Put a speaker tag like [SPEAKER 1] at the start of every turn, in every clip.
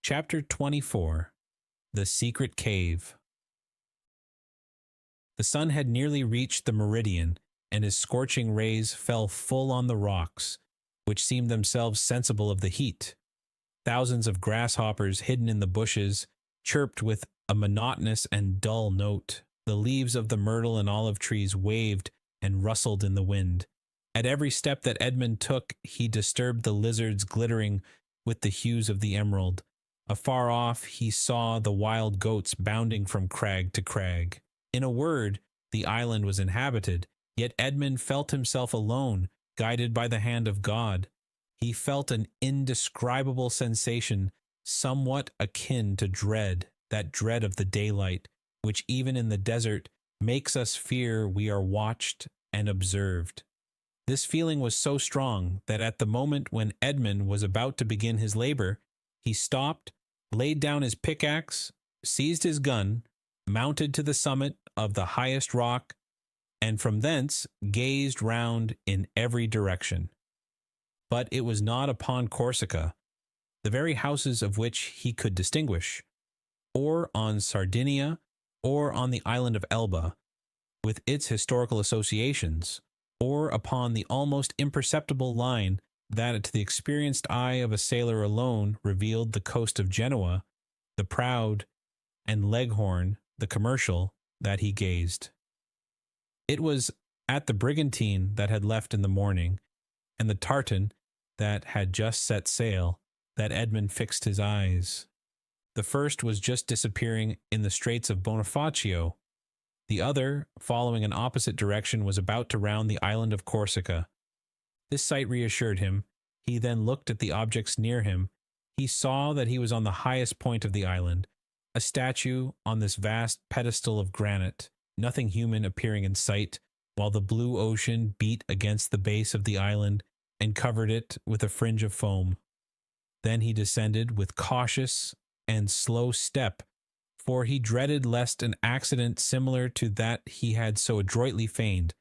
[SPEAKER 1] Chapter 24. The Secret Cave. The sun had nearly reached the meridian, and his scorching rays fell full on the rocks, which seemed themselves sensible of the heat. Thousands of grasshoppers hidden in the bushes chirped with a monotonous and dull note. The leaves of the myrtle and olive trees waved and rustled in the wind. At every step that Edmund took, he disturbed the lizards glittering with the hues of the emerald. Afar off, he saw the wild goats bounding from crag to crag. In a word, the island was inhabited, yet Edmund felt himself alone, guided by the hand of God. He felt an indescribable sensation, somewhat akin to dread, that dread of the daylight, which even in the desert makes us fear we are watched and observed. This feeling was so strong that at the moment when Edmund was about to begin his labor, he stopped, laid down his pickaxe, seized his gun, mounted to the summit of the highest rock, and from thence gazed round in every direction. But it was not upon Corsica, the very houses of which he could distinguish, or on Sardinia, or on the island of Elba, with its historical associations, or upon the almost imperceptible line that to the experienced eye of a sailor alone revealed the coast of Genoa, the proud, and Leghorn, the commercial, that he gazed. It was at the brigantine that had left in the morning, and the tartan that had just set sail, that Edmund fixed his eyes. The first was just disappearing in the Straits of Bonifacio. The other, following an opposite direction, was about to round the island of Corsica. This sight reassured him. He then looked at the objects near him. He saw that he was on the highest point of the island, a statue on this vast pedestal of granite, nothing human appearing in sight, while the blue ocean beat against the base of the island and covered it with a fringe of foam. Then he descended with cautious and slow step, for he dreaded lest an accident similar to that he had so adroitly feigned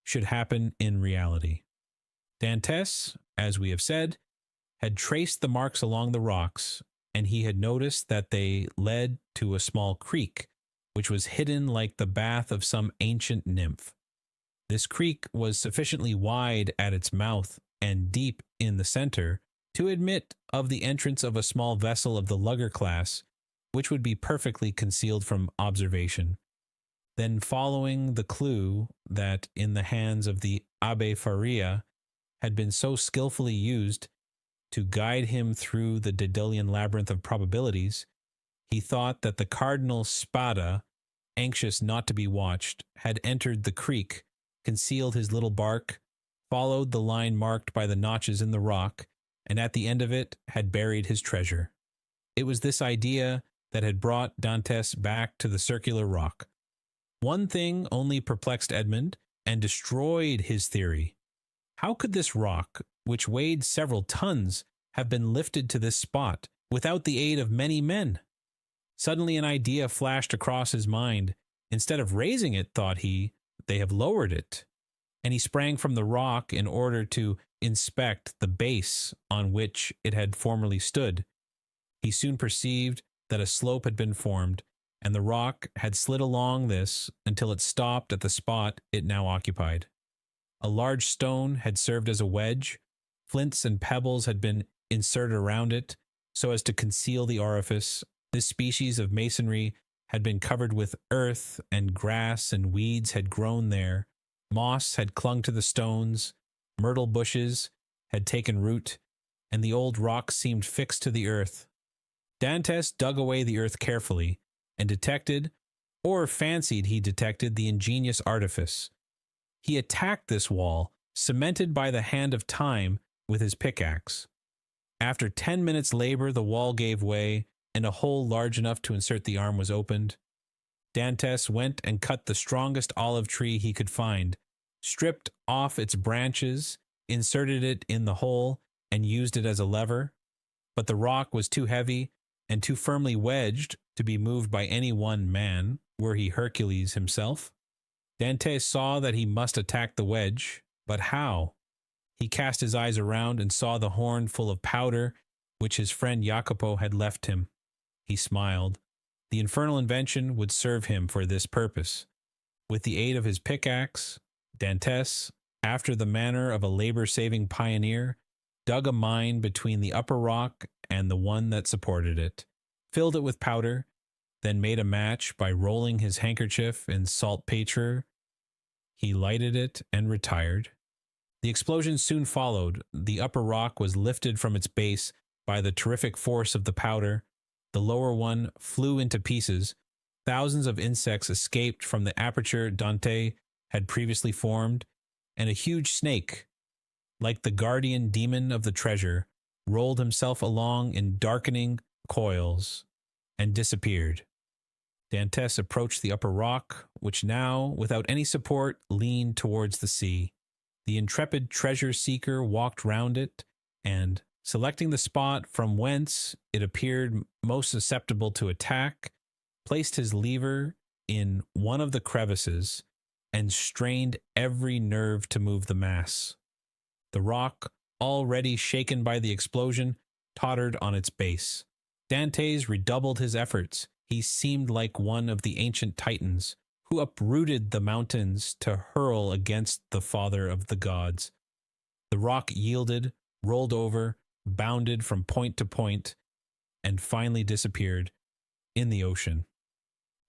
[SPEAKER 1] should happen in reality. Dantès, as we have said, had traced the marks along the rocks, and he had noticed that they led to a small creek, which was hidden like the bath of some ancient nymph. This creek was sufficiently wide at its mouth and deep in the center to admit of the entrance of a small vessel of the lugger class, which would be perfectly concealed from observation. Then, following the clue that in the hands of the Abbé Faria had been so skillfully used to guide him through the Daedalian labyrinth of probabilities, he thought that the Cardinal Spada, anxious not to be watched, had entered the creek, concealed his little bark, followed the line marked by the notches in the rock, and at the end of it had buried his treasure. It was this idea that had brought Dantès back to the circular rock. One thing only perplexed Edmund and destroyed his theory. How could this rock, which weighed several tons, have been lifted to this spot without the aid of many men? Suddenly an idea flashed across his mind. Instead of raising it, thought he, they have lowered it. And he sprang from the rock in order to inspect the base on which it had formerly stood. He soon perceived that a slope had been formed, and the rock had slid along this until it stopped at the spot it now occupied. A large stone had served as a wedge. Flints and pebbles had been inserted around it so as to conceal the orifice. This species of masonry had been covered with earth, and grass and weeds had grown there. Moss had clung to the stones, myrtle bushes had taken root, and the old rock seemed fixed to the earth. Dantès dug away the earth carefully, and detected, or fancied he detected, the ingenious artifice. He attacked this wall, cemented by the hand of time, with his pickaxe. After 10 minutes' labor, the wall gave way, and a hole large enough to insert the arm was opened. Dantès went and cut the strongest olive tree he could find, stripped off its branches, inserted it in the hole, and used it as a lever. But the rock was too heavy and too firmly wedged to be moved by any one man, were he Hercules himself. Dantès saw that he must attack the wedge, but how? He cast his eyes around and saw the horn full of powder, which his friend Jacopo had left him. He smiled. The infernal invention would serve him for this purpose. With the aid of his pickaxe, Dantes, after the manner of a labor-saving pioneer, dug a mine between the upper rock and the one that supported it, filled it with powder, then made a match by rolling his handkerchief in saltpetre. He lighted it and retired. The explosion soon followed. The upper rock was lifted from its base by the terrific force of the powder. The lower one flew into pieces. Thousands of insects escaped from the aperture Dante had previously formed, and a huge snake, like the guardian demon of the treasure, rolled himself along in darkening coils and disappeared. Dantes approached the upper rock, which now, without any support, leaned towards the sea. The intrepid treasure-seeker walked round it, and, selecting the spot from whence it appeared most susceptible to attack, placed his lever in one of the crevices and strained every nerve to move the mass. The rock, already shaken by the explosion, tottered on its base. Dantes redoubled his efforts. He seemed like one of the ancient Titans, who uprooted the mountains to hurl against the father of the gods. The rock yielded, rolled over, bounded from point to point, and finally disappeared in the ocean.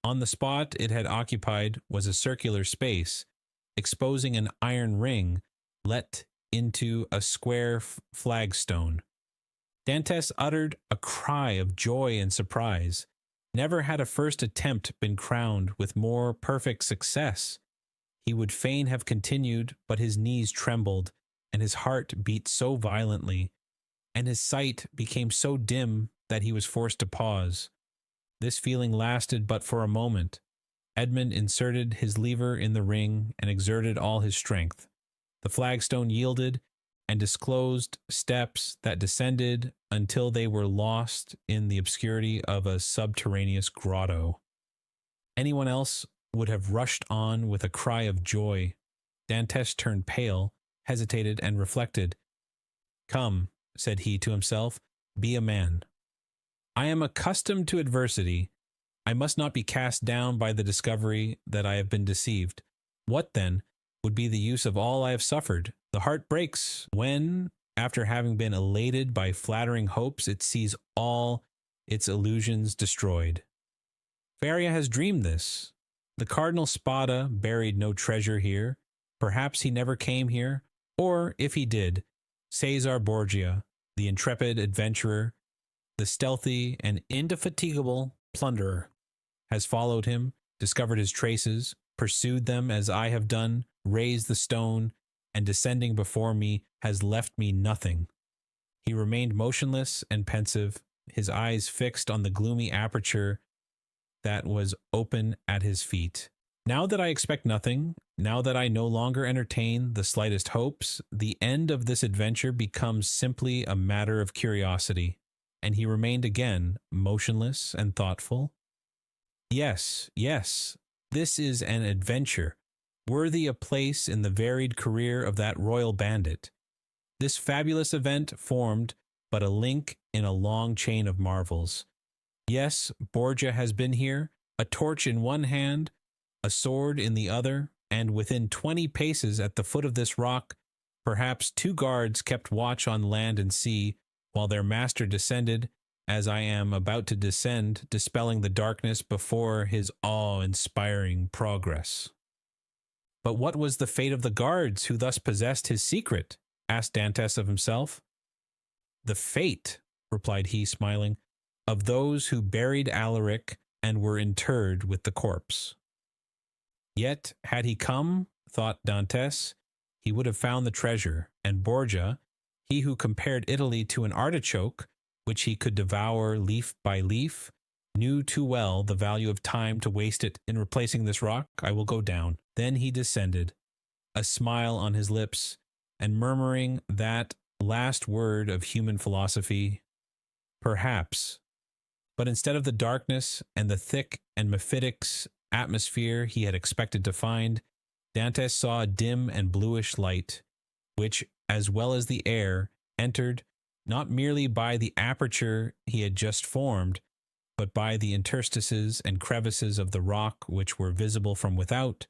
[SPEAKER 1] On the spot it had occupied was a circular space, exposing an iron ring let into a square flagstone. Dantes uttered a cry of joy and surprise. Never had a first attempt been crowned with more perfect success. He would fain have continued, but his knees trembled, and his heart beat so violently, and his sight became so dim that he was forced to pause. This feeling lasted but for a moment. Edmund inserted his lever in the ring and exerted all his strength. The flagstone yielded and disclosed steps that descended until they were lost in the obscurity of a subterraneous grotto. Anyone else would have rushed on with a cry of joy. Dantes turned pale, hesitated, and reflected. "Come," said he to himself, "be a man. I am accustomed to adversity. I must not be cast down by the discovery that I have been deceived. What, then, would be the use of all I have suffered? The heart breaks when, after having been elated by flattering hopes, it sees all its illusions destroyed. Faria has dreamed this. The Cardinal Spada buried no treasure here. Perhaps he never came here, or, if he did, Cesar Borgia, the intrepid adventurer, the stealthy and indefatigable plunderer, has followed him, discovered his traces, pursued them as I have done, raised the stone, and descending before me has left me nothing." He remained motionless and pensive, his eyes fixed on the gloomy aperture that was open at his feet. "Now that I expect nothing, now that I no longer entertain the slightest hopes, the end of this adventure becomes simply a matter of curiosity." And he remained again motionless and thoughtful. Yes, this is an adventure, worthy a place in the varied career of that royal bandit. This fabulous event formed but a link in a long chain of marvels. Yes, Borgia has been here, a torch in one hand, a sword in the other, and within 20 paces at the foot of this rock, perhaps 2 guards kept watch on land and sea, while their master descended, as I am about to descend, dispelling the darkness before his awe-inspiring progress. "But what was the fate of the guards who thus possessed his secret?" asked Dantes of himself. "The fate," replied he, smiling, "of those who buried Alaric and were interred with the corpse." Yet, had he come, thought Dantes, he would have found the treasure, and Borgia, he who compared Italy to an artichoke, which he could devour leaf by leaf, knew too well the value of time to waste it in replacing this rock. "I will go down." Then he descended, a smile on his lips, and murmuring that last word of human philosophy, "Perhaps." But instead of the darkness and the thick and mephitic atmosphere he had expected to find, Dantes saw a dim and bluish light, which, as well as the air, entered not merely by the aperture he had just formed, but by the interstices and crevices of the rock which were visible from without,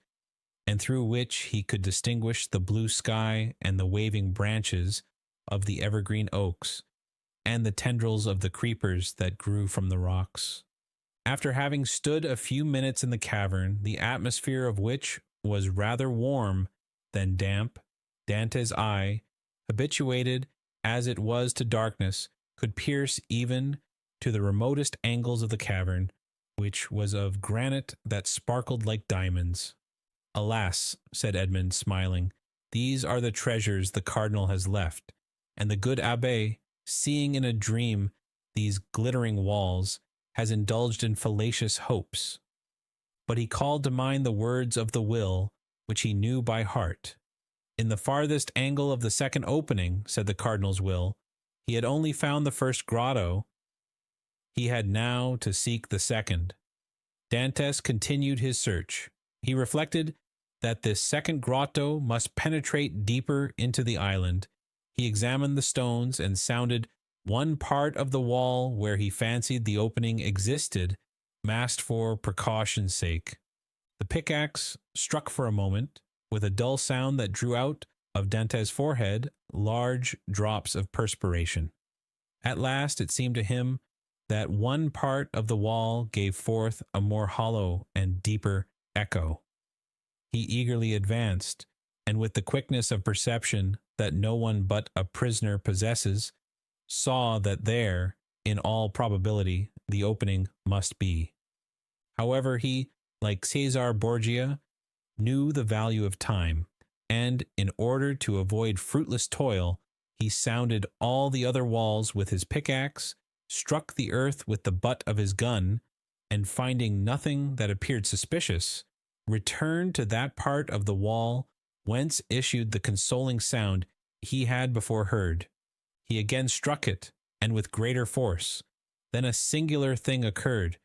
[SPEAKER 1] and through which he could distinguish the blue sky and the waving branches of the evergreen oaks, and the tendrils of the creepers that grew from the rocks. After having stood a few minutes in the cavern, the atmosphere of which was rather warm than damp, Dante's eye, habituated as it was to darkness, could pierce even to the remotest angles of the cavern, which was of granite that sparkled like diamonds. "Alas," said Edmund, smiling, "these are the treasures the cardinal has left." And the good abbé, seeing in a dream these glittering walls, has indulged in fallacious hopes. But he called to mind the words of the will, which he knew by heart. In the farthest angle of the second opening, said the cardinal's will, he had only found the first grotto. He had now to seek the second. Dantes continued his search. He reflected that this second grotto must penetrate deeper into the island. He examined the stones and sounded one part of the wall where he fancied the opening existed, masked for precaution's sake. The pickaxe struck for a moment, with a dull sound that drew out of Dante's forehead large drops of perspiration. At last it seemed to him that one part of the wall gave forth a more hollow and deeper echo. He eagerly advanced, and with the quickness of perception that no one but a prisoner possesses, saw that there, in all probability, the opening must be. However, he, like Caesar Borgia, knew the value of time, and, in order to avoid fruitless toil, he sounded all the other walls with his pickaxe, struck the earth with the butt of his gun, and finding nothing that appeared suspicious, returned to that part of the wall whence issued the consoling sound he had before heard. He again struck it, and with greater force. Then a singular thing occurred.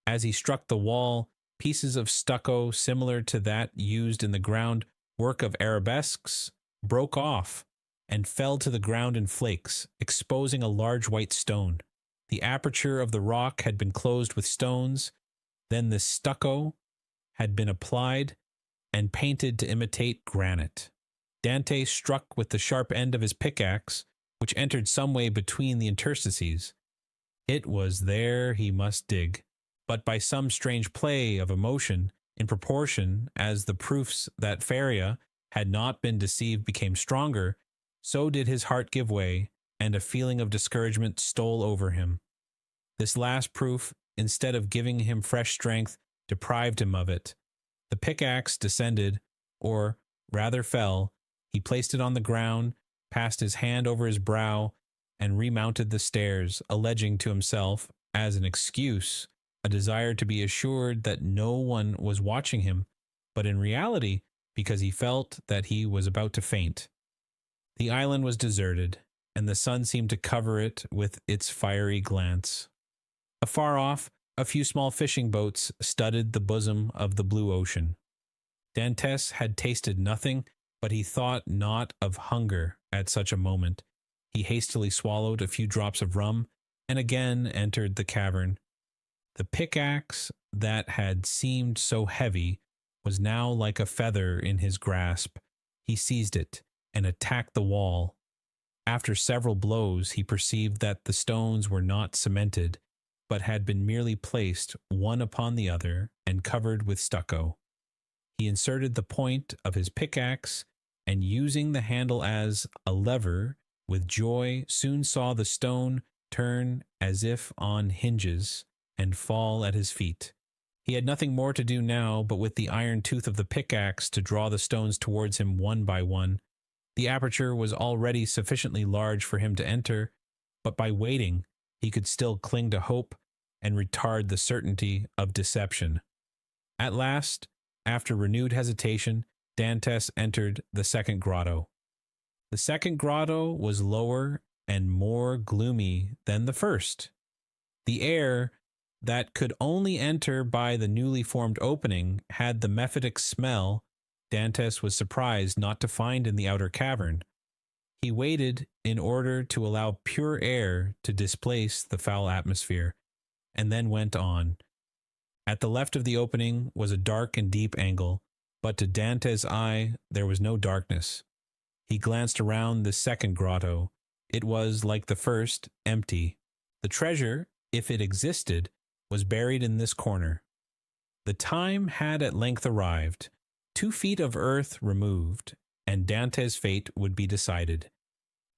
[SPEAKER 1] As he struck the wall, pieces of stucco similar to that used in the ground work of arabesques broke off and fell to the ground in flakes, exposing a large white stone. The aperture of the rock had been closed with stones. Then the stucco had been applied and painted to imitate granite. Dante struck with the sharp end of his pickaxe, which entered some way between the interstices. It was there he must dig, but by some strange play of emotion, in proportion as the proofs that Faria had not been deceived became stronger, so did his heart give way, and a feeling of discouragement stole over him. This last proof, instead of giving him fresh strength, deprived him of it. The pickaxe descended, or rather fell. He placed it on the ground, passed his hand over his brow, and remounted the stairs, alleging to himself, as an excuse, a desire to be assured that no one was watching him, but in reality because he felt that he was about to faint. The island was deserted, and the sun seemed to cover it with its fiery glance. Afar off, a few small fishing boats studded the bosom of the blue ocean. Dantes had tasted nothing, but he thought not of hunger at such a moment. He hastily swallowed a few drops of rum, and again entered the cavern. The pickaxe that had seemed so heavy was now like a feather in his grasp. He seized it and attacked the wall. After several blows, he perceived that the stones were not cemented, but had been merely placed one upon the other and covered with stucco. He inserted the point of his pickaxe, and using the handle as a lever, with joy soon saw the stone turn as if on hinges and fall at his feet. He had nothing more to do now but with the iron tooth of the pickaxe to draw the stones towards him one by one. The aperture was already sufficiently large for him to enter, but by waiting he could still cling to hope and retard the certainty of deception. At last, after renewed hesitation, Dantes entered the second grotto. The second grotto was lower and more gloomy than the first. The air that could only enter by the newly formed opening had the mephitic smell Dantes was surprised not to find in the outer cavern. He waited in order to allow pure air to displace the foul atmosphere, and then went on. At the left of the opening was a dark and deep angle, but to Dante's eye there was no darkness. He glanced around the second grotto. It was, like the first, empty. The treasure, if it existed, was buried in this corner. The time had at length arrived, 2 feet of earth removed, and Dante's fate would be decided.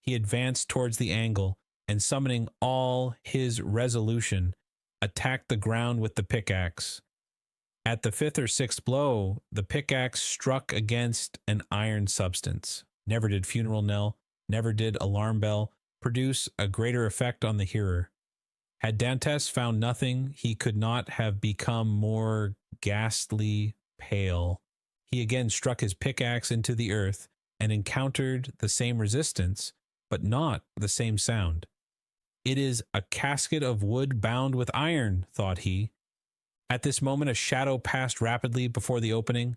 [SPEAKER 1] He advanced towards the angle, and summoning all his resolution, attacked the ground with the pickaxe. At the 5th or 6th blow, the pickaxe struck against an iron substance. Never did funeral knell, never did alarm bell produce a greater effect on the hearer. Had Dantes found nothing, he could not have become more ghastly pale. He again struck his pickaxe into the earth and encountered the same resistance, but not the same sound. It is a casket of wood bound with iron, thought he. At this moment a shadow passed rapidly before the opening.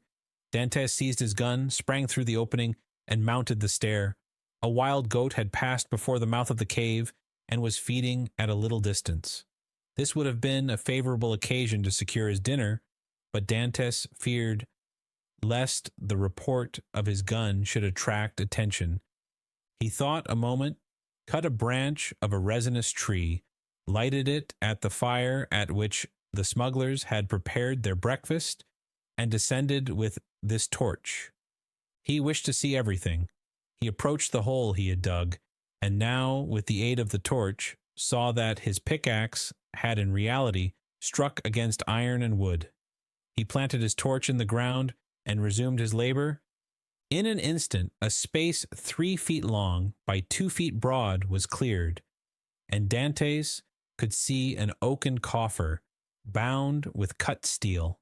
[SPEAKER 1] Dantes seized his gun, sprang through the opening, and mounted the stair. A wild goat had passed before the mouth of the cave and was feeding at a little distance. This would have been a favorable occasion to secure his dinner, but Dantes feared lest the report of his gun should attract attention. He thought a moment, cut a branch of a resinous tree, lighted it at the fire at which the smugglers had prepared their breakfast, and descended with this torch. He wished to see everything. He approached the hole he had dug, and now, with the aid of the torch, saw that his pickaxe had in reality struck against iron and wood. He planted his torch in the ground and resumed his labor. In an instant, a space 3 feet long by 2 feet broad was cleared, and Dantes could see an oaken coffer bound with cut steel.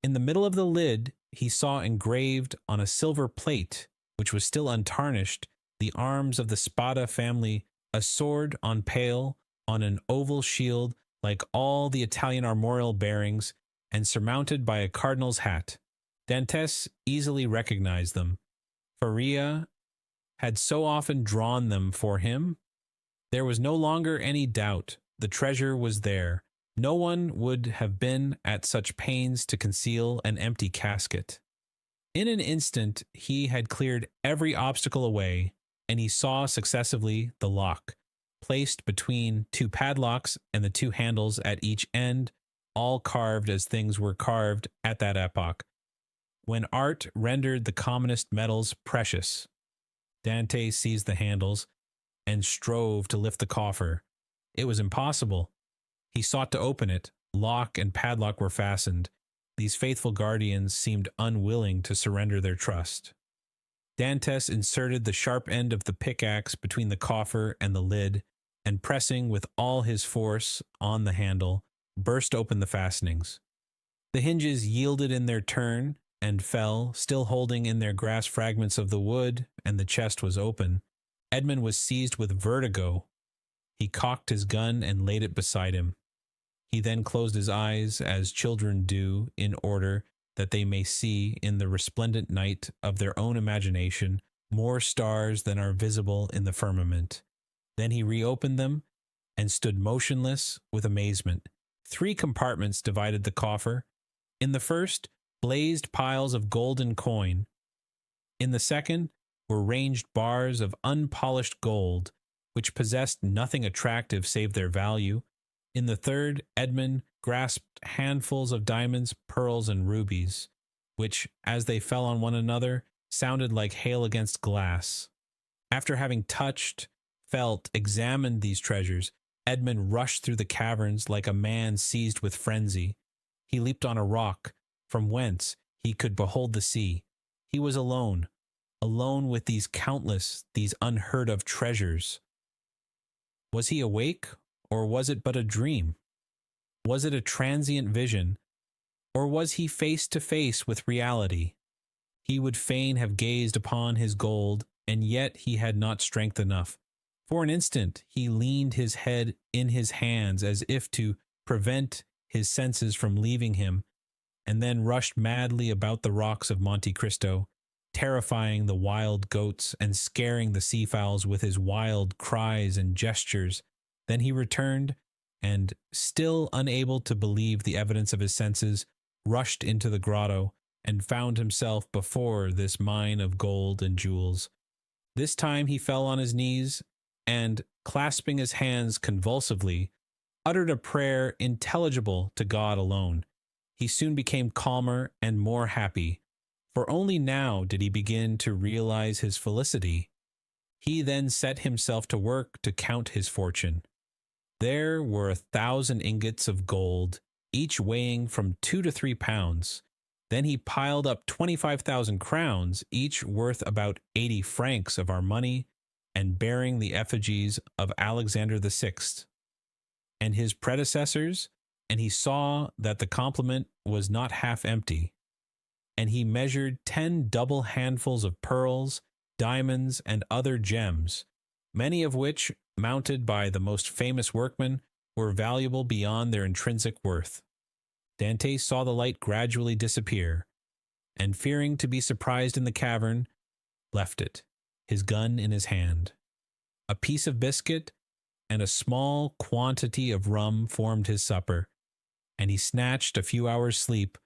[SPEAKER 1] In the middle of the lid, he saw engraved on a silver plate, which was still untarnished, the arms of the Spada family, a sword on pale, on an oval shield like all the Italian armorial bearings, and surmounted by a cardinal's hat. Dantes easily recognized them. Faria had so often drawn them for him. There was no longer any doubt. The treasure was there. No one would have been at such pains to conceal an empty casket. In an instant he had cleared every obstacle away, and he saw successively the lock, placed between 2 padlocks and the 2 handles at each end, all carved as things were carved at that epoch, when art rendered the commonest metals precious. Dante seized the handles and strove to lift the coffer. It was impossible. He sought to open it. Lock and padlock were fastened. These faithful guardians seemed unwilling to surrender their trust. Dantes inserted the sharp end of the pickaxe between the coffer and the lid, and pressing with all his force on the handle, burst open the fastenings. The hinges yielded in their turn and fell, still holding in their grasp fragments of the wood, and the chest was open. Edmund was seized with vertigo. He cocked his gun and laid it beside him. He then closed his eyes as children do in order that they may see in the resplendent night of their own imagination more stars than are visible in the firmament. Then he reopened them and stood motionless with amazement. 3 compartments divided the coffer. In the first, blazed piles of golden coin. In the second were ranged bars of unpolished gold, which possessed nothing attractive save their value. In the third, Edmund grasped handfuls of diamonds, pearls, and rubies, which, as they fell on one another, sounded like hail against glass. After having touched, felt, examined these treasures, Edmund rushed through the caverns like a man seized with frenzy. He leaped on a rock, from whence he could behold the sea. He was alone, alone with these countless, these unheard-of treasures. Was he awake, or was it but a dream? Was it a transient vision, or was he face to face with reality? He would fain have gazed upon his gold, and yet he had not strength enough. For an instant he leaned his head in his hands as if to prevent his senses from leaving him, and then rushed madly about the rocks of Monte Cristo. terrifying the wild goats and scaring the seafowls with his wild cries and gestures. Then he returned, and, still unable to believe the evidence of his senses, rushed into the grotto and found himself before this mine of gold and jewels. This time he fell on his knees and, clasping his hands convulsively, uttered a prayer intelligible to God alone. He soon became calmer and more happy, for only now did he begin to realize his felicity. He then set himself to work to count his fortune. There were 1,000 ingots of gold, each weighing from 2 to 3 pounds. Then he piled up 25,000 crowns, each worth about 80 francs of our money, and bearing the effigies of Alexander VI and his predecessors, and he saw that the complement was not half empty. And he measured 10 double handfuls of pearls, diamonds, and other gems, many of which, mounted by the most famous workmen, were valuable beyond their intrinsic worth. Dante saw the light gradually disappear, and fearing to be surprised in the cavern, left it, his gun in his hand. A piece of biscuit and a small quantity of rum formed his supper, and he snatched a few hours' sleep,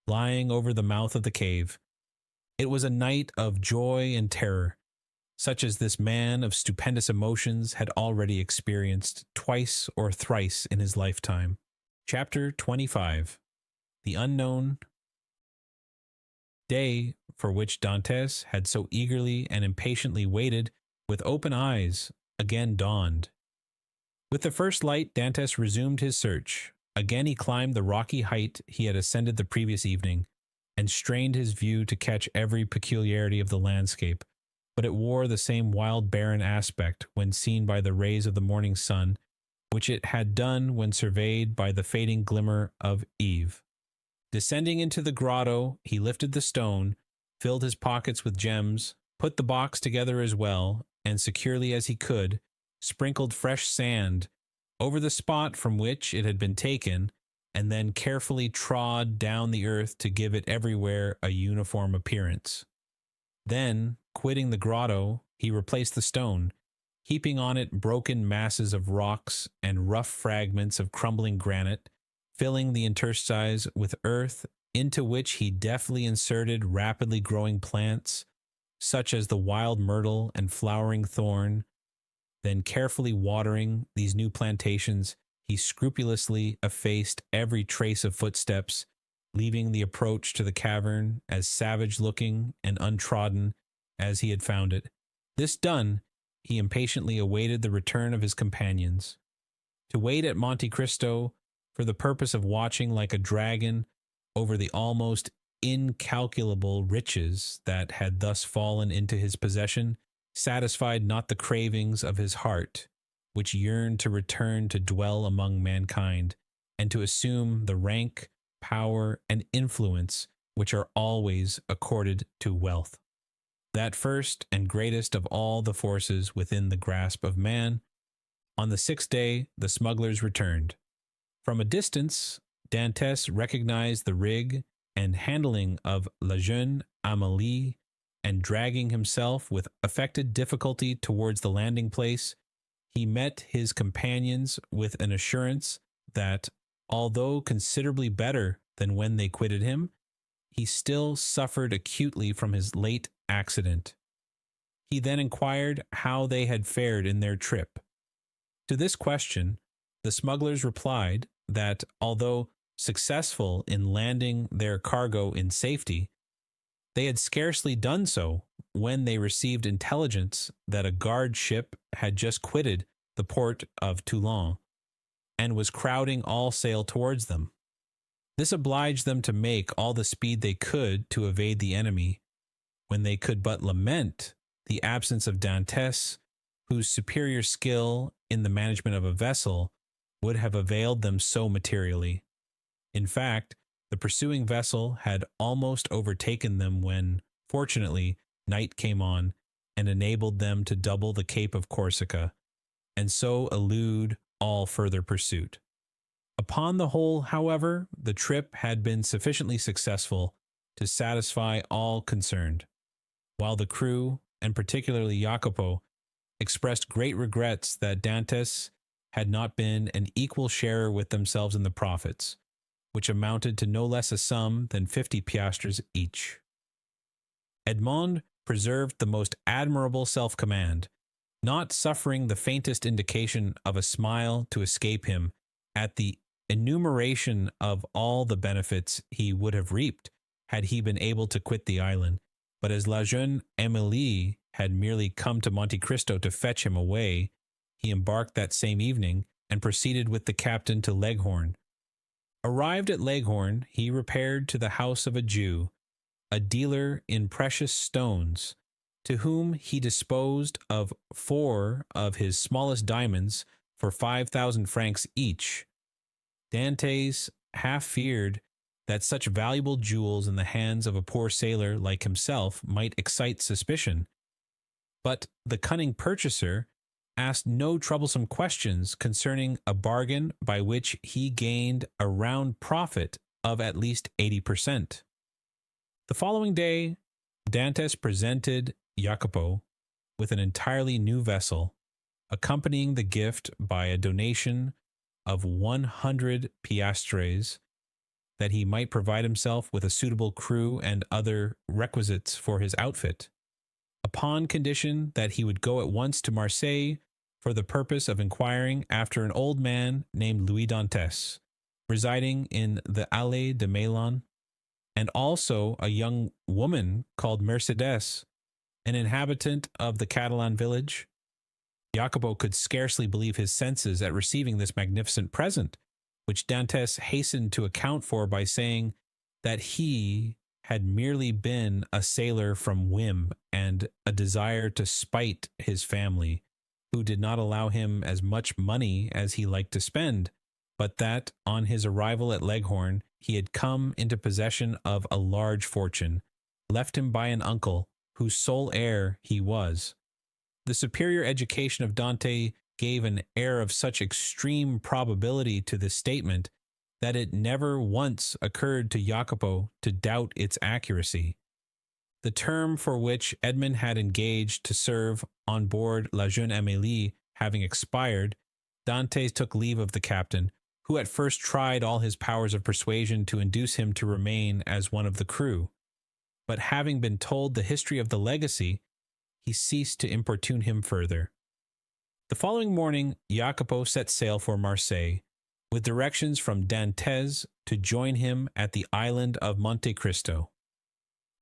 [SPEAKER 1] lying over the mouth of the cave. It was a night of joy and terror, such as this man of stupendous emotions had already experienced twice or thrice in his lifetime. Chapter 25. The Unknown. Day, for which Dantes had so eagerly and impatiently waited with open eyes, again dawned. With the first light, Dantes resumed his search. Again he climbed the rocky height he had ascended the previous evening, and strained his view to catch every peculiarity of the landscape, but it wore the same wild barren aspect when seen by the rays of the morning sun, which it had done when surveyed by the fading glimmer of eve. Descending into the grotto, he lifted the stone, filled his pockets with gems, put the box together as well, and securely as he could, sprinkled fresh sand over the spot from which it had been taken, and then carefully trod down the earth to give it everywhere a uniform appearance. Then, quitting the grotto, he replaced the stone, heaping on it broken masses of rocks and rough fragments of crumbling granite, filling the interstices with earth, into which he deftly inserted rapidly growing plants, such as the wild myrtle and flowering thorn. Then, carefully watering these new plantations, he scrupulously effaced every trace of footsteps, leaving the approach to the cavern as savage-looking and untrodden as he had found it. This done, he impatiently awaited the return of his companions. To wait at Monte Cristo for the purpose of watching like a dragon over the almost incalculable riches that had thus fallen into his possession, satisfied not the cravings of his heart, which yearned to return to dwell among mankind, and to assume the rank, power, and influence which are always accorded to wealth, that first and greatest of all the forces within the grasp of man. On the 6th day, the smugglers returned. From a distance, Dantes recognized the rig and handling of La Jeune Amélie, and dragging himself with affected difficulty towards the landing place, he met his companions with an assurance that, although considerably better than when they quitted him, he still suffered acutely from his late accident. He then inquired how they had fared in their trip. To this question, the smugglers replied that, although successful in landing their cargo in safety, they had scarcely done so when they received intelligence that a guard ship had just quitted the port of Toulon and was crowding all sail towards them. This obliged them to make all the speed they could to evade the enemy, when they could but lament the absence of Dantes, whose superior skill in the management of a vessel would have availed them so materially. In fact, the pursuing vessel had almost overtaken them when, fortunately, night came on and enabled them to double the Cape of Corsica, and so elude all further pursuit. Upon the whole, however, the trip had been sufficiently successful to satisfy all concerned. while the crew, and particularly Jacopo, expressed great regrets that Dantes had not been an equal sharer with themselves in the profits, which amounted to no less a sum than 50 piastres each. Edmond preserved the most admirable self-command, not suffering the faintest indication of a smile to escape him at the enumeration of all the benefits he would have reaped had he been able to quit the island. But as La Jeune Amélie had merely come to Monte Cristo to fetch him away, he embarked that same evening and proceeded with the captain to Leghorn. Arrived at Leghorn, he repaired to the house of a Jew, a dealer in precious stones, to whom he disposed of 4 of his smallest diamonds for 5,000 francs each. Dantes half feared that such valuable jewels in the hands of a poor sailor like himself might excite suspicion, but the cunning purchaser asked no troublesome questions concerning a bargain by which he gained a round profit of at least 80%. The following day, Dantes presented Jacopo with an entirely new vessel, accompanying the gift by a donation of 100 piastres, that he might provide himself with a suitable crew and other requisites for his outfit, upon condition that he would go at once to Marseille for the purpose of inquiring after an old man named Louis Dantes, residing in the Allée de Meilhan, and also a young woman called Mercedes, an inhabitant of the Catalan village. Jacopo could scarcely believe his senses at receiving this magnificent present, which Dantes hastened to account for by saying that he had merely been a sailor from whim and a desire to spite his family, who did not allow him as much money as he liked to spend, but that on his arrival at Leghorn he had come into possession of a large fortune, left him by an uncle, whose sole heir he was. The superior education of Dante gave an air of such extreme probability to this statement that it never once occurred to Jacopo to doubt its accuracy. The term for which Edmond had engaged to serve on board La Jeune Amélie having expired, Dante took leave of the captain, who at first tried all his powers of persuasion to induce him to remain as one of the crew. But having been told the history of the legacy, he ceased to importune him further. The following morning, Jacopo set sail for Marseille, with directions from Dantes to join him at the island of Monte Cristo.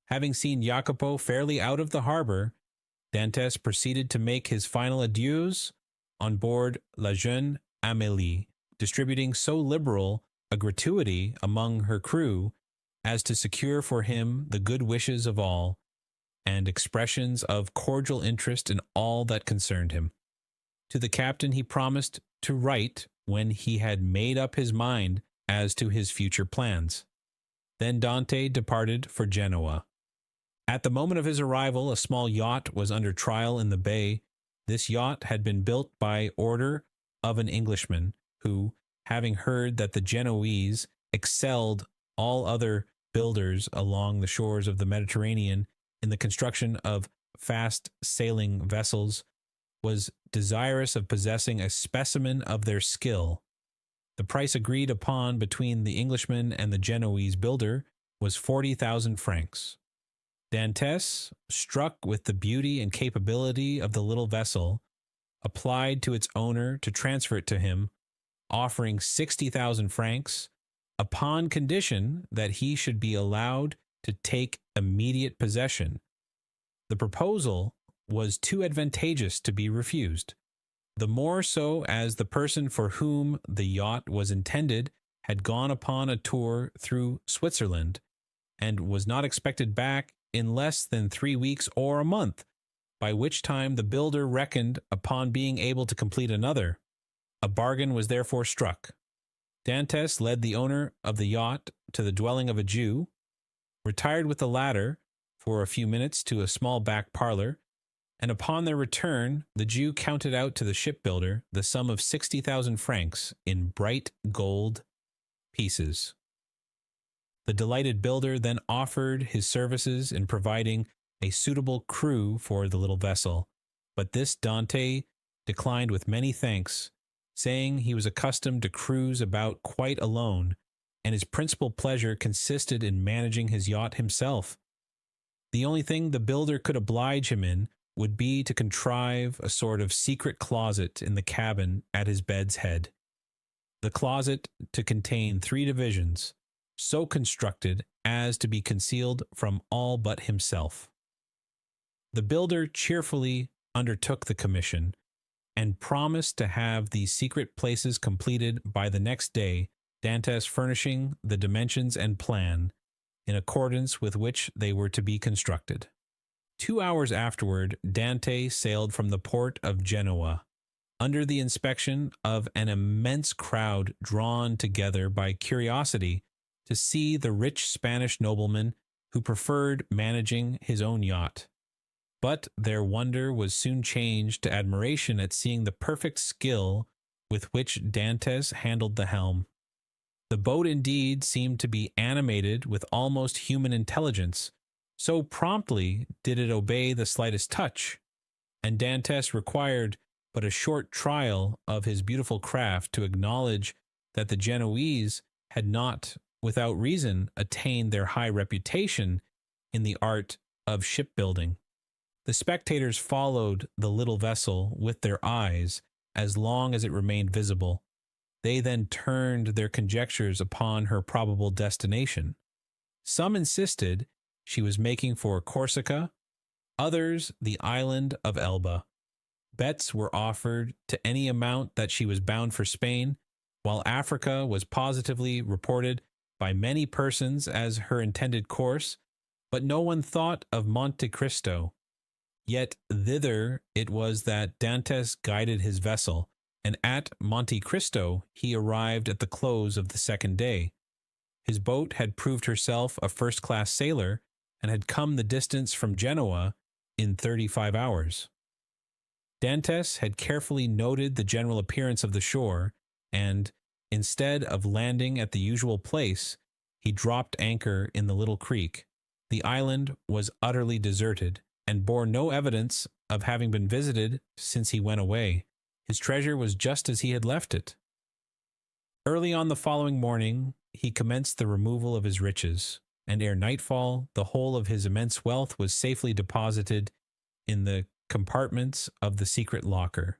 [SPEAKER 1] Having seen Jacopo fairly out of the harbor, Dantes proceeded to make his final adieus on board La Jeune Amélie, distributing so liberal a gratuity among her crew as to secure for him the good wishes of all, and expressions of cordial interest in all that concerned him. To the captain he promised to write when he had made up his mind as to his future plans. Then Dante departed for Genoa. At the moment of his arrival, a small yacht was under trial in the bay. This yacht had been built by order of an Englishman, who, having heard that the Genoese excelled all other builders along the shores of the Mediterranean in the construction of fast-sailing vessels, was desirous of possessing a specimen of their skill. The price agreed upon between the Englishman and the Genoese builder was 40,000 francs. Dantes, struck with the beauty and capability of the little vessel, applied to its owner to transfer it to him, offering 60,000 francs, upon condition that he should be allowed to take immediate possession. The proposal was too advantageous to be refused, the more so as the person for whom the yacht was intended had gone upon a tour through Switzerland, and was not expected back in less than 3 weeks or a month, by which time the builder reckoned upon being able to complete another. A bargain was therefore struck. Dantes led the owner of the yacht to the dwelling of a Jew, retired with the latter for a few minutes to a small back parlor, and upon their return the Jew counted out to the shipbuilder the sum of 60,000 francs in bright gold pieces. The delighted builder then offered his services in providing a suitable crew for the little vessel, but this Dante declined with many thanks, saying he was accustomed to cruise about quite alone, and his principal pleasure consisted in managing his yacht himself. The only thing the builder could oblige him in would be to contrive a sort of secret closet in the cabin at his bed's head. The closet to contain 3 divisions, so constructed as to be concealed from all but himself. The builder cheerfully undertook the commission, and promised to have these secret places completed by the next day, Dantes furnishing the dimensions and plan, in accordance with which they were to be constructed. 2 hours afterward, Dante sailed from the port of Genoa, under the inspection of an immense crowd drawn together by curiosity to see the rich Spanish nobleman who preferred managing his own yacht. But their wonder was soon changed to admiration at seeing the perfect skill with which Dantes handled the helm. The boat indeed seemed to be animated with almost human intelligence, so promptly did it obey the slightest touch, and Dantes required but a short trial of his beautiful craft to acknowledge that the Genoese had not, without reason, attained their high reputation in the art of shipbuilding. The spectators followed the little vessel with their eyes as long as it remained visible. They then turned their conjectures upon her probable destination. Some insisted she was making for Corsica, others the island of Elba. Bets were offered to any amount that she was bound for Spain, while Africa was positively reported by many persons as her intended course, but no one thought of Monte Cristo. Yet thither it was that Dantes guided his vessel, and at Monte Cristo he arrived at the close of the 2nd day. His boat had proved herself a first-class sailor, and had come the distance from Genoa in 35 hours. Dantes had carefully noted the general appearance of the shore, and, instead of landing at the usual place, he dropped anchor in the little creek. The island was utterly deserted, and bore no evidence of having been visited since he went away. His treasure was just as he had left it. Early on the following morning, he commenced the removal of his riches, and ere nightfall, the whole of his immense wealth was safely deposited in the compartments of the secret locker.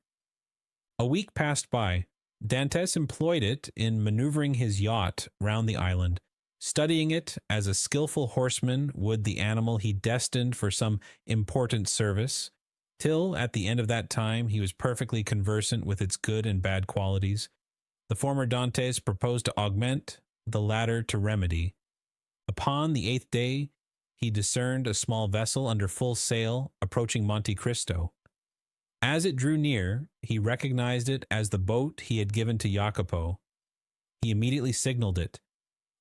[SPEAKER 1] A week passed by. Dantes employed it in maneuvering his yacht round the island, studying it as a skillful horseman would the animal he destined for some important service, till at the end of that time he was perfectly conversant with its good and bad qualities. The former Dantes proposed to augment, the latter to remedy. Upon the 8th day he discerned a small vessel under full sail approaching Monte Cristo. As it drew near, he recognized it as the boat he had given to Jacopo. He immediately signaled it.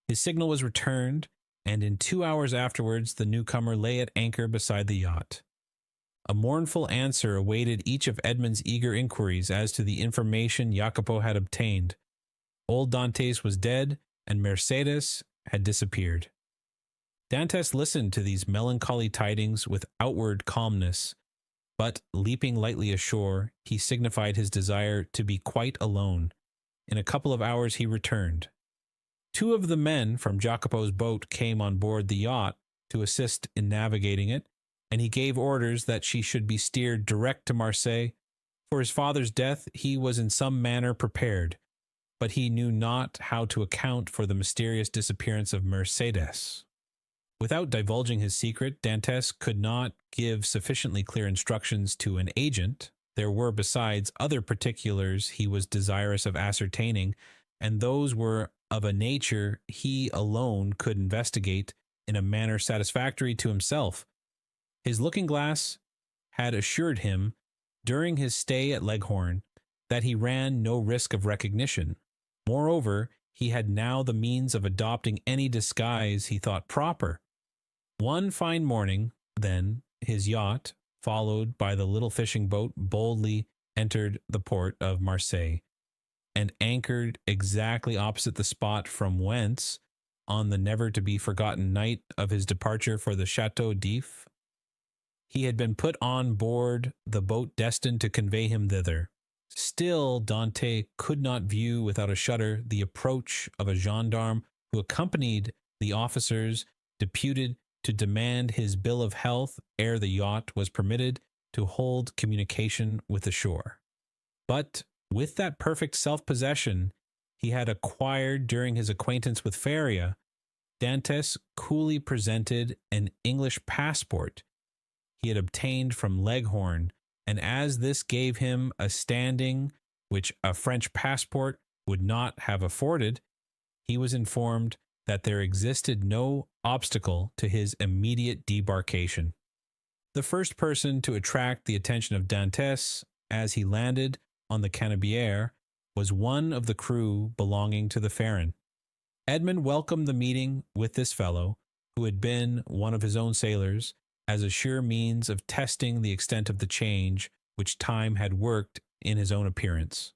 [SPEAKER 1] His signal was returned, and in 2 hours afterwards the newcomer lay at anchor beside the yacht. A mournful answer awaited each of Edmund's eager inquiries as to the information Jacopo had obtained. Old Dantes was dead, and Mercedes had disappeared. Dantes listened to these melancholy tidings with outward calmness, but leaping lightly ashore, he signified his desire to be quite alone. In a couple of hours he returned. 2 of the men from Jacopo's boat came on board the yacht to assist in navigating it, and he gave orders that she should be steered direct to Marseille. For his father's death he was in some manner prepared, but he knew not how to account for the mysterious disappearance of Mercedes. Without divulging his secret, Dantes could not give sufficiently clear instructions to an agent. There were, besides, other particulars he was desirous of ascertaining, and those were of a nature he alone could investigate in a manner satisfactory to himself. His looking-glass had assured him, during his stay at Leghorn, that he ran no risk of recognition. Moreover, he had now the means of adopting any disguise he thought proper. One fine morning, then, his yacht, followed by the little fishing boat, boldly entered the port of Marseille, and anchored exactly opposite the spot from whence, on the never-to-be-forgotten night of his departure for the Château d'If, He had been put on board the boat destined to convey him thither. Still, Dante could not view without a shudder the approach of a gendarme who accompanied the officers deputed to demand his bill of health ere the yacht was permitted to hold communication with the shore. But with that perfect self-possession he had acquired during his acquaintance with Faria, Dantes coolly presented an English passport he had obtained from Leghorn, and as this gave him a standing which a French passport would not have afforded, he was informed that there existed no obstacle to his immediate debarkation. The first person to attract the attention of Dantes as he landed on the Canebière was one of the crew belonging to the Farran. Edmund welcomed the meeting with this fellow, who had been one of his own sailors, as a sure means of testing the extent of the change which time had worked in his own appearance.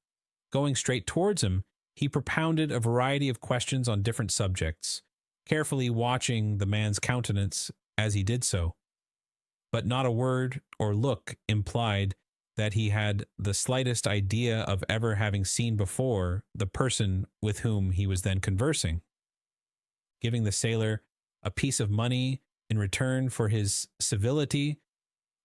[SPEAKER 1] Going straight towards him, he propounded a variety of questions on different subjects, carefully watching the man's countenance as he did so. But not a word or look implied that he had the slightest idea of ever having seen before the person with whom he was then conversing. Giving the sailor a piece of money in return for his civility,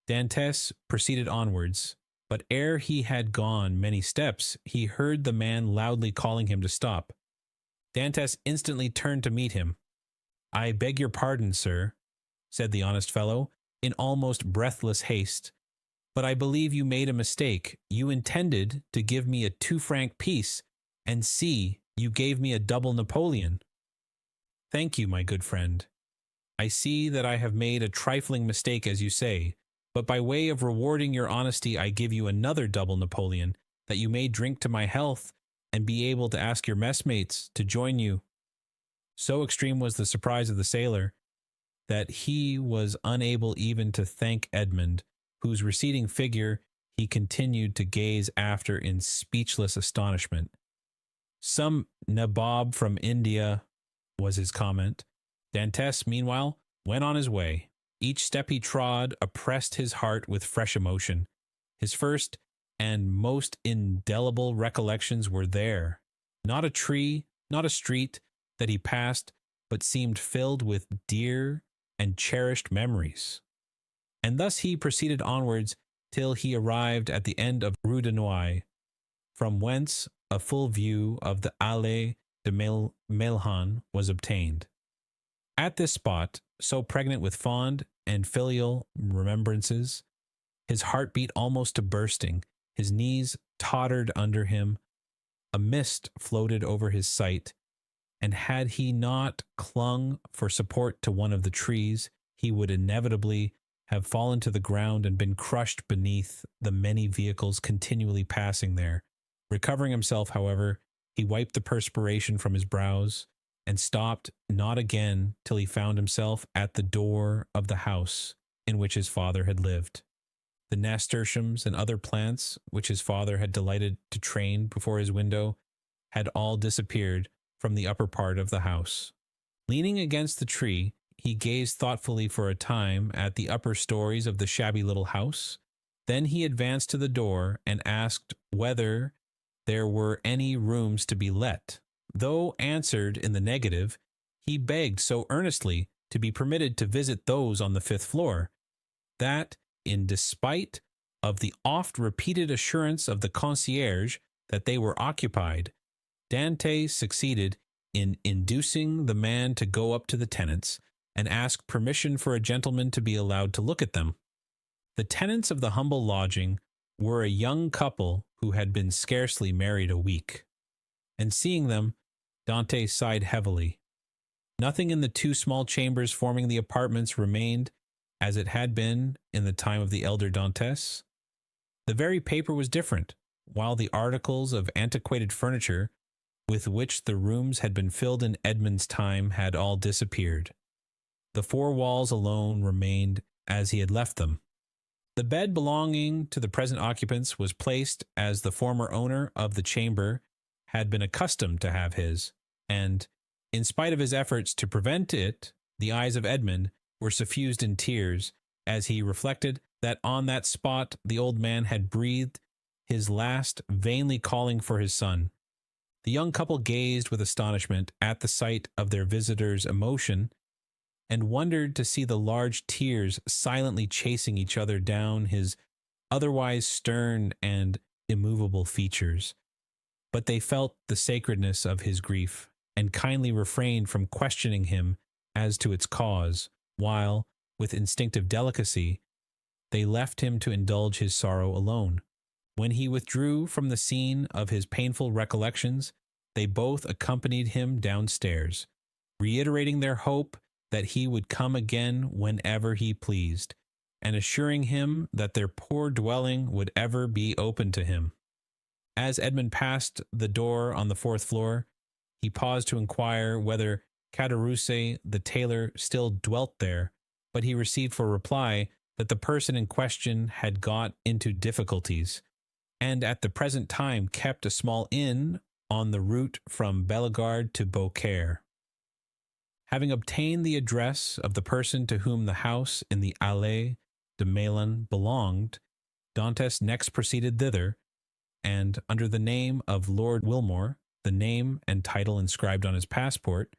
[SPEAKER 1] Dantes proceeded onwards, but ere he had gone many steps, he heard the man loudly calling him to stop. Dantes instantly turned to meet him. "I beg your pardon, sir," said the honest fellow, in almost breathless haste, "but I believe you made a mistake. You intended to give me a 2-franc piece, and see, you gave me a double Napoleon." "Thank you, my good friend. I see that I have made a trifling mistake, as you say, but by way of rewarding your honesty I give you another double Napoleon, that you may drink to my health and be able to ask your messmates to join you." So extreme was the surprise of the sailor that he was unable even to thank Edmund, whose receding figure he continued to gaze after in speechless astonishment. "Some nabob from India," was his comment. Dantes, meanwhile, went on his way. Each step he trod oppressed his heart with fresh emotion. His first and most indelible recollections were there. Not a tree, not a street that he passed, but seemed filled with dear and cherished memories. And thus he proceeded onwards till he arrived at the end of Rue de Noailles, from whence a full view of the Allée de Melhan was obtained. At this spot, so pregnant with fond and filial remembrances, his heart beat almost to bursting, his knees tottered under him, a mist floated over his sight, and had he not clung for support to one of the trees, he would inevitably have fallen to the ground and been crushed beneath the many vehicles continually passing there. Recovering himself, however, he wiped the perspiration from his brows, and stopped not again till he found himself at the door of the house in which his father had lived. The nasturtiums and other plants which his father had delighted to train before his window had all disappeared from the upper part of the house. Leaning against the tree, he gazed thoughtfully for a time at the upper stories of the shabby little house. Then he advanced to the door and asked whether there were any rooms to be let. Though answered in the negative, he begged so earnestly to be permitted to visit those on the 5th floor, that, in despite of the oft-repeated assurance of the concierge that they were occupied, Dante succeeded in inducing the man to go up to the tenants and ask permission for a gentleman to be allowed to look at them. The tenants of the humble lodging were a young couple who had been scarcely married a week, and seeing them, Dante sighed heavily. Nothing in the 2 small chambers forming the apartments remained as it had been in the time of the elder Dantes. The very paper was different, while the articles of antiquated furniture with which the rooms had been filled in Edmund's time had all disappeared. The 4 walls alone remained as he had left them. The bed belonging to the present occupants was placed as the former owner of the chamber had been accustomed to have his, and, in spite of his efforts to prevent it, the eyes of Edmund were suffused in tears as he reflected that on that spot the old man had breathed his last, vainly calling for his son. The young couple gazed with astonishment at the sight of their visitor's emotion, and wondered to see the large tears silently chasing each other down his otherwise stern and immovable features. But they felt the sacredness of his grief, and kindly refrained from questioning him as to its cause, while, with instinctive delicacy, they left him to indulge his sorrow alone. When he withdrew from the scene of his painful recollections, they both accompanied him downstairs, reiterating their hope that he would come again whenever he pleased, and assuring him that their poor dwelling would ever be open to him. As Edmund passed the door on the 4th floor, he paused to inquire whether Caderousse the tailor still dwelt there, but he received for reply that the person in question had got into difficulties, and at the present time kept a small inn on the route from Bellegarde to Beaucaire. Having obtained the address of the person to whom the house in the Allée de Meilhan belonged, Dantès next proceeded thither, and, under the name of Lord Wilmore, the name and title inscribed on his passport,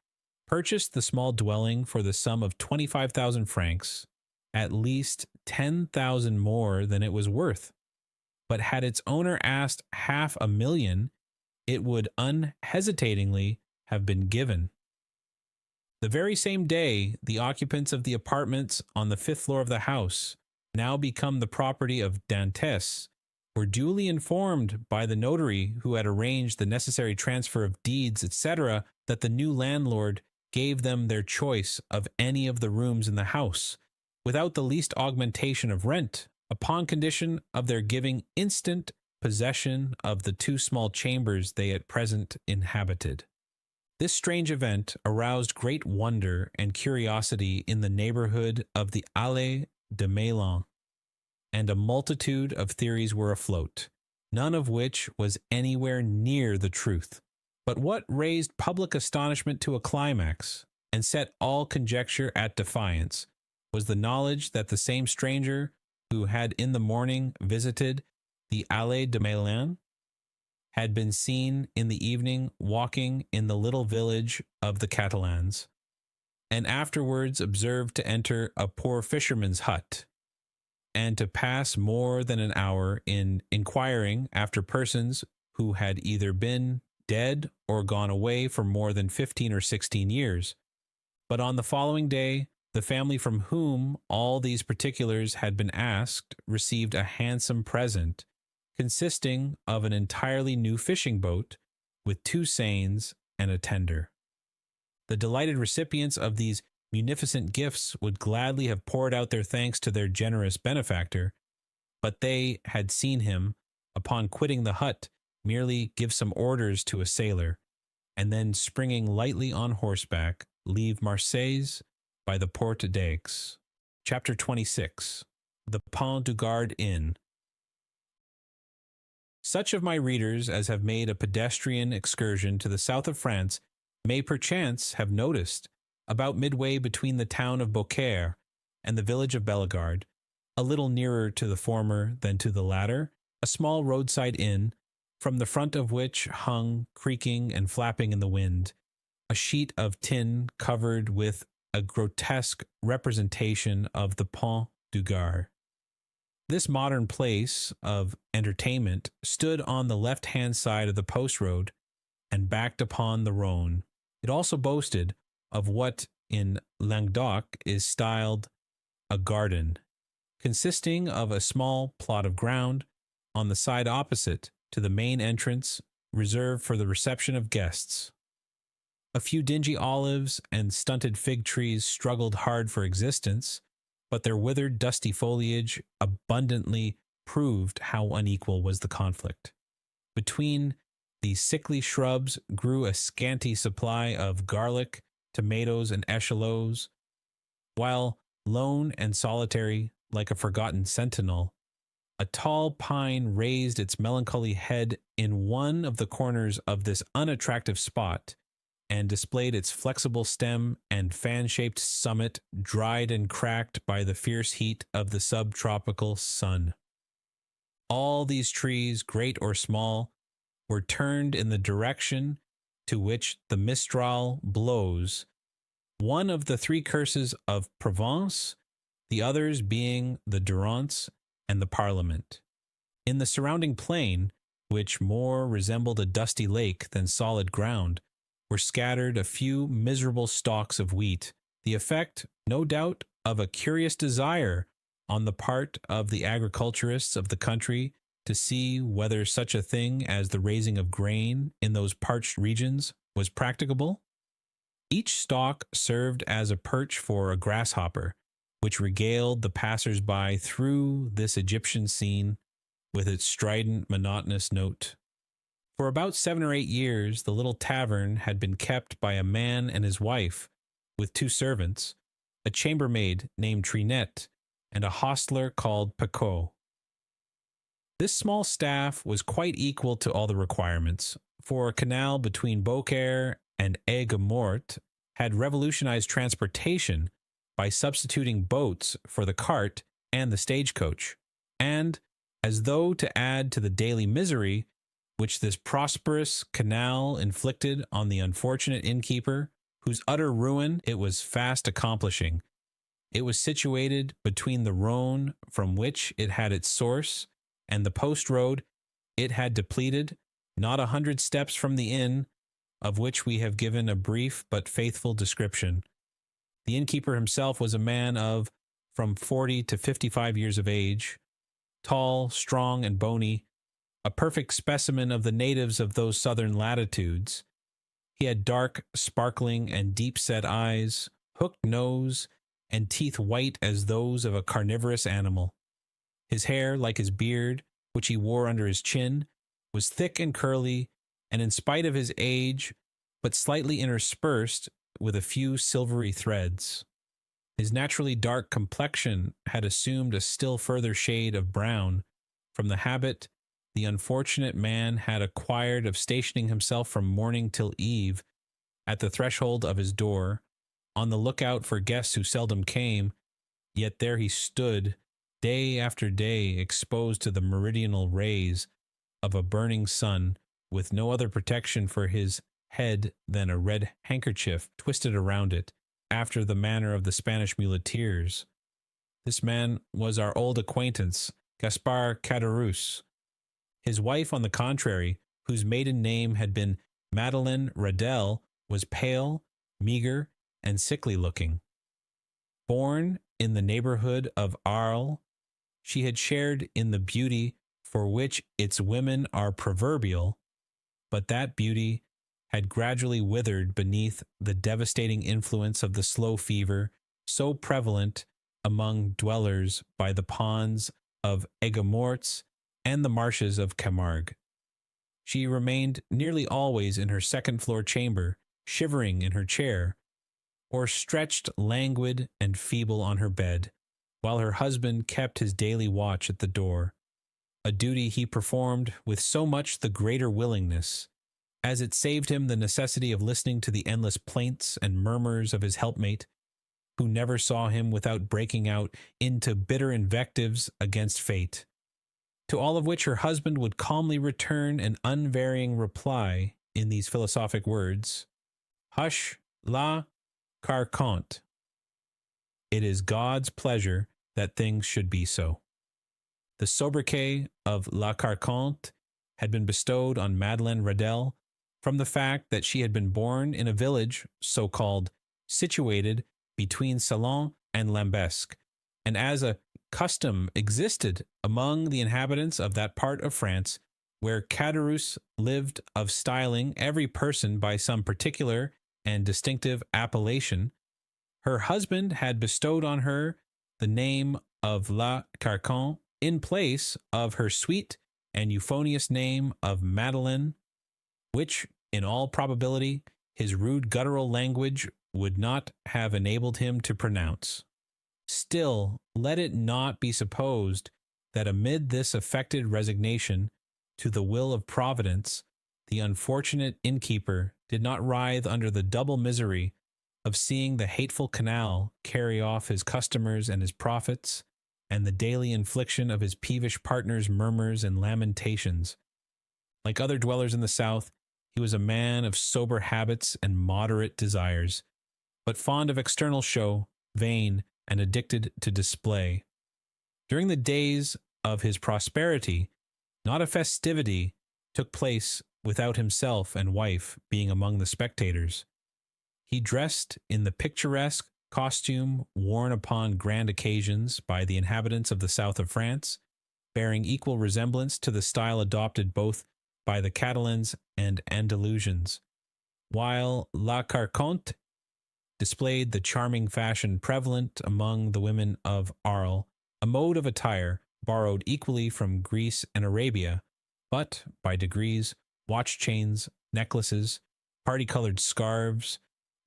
[SPEAKER 1] purchased the small dwelling for the sum of 25,000 francs, at least 10,000 more than it was worth. But had its owner asked 500,000, it would unhesitatingly have been given. The very same day, the occupants of the apartments on the 5th floor of the house, now become the property of Dantès, were duly informed by the notary who had arranged the necessary transfer of deeds, etc., that the new landlord gave them their choice of any of the rooms in the house, without the least augmentation of rent, upon condition of their giving instant possession of the 2 small chambers they at present inhabited. This strange event aroused great wonder and curiosity in the neighborhood of the Allée de Meilhan, and a multitude of theories were afloat, none of which was anywhere near the truth. But what raised public astonishment to a climax, and set all conjecture at defiance, was the knowledge that the same stranger who had in the morning visited the Allée de Meilhan had been seen in the evening walking in the little village of the Catalans, and afterwards observed to enter a poor fisherman's hut, and to pass more than an hour in inquiring after persons who had either been dead or gone away for more than 15 or 16 years. But on the following day, the family from whom all these particulars had been asked received a handsome present, consisting of an entirely new fishing boat, with 2 seines and a tender. The delighted recipients of these munificent gifts would gladly have poured out their thanks to their generous benefactor, but they had seen him, upon quitting the hut, merely give some orders to a sailor, and then springing lightly on horseback, leave Marseilles by the Porte d'Aix. Chapter 26. The Pont du Gard Inn. Such of my readers as have made a pedestrian excursion to the south of France may perchance have noticed, about midway between the town of Beaucaire and the village of Bellegarde, a little nearer to the former than to the latter, a small roadside inn, from the front of which hung, creaking and flapping in the wind, a sheet of tin covered with a grotesque representation of the Pont du Gard. This modern place of entertainment stood on the left-hand side of the post road and backed upon the Rhone. It also boasted of what in Languedoc is styled a garden, consisting of a small plot of ground on the side opposite to the main entrance, reserved for the reception of guests. A few dingy olives and stunted fig trees struggled hard for existence, but their withered, dusty foliage abundantly proved how unequal was the conflict. Between these sickly shrubs grew a scanty supply of garlic, tomatoes, and eschalots, while, lone and solitary, like a forgotten sentinel, a tall pine raised its melancholy head in one of the corners of this unattractive spot, and displayed its flexible stem and fan-shaped summit, dried and cracked by the fierce heat of the subtropical sun. All these trees, great or small, were turned in the direction to which the Mistral blows, one of the three curses of Provence, the others being the Durance and the Parliament. In the surrounding plain, which more resembled a dusty lake than solid ground, were scattered a few miserable stalks of wheat, the effect, no doubt, of a curious desire on the part of the agriculturists of the country to see whether such a thing as the raising of grain in those parched regions was practicable. Each stalk served as a perch for a grasshopper, which regaled the passers-by through this Egyptian scene with its strident, monotonous note. For about 7 or 8 years, the little tavern had been kept by a man and his wife, with 2 servants, a chambermaid named Trinette, and a hostler called Picot. This small staff was quite equal to all the requirements, for a canal between Beaucaire and Aigues-Mortes had revolutionized transportation by substituting boats for the cart and the stagecoach, and, as though to add to the daily misery which this prosperous canal inflicted on the unfortunate innkeeper, whose utter ruin it was fast accomplishing, it was situated between the Rhone from which it had its source and the post road it had depleted, not 100 steps from the inn, of which we have given a brief but faithful description. The innkeeper himself was a man of from 40 to 55 years of age, tall, strong, and bony, a perfect specimen of the natives of those southern latitudes. He had dark, sparkling, and deep-set eyes, hooked nose, and teeth white as those of a carnivorous animal. His hair, like his beard, which he wore under his chin, was thick and curly, and in spite of his age, but slightly interspersed with a few silvery threads. His naturally dark complexion had assumed a still further shade of brown from the habit the unfortunate man had acquired of stationing himself from morning till eve at the threshold of his door, on the lookout for guests who seldom came, yet there he stood, day after day, exposed to the meridional rays of a burning sun, with no other protection for his head than a red handkerchief twisted around it, after the manner of the Spanish muleteers. This man was our old acquaintance, Gaspard Caderousse. His wife, on the contrary, whose maiden name had been Madeleine Radel, was pale, meagre, and sickly-looking. Born in the neighborhood of Arles, she had shared in the beauty for which its women are proverbial, but that beauty had gradually withered beneath the devastating influence of the slow fever so prevalent among dwellers by the ponds of Aigues-Mortes and the marshes of Camargue. She remained nearly always in her second-floor chamber, shivering in her chair, or stretched languid and feeble on her bed, while her husband kept his daily watch at the door, a duty he performed with so much the greater willingness, as it saved him the necessity of listening to the endless plaints and murmurs of his helpmate, who never saw him without breaking out into bitter invectives against fate, to all of which her husband would calmly return an unvarying reply in these philosophic words: "Hush, la carconte. It is God's pleasure that things should be so." The sobriquet of La Carconte had been bestowed on Madeleine Radel from the fact that she had been born in a village, so-called, situated between Salon and Lambesc, and as a custom existed among the inhabitants of that part of France where Caderousse lived of styling every person by some particular and distinctive appellation, her husband had bestowed on her the name of La Carconte in place of her sweet and euphonious name of Madeleine, which, in all probability, his rude guttural language would not have enabled him to pronounce. Still, let it not be supposed that amid this affected resignation to the will of Providence, the unfortunate innkeeper did not writhe under the double misery of seeing the hateful canal carry off his customers and his profits, and the daily infliction of his peevish partner's murmurs and lamentations. Like other dwellers in the South, he was a man of sober habits and moderate desires, but fond of external show, vain, and addicted to display. During the days of his prosperity, not a festivity took place without himself and wife being among the spectators. He dressed in the picturesque costume worn upon grand occasions by the inhabitants of the south of France, bearing equal resemblance to the style adopted both by the Catalans and Andalusians, while La Carconte displayed the charming fashion prevalent among the women of Arles, a mode of attire borrowed equally from Greece and Arabia, but, by degrees, watch chains, necklaces, party-colored scarves,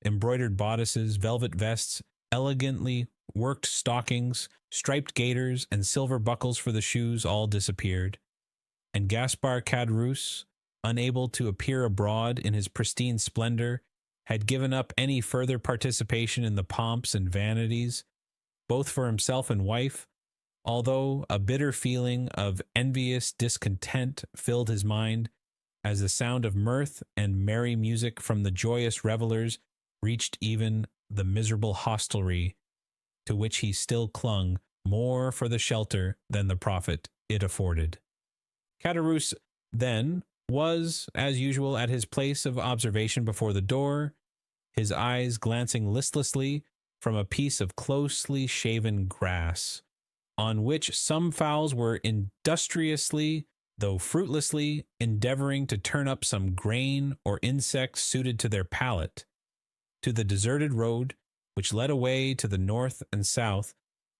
[SPEAKER 1] embroidered bodices, velvet vests, elegantly worked stockings, striped gaiters, and silver buckles for the shoes all disappeared, and Gaspar Caderousse, unable to appear abroad in his pristine splendor, had given up any further participation in the pomps and vanities, both for himself and wife, although a bitter feeling of envious discontent filled his mind, as the sound of mirth and merry music from the joyous revelers reached even the miserable hostelry, to which he still clung more for the shelter than the profit it afforded. Caderousse, then, was, as usual, at his place of observation before the door, his eyes glancing listlessly from a piece of closely shaven grass, on which some fowls were industriously, though fruitlessly, endeavoring to turn up some grain or insect suited to their palate, to the deserted road which led away to the north and south,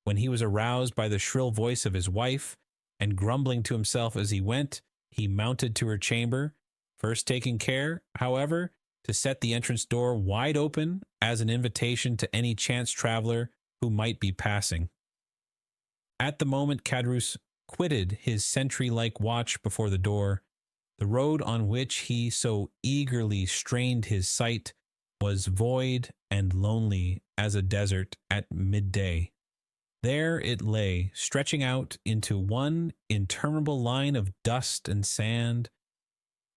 [SPEAKER 1] when he was aroused by the shrill voice of his wife, and grumbling to himself as he went, he mounted to her chamber, first taking care, however, to set the entrance door wide open as an invitation to any chance traveler who might be passing. At the moment Caderousse quitted his sentry-like watch before the door, the road on which he so eagerly strained his sight was void and lonely as a desert at midday. There it lay, stretching out into one interminable line of dust and sand,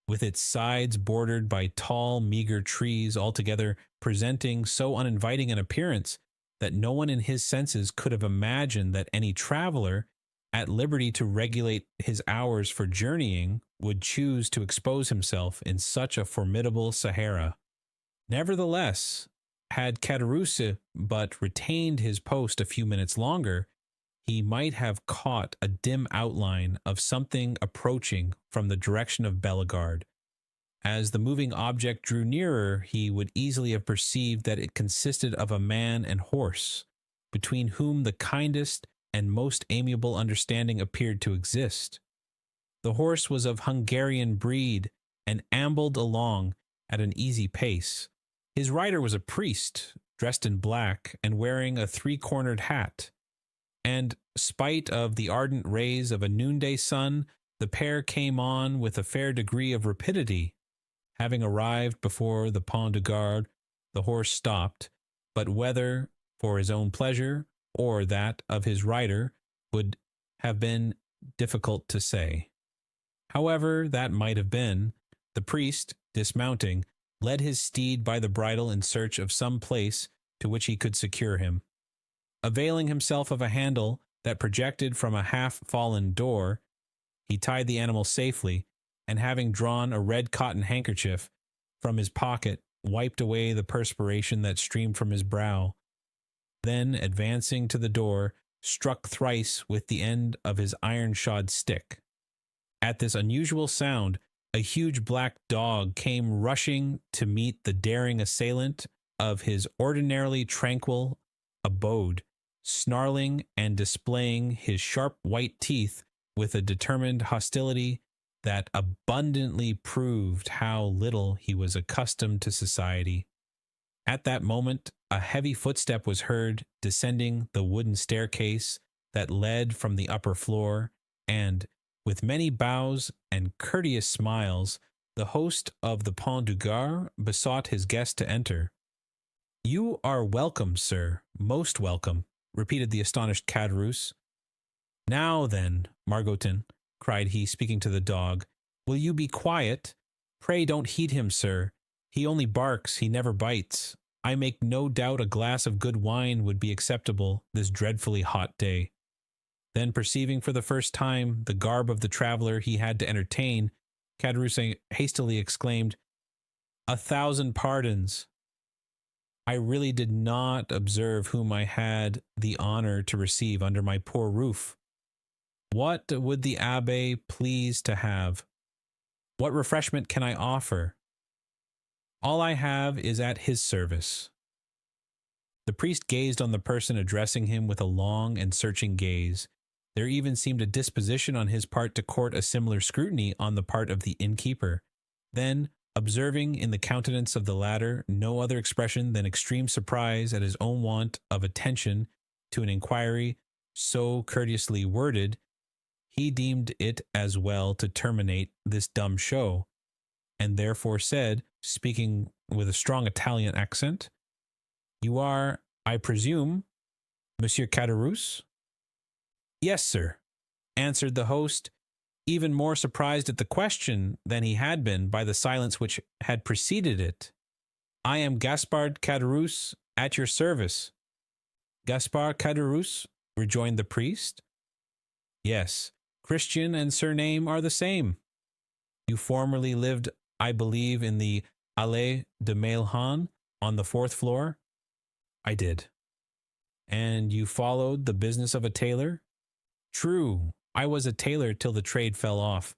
[SPEAKER 1] with its sides bordered by tall, meager trees, altogether presenting so uninviting an appearance that no one in his senses could have imagined that any traveler, at liberty to regulate his hours for journeying, would choose to expose himself in such a formidable Sahara. Nevertheless, had Caderousse but retained his post a few minutes longer, he might have caught a dim outline of something approaching from the direction of Bellegarde. As the moving object drew nearer, he would easily have perceived that it consisted of a man and horse, between whom the kindest and most amiable understanding appeared to exist. The horse was of Hungarian breed, and ambled along at an easy pace. His rider was a priest, dressed in black, and wearing a three-cornered hat. And, spite of the ardent rays of a noonday sun, the pair came on with a fair degree of rapidity. Having arrived before the Pont de Garde, the horse stopped, but whether for his own pleasure or that of his rider would have been difficult to say. However that might have been, the priest, dismounting, led his steed by the bridle in search of some place to which he could secure him. Availing himself of a handle that projected from a half-fallen door, he tied the animal safely, and having drawn a red cotton handkerchief from his pocket, wiped away the perspiration that streamed from his brow. Then, advancing to the door, struck thrice with the end of his iron-shod stick. At this unusual sound, a huge black dog came rushing to meet the daring assailant of his ordinarily tranquil abode, snarling and displaying his sharp white teeth with a determined hostility that abundantly proved how little he was accustomed to society. At that moment, a heavy footstep was heard descending the wooden staircase that led from the upper floor, and, with many bows and courteous smiles, The host of the Pont du Gard besought his guest to enter. "You are welcome, sir, most welcome," repeated the astonished Caderousse. "Now then, Margotin," cried he, speaking to the dog, "will you be quiet? Pray don't heed him, sir. He only barks, he never bites. I make no doubt a glass of good wine would be acceptable this dreadfully hot day." Then, perceiving for the first time the garb of the traveler he had to entertain, Caderousse hastily exclaimed, "1,000 pardons! I really did not observe whom I had the honor to receive under my poor roof. What would the Abbé please to have? What refreshment can I offer? All I have is at his service." The priest gazed on the person addressing him with a long and searching gaze. There even seemed a disposition on his part to court a similar scrutiny on the part of the innkeeper. Then, observing in the countenance of the latter no other expression than extreme surprise at his own want of attention to an inquiry so courteously worded, he deemed it as well to terminate this dumb show, and therefore said, speaking with a strong Italian accent, "You are, I presume, Monsieur Caderousse?" "Yes, sir," answered the host, even more surprised at the question than he had been by the silence which had preceded it. "I am Gaspard Caderousse, at your service." "Gaspard Caderousse?" rejoined the priest. "Yes, Christian and surname are the same. You formerly lived, I believe, in the Allée de Mailhan on the 4th floor?" "I did." "And you followed the business of a tailor?" "True, I was a tailor till the trade fell off.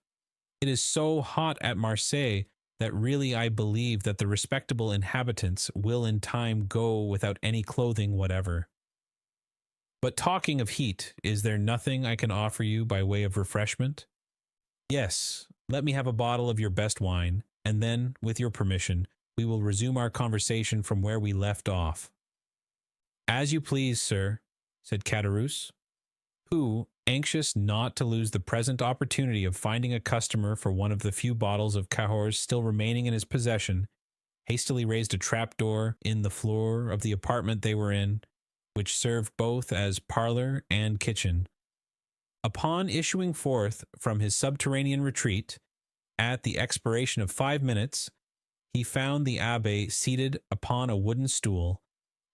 [SPEAKER 1] It is so hot at Marseille that really I believe that the respectable inhabitants will in time go without any clothing whatever. But talking of heat, is there nothing I can offer you by way of refreshment?" "Yes, let me have a bottle of your best wine, and then, with your permission, we will resume our conversation from where we left off." "As you please, sir," said Caderousse, who, anxious not to lose the present opportunity of finding a customer for one of the few bottles of Cahors still remaining in his possession, hastily raised a trapdoor in the floor of the apartment they were in, which served both as parlor and kitchen. Upon issuing forth from his subterranean retreat, at the expiration of 5 minutes, he found the Abbé seated upon a wooden stool,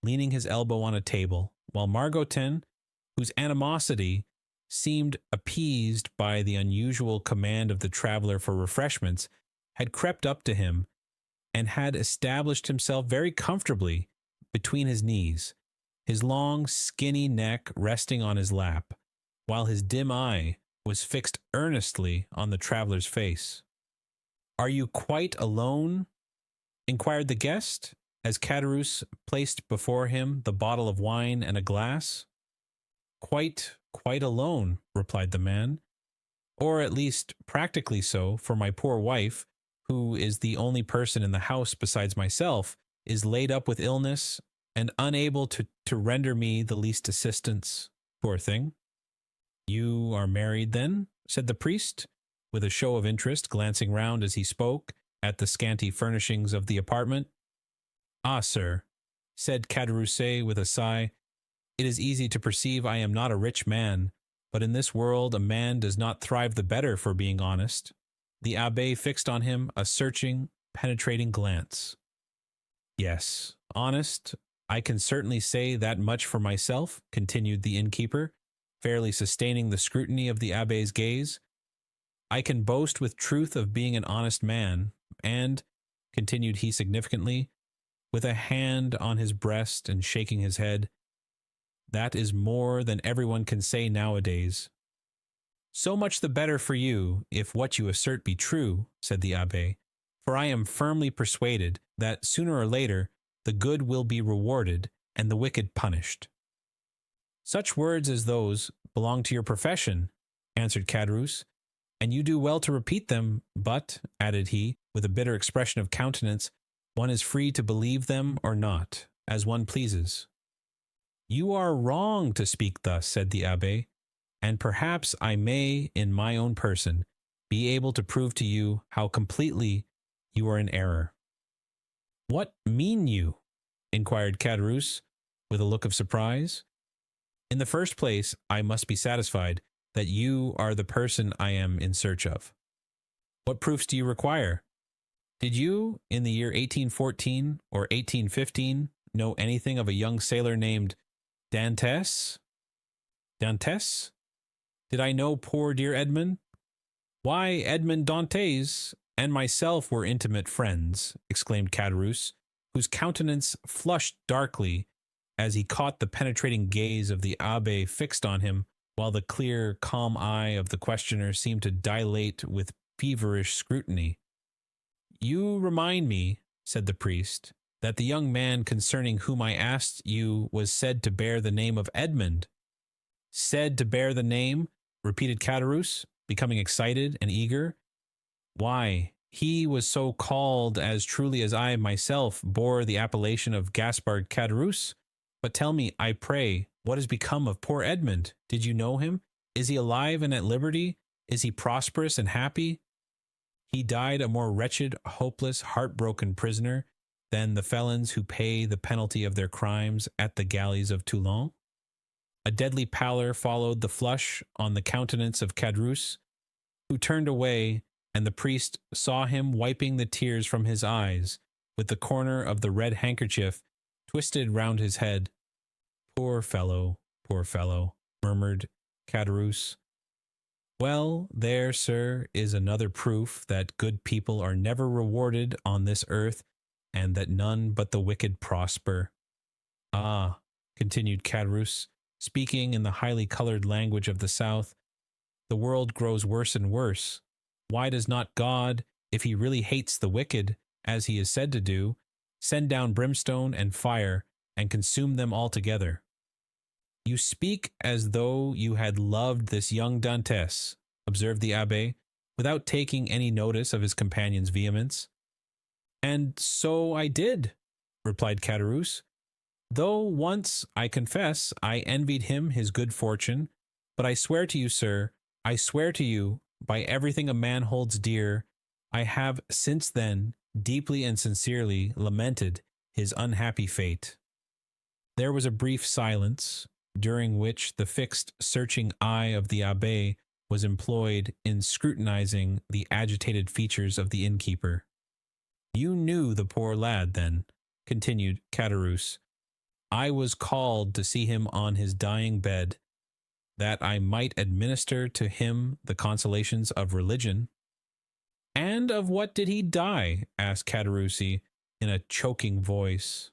[SPEAKER 1] leaning his elbow on a table, while Margotin, whose animosity seemed appeased by the unusual command of the traveler for refreshments, had crept up to him, and had established himself very comfortably between his knees, his long, skinny neck resting on his lap, while his dim eye was fixed earnestly on the traveler's face. "Are you quite alone?" inquired the guest, as Caderousse placed before him the bottle of wine and a glass. "Quite alone," replied the man, "or at least practically so, for my poor wife, who is the only person in the house besides myself, is laid up with illness and unable to render me the least assistance. Poor thing." "You are married, then?" said the priest, with a show of interest, glancing round as he spoke at the scanty furnishings of the apartment. "Ah, sir," said Caderousse with a sigh, "it is easy to perceive I am not a rich man, but in this world a man does not thrive the better for being honest." The abbé fixed on him a searching, penetrating glance. "Yes, honest, I can certainly say that much for myself," continued the innkeeper, fairly sustaining the scrutiny of the abbé's gaze. "I can boast with truth of being an honest man, and," continued he significantly, with a hand on his breast and shaking his head, "that is more than everyone can say nowadays." "So much the better for you, if what you assert be true," said the abbé, "for I am firmly persuaded that sooner or later the good will be rewarded and the wicked punished." "Such words as those belong to your profession," answered Caderousse, "and you do well to repeat them, but," added he, with a bitter expression of countenance, "one is free to believe them or not, as one pleases." "You are wrong to speak thus," said the abbé, "and perhaps I may, in my own person, be able to prove to you how completely You are in error. What mean you? Inquired Caderousse, with a look of surprise. In the first place, I must be satisfied that you are the person I am in search of. What proofs do you require? Did you, in the year 1814 or 1815, know anything of a young sailor named Dantes? Dantes? Did I know poor dear Edmond? Why, Edmond Dantes and myself were intimate friends, exclaimed Caderousse, whose countenance flushed darkly as he caught the penetrating gaze of the abbé fixed on him, while the clear, calm eye of the questioner seemed to dilate with feverish scrutiny. You remind me, said the priest, that the young man concerning whom I asked you was said to bear the name of Edmond. Said to bear the name, repeated Caderousse, becoming excited and eager. Why, he was so called as truly as I myself bore the appellation of Gaspard Caderousse. But tell me, I pray, what has become of poor Edmond? Did you know him? Is he alive and at liberty? Is he prosperous and happy? He died a more wretched, hopeless, heartbroken prisoner than the felons who pay the penalty of their crimes at the galleys of Toulon. A deadly pallor followed the flush on the countenance of Caderousse, who turned away, and the priest saw him wiping the tears from his eyes with the corner of the red handkerchief twisted round his head. Poor fellow, murmured Caderousse. Well, there, sir, is another proof that good people are never rewarded on this earth, and that none but the wicked prosper. Ah, continued Caderousse, speaking in the highly colored language of the South, the world grows worse and worse. Why does not God, if he really hates the wicked, as he is said to do, send down brimstone and fire and consume them altogether? You speak as though you had loved this young Dantes, observed the abbé, without taking any notice of his companion's vehemence. And so I did, replied Caderousse, though once, I confess, I envied him his good fortune, but I swear to you, sir, I swear to you, by everything a man holds dear, I have since then deeply and sincerely lamented his unhappy fate. There was a brief silence, during which the fixed, searching eye of the abbé was employed in scrutinizing the agitated features of the innkeeper. You knew the poor lad, then, continued Caderousse. I was called to see him on his dying bed, that I might administer to him the consolations of religion. And of what did he die? Asked Caderousse in a choking voice.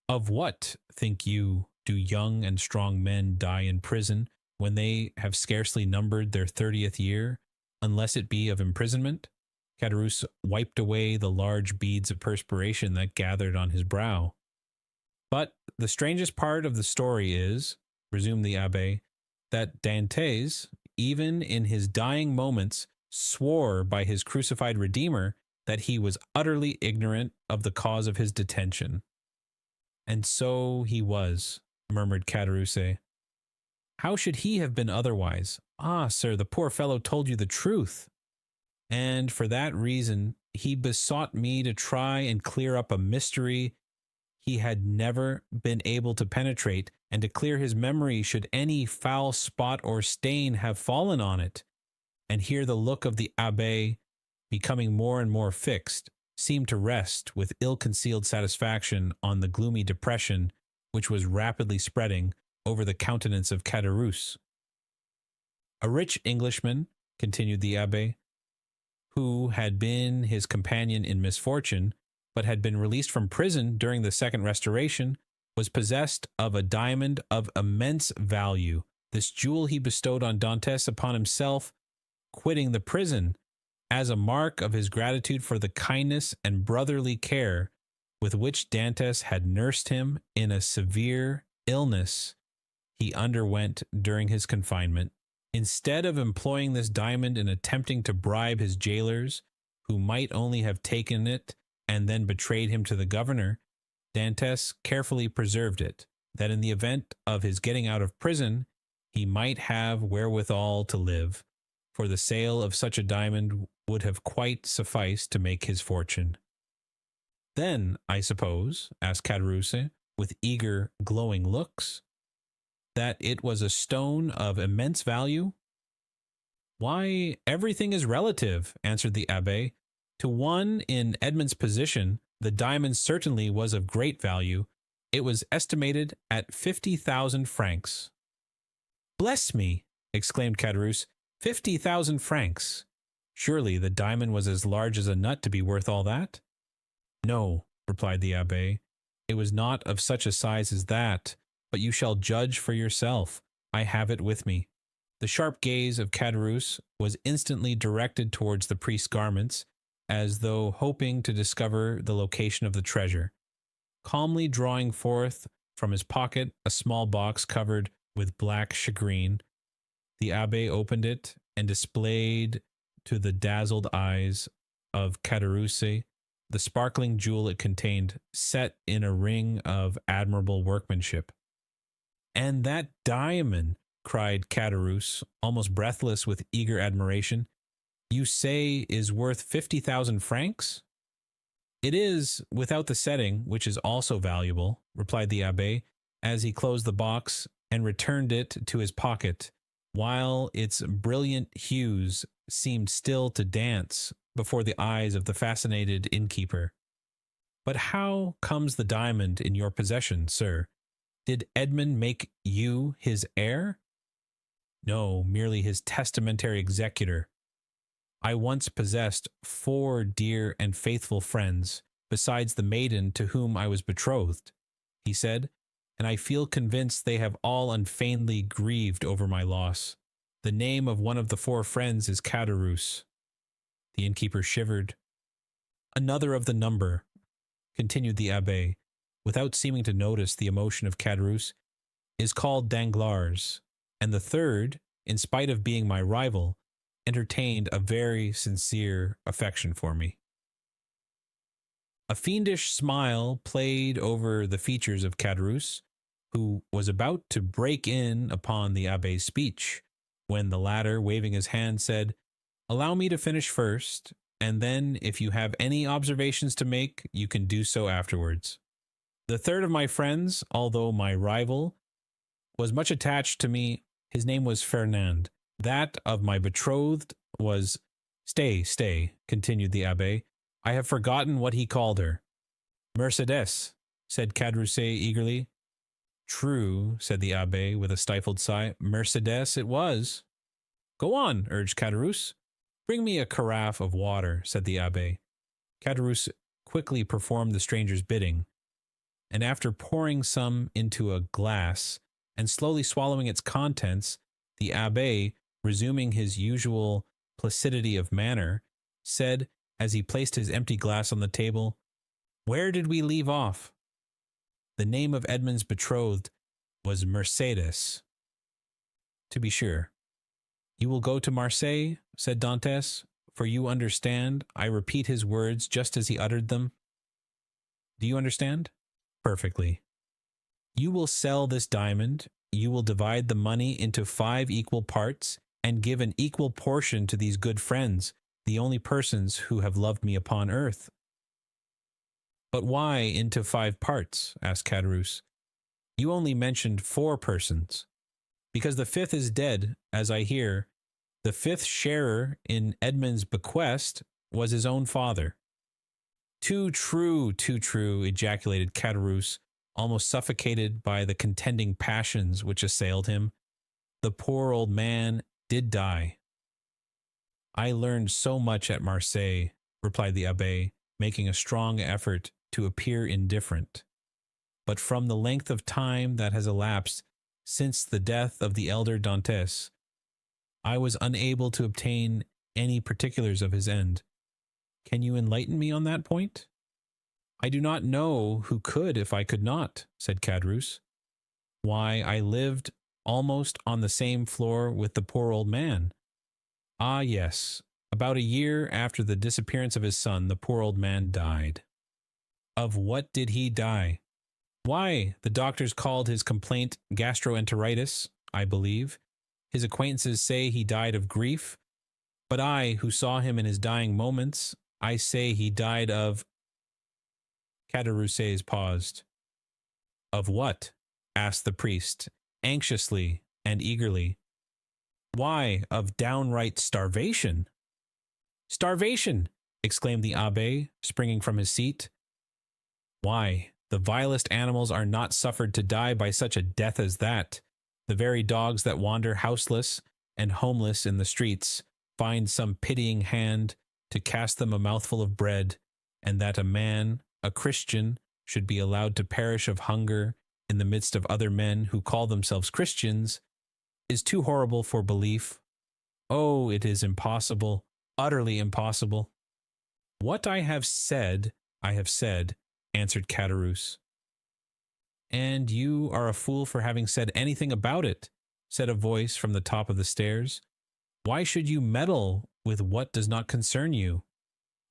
[SPEAKER 1] Of what, think you, do young and strong men die in prison when they have scarcely numbered their 30th year, unless it be of imprisonment? Caderousse wiped away the large beads of perspiration that gathered on his brow. But the strangest part of the story is, resumed the abbé, that Dantes, even in his dying moments, swore by his crucified Redeemer that he was utterly ignorant of the cause of his detention. And so he was, murmured Caderousse. How should he have been otherwise? Ah, sir, the poor fellow told you the truth. And for that reason, he besought me to try and clear up a mystery he had never been able to penetrate, and to clear his memory should any foul spot or stain have fallen on it. And here the look of the abbé, becoming more and more fixed, seemed to rest with ill-concealed satisfaction on the gloomy depression which was rapidly spreading over the countenance of Caderousse. A rich Englishman, continued the abbé, who had been his companion in misfortune, but had been released from prison during the Second Restoration, was possessed of a diamond of immense value. This jewel he bestowed on Dantes upon himself, quitting the prison, as a mark of his gratitude for the kindness and brotherly care with which Dantes had nursed him in a severe illness he underwent during his confinement. Instead of employing this diamond in attempting to bribe his jailers, who might only have taken it and then betrayed him to the governor, Dantes carefully preserved it, that in the event of his getting out of prison, he might have wherewithal to live, for the sale of such a diamond would have quite sufficed to make his fortune. Then, I suppose, asked Caderousse, with eager, glowing looks, that it was a stone of immense value? Why, everything is relative, answered the abbé. To one in Edmond's position, the diamond certainly was of great value. It was estimated at 50,000 francs. Bless me, exclaimed Caderousse, 50,000 francs. Surely the diamond was as large as a nut to be worth all that? No, replied the abbé, it was not of such a size as that, but you shall judge for yourself. I have it with me. The sharp gaze of Caderousse was instantly directed towards the priest's garments, as though hoping to discover the location of the treasure. Calmly drawing forth from his pocket a small box covered with black shagreen, the abbé opened it and displayed to the dazzled eyes of Caderousse the sparkling jewel it contained, set in a ring of admirable workmanship. And that diamond, cried Caderousse, almost breathless with eager admiration, you say is worth 50,000 francs? It is, without the setting, which is also valuable, replied the abbé, as he closed the box and returned it to his pocket, while its brilliant hues seemed still to dance before the eyes of the fascinated innkeeper. But how comes the diamond in your possession, sir? Did Edmond make you his heir? No, merely his testamentary executor. I once possessed 4 dear and faithful friends, besides the maiden to whom I was betrothed, he said, and I feel convinced they have all unfeignedly grieved over my loss. The name of one of the 4 friends is Caderousse. The innkeeper shivered. Another of the number, continued the abbé, without seeming to notice the emotion of Caderousse, is called Danglars, and the third, in spite of being my rival, entertained a very sincere affection for me. A fiendish smile played over the features of Caderousse, who was about to break in upon the abbé's speech, when the latter, waving his hand, said, Allow me to finish first, and then if you have any observations to make, you can do so afterwards. The third of my friends, although my rival, was much attached to me. His name was Fernand. That of my betrothed was— Stay, continued the abbé. I have forgotten what he called her. Mercédès, said Caderousse eagerly. True, said the abbé with a stifled sigh. Mercédès it was. Go on, urged Caderousse. Bring me a carafe of water, said the abbé. Caderousse quickly performed the stranger's bidding, and after pouring some into a glass and slowly swallowing its contents, the abbé, resuming his usual placidity of manner, said, as he placed his empty glass on the table, Where did we leave off? The name of Edmond's betrothed was Mercédès. To be sure. You will go to Marseille, said Dantès, for you understand, I repeat his words just as he uttered them. Do you understand? Perfectly. You will sell this diamond, you will divide the money into 5 equal parts, and give an equal portion to these good friends, the only persons who have loved me upon earth. But why into 5 parts? asked Caderousse. You only mentioned 4 persons. Because the 5th is dead, as I hear. The 5th sharer in Edmond's bequest was his own father. Too true, ejaculated Caderousse, almost suffocated by the contending passions which assailed him. The poor old man did die. I learned so much at Marseille, replied the abbé, making a strong effort to appear indifferent. But from the length of time that has elapsed since the death of the elder Dantès, I was unable to obtain any particulars of his end. Can you enlighten me on that point? I do not know who could if I could not, said Caderousse. Why, I lived almost on the same floor with the poor old man. Ah, yes. About a year after the disappearance of his son, the poor old man died. Of what did he die? Why, the doctors called his complaint gastroenteritis, I believe. His acquaintances say he died of grief. But I, who saw him in his dying moments, I say he died of... Caderousse paused. Of what? Asked the priest, anxiously and eagerly. Why, of downright starvation. Starvation! Exclaimed the abbé, springing from his seat. Why, the vilest animals are not suffered to die by such a death as that. The very dogs that wander houseless and homeless in the streets find some pitying hand to cast them a mouthful of bread, and that a man, a Christian, should be allowed to perish of hunger in the midst of other men who call themselves Christians is too horrible for belief. Oh, it is impossible, utterly impossible. What I have said, answered Caderousse. And you are a fool for having said anything about it, said a voice from the top of the stairs. Why should you meddle with what does not concern you?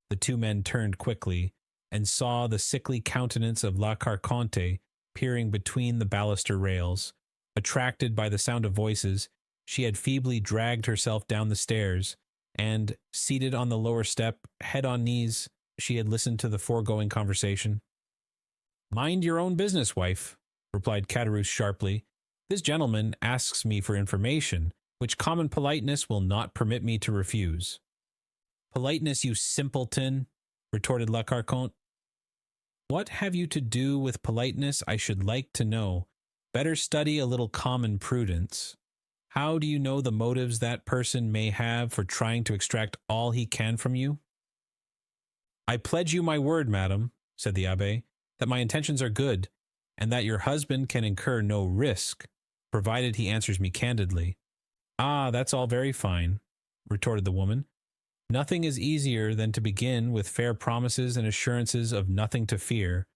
[SPEAKER 1] The two men turned quickly, and saw the sickly countenance of La Carconte peering between the baluster rails. Attracted by the sound of voices, she had feebly dragged herself down the stairs, and, seated on the lower step, head on knees, she had listened to the foregoing conversation. Mind your own business, wife, replied Caderousse sharply. This gentleman asks me for information, which common politeness will not permit me to refuse. Politeness, you simpleton, retorted La Carconte. What have you to do with politeness, I should like to know. Better study a little common prudence. How do you know the motives that person may have for trying to extract all he can from you? I pledge you my word, madam, said the abbé, that my intentions are good, and that your husband can incur no risk, provided he answers me candidly. Ah, that's all very fine, retorted the woman. Nothing is easier than to begin with fair promises and assurances of nothing to fear.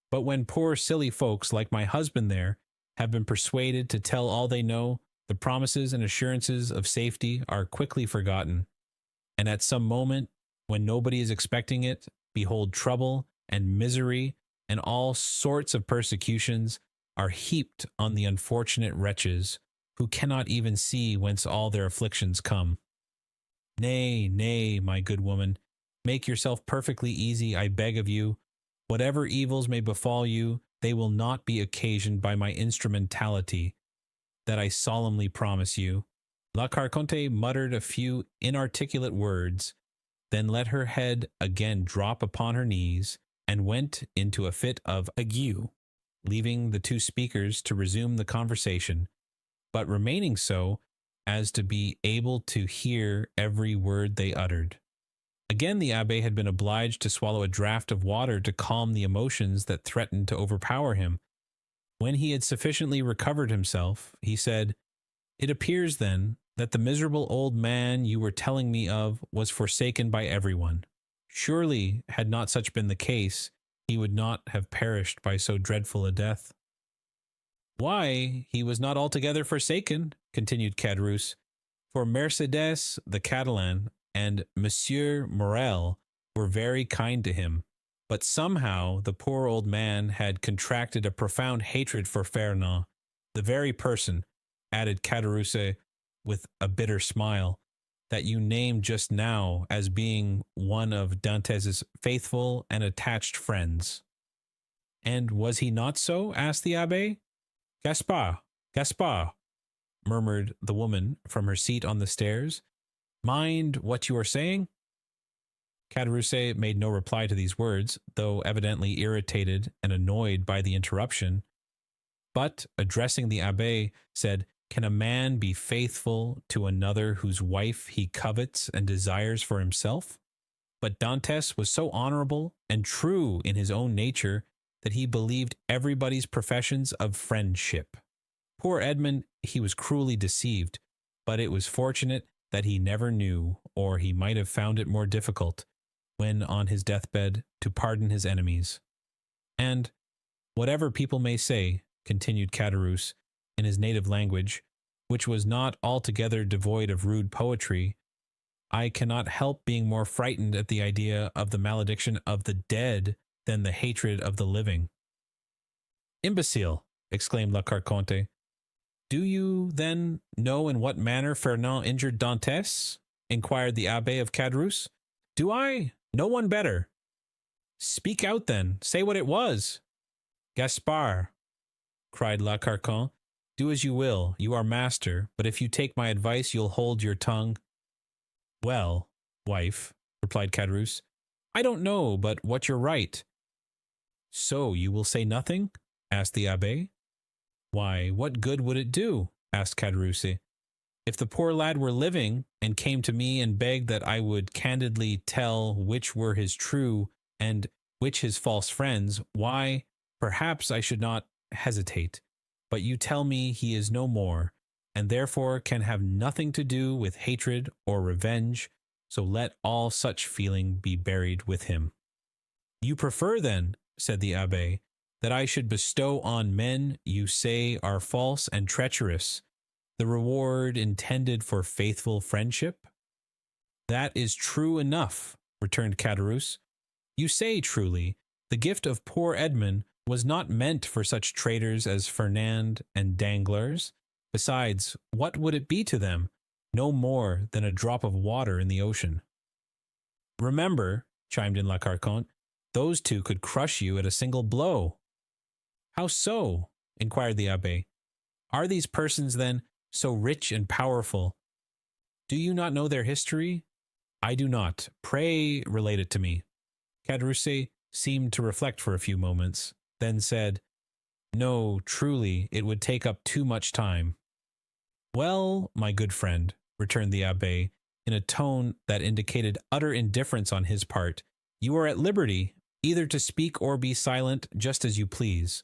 [SPEAKER 1] But when poor silly folks like my husband there have been persuaded to tell all they know, the promises and assurances of safety are quickly forgotten, and at some moment, when nobody is expecting it, behold, trouble and misery and all sorts of persecutions are heaped on the unfortunate wretches, who cannot even see whence all their afflictions come. Nay, nay, my good woman, make yourself perfectly easy, I beg of you. Whatever evils may befall you, they will not be occasioned by my instrumentality, that I solemnly promise you. La Carconte muttered a few inarticulate words, then let her head again drop upon her knees, and went into a fit of ague, leaving the two speakers to resume the conversation, but remaining so as to be able to hear every word they uttered. Again the abbé had been obliged to swallow a draught of water to calm the emotions that threatened to overpower him. When he had sufficiently recovered himself, he said, It appears, then, that the miserable old man you were telling me of was forsaken by everyone. Surely, had not such been the case, he would not have perished by so dreadful a death. Why, he was not altogether forsaken, continued Caderousse, for Mercedes the Catalan and Monsieur Morel were very kind to him, but somehow the poor old man had contracted a profound hatred for Fernand, the very person, added Caderousse with a bitter smile, that you named just now as being one of Dantès' faithful and attached friends. And was he not so? Asked the abbé. Gaspard, murmured the woman from her seat on the stairs. Mind what you are saying? Caderousse made no reply to these words, though evidently irritated and annoyed by the interruption, but, addressing the abbé, said, Can a man be faithful to another whose wife he covets and desires for himself? But Dantès was so honorable and true in his own nature that he believed everybody's professions of friendship. Poor Edmond, he was cruelly deceived, but it was fortunate that he never knew, or he might have found it more difficult, when on his deathbed, to pardon his enemies. And, whatever people may say, continued Caderousse, in his native language, which was not altogether devoid of rude poetry, I cannot help being more frightened at the idea of the malediction of the dead than the hatred of the living. Imbecile, exclaimed La Carconte. Do you, then, know in what manner Fernand injured Dantès? inquired the Abbé of Caderousse. Do I? No one better. Speak out then, say what it was. Gaspard, cried La Carconte, do as you will, you are master, but if you take my advice, you'll hold your tongue. Well, wife, replied Caderousse, I don't know, but what you're right. So you will say nothing? Asked the Abbé. Why, what good would it do? Asked Caderousse. If the poor lad were living, and came to me and begged that I would candidly tell which were his true and which his false friends, why, perhaps I should not hesitate. But you tell me he is no more, and therefore can have nothing to do with hatred or revenge, so let all such feeling be buried with him. You prefer, then, said the Abbé, that I should bestow on men you say are false and treacherous the reward intended for faithful friendship? That is true enough, returned Caderousse. You say truly, the gift of poor Edmond was not meant for such traitors as Fernand and Danglars. Besides, what would it be to them? No more than a drop of water in the ocean. Remember, chimed in La Carconte, those two could crush you at a single blow. How so? Inquired the Abbé. Are these persons, then, so rich and powerful? Do you not know their history? I do not. Pray relate it to me. Caderousse seemed to reflect for a few moments, then said, No, truly, it would take up too much time. Well, my good friend, returned the Abbé, in a tone that indicated utter indifference on his part, you are at liberty either to speak or be silent, just as you please.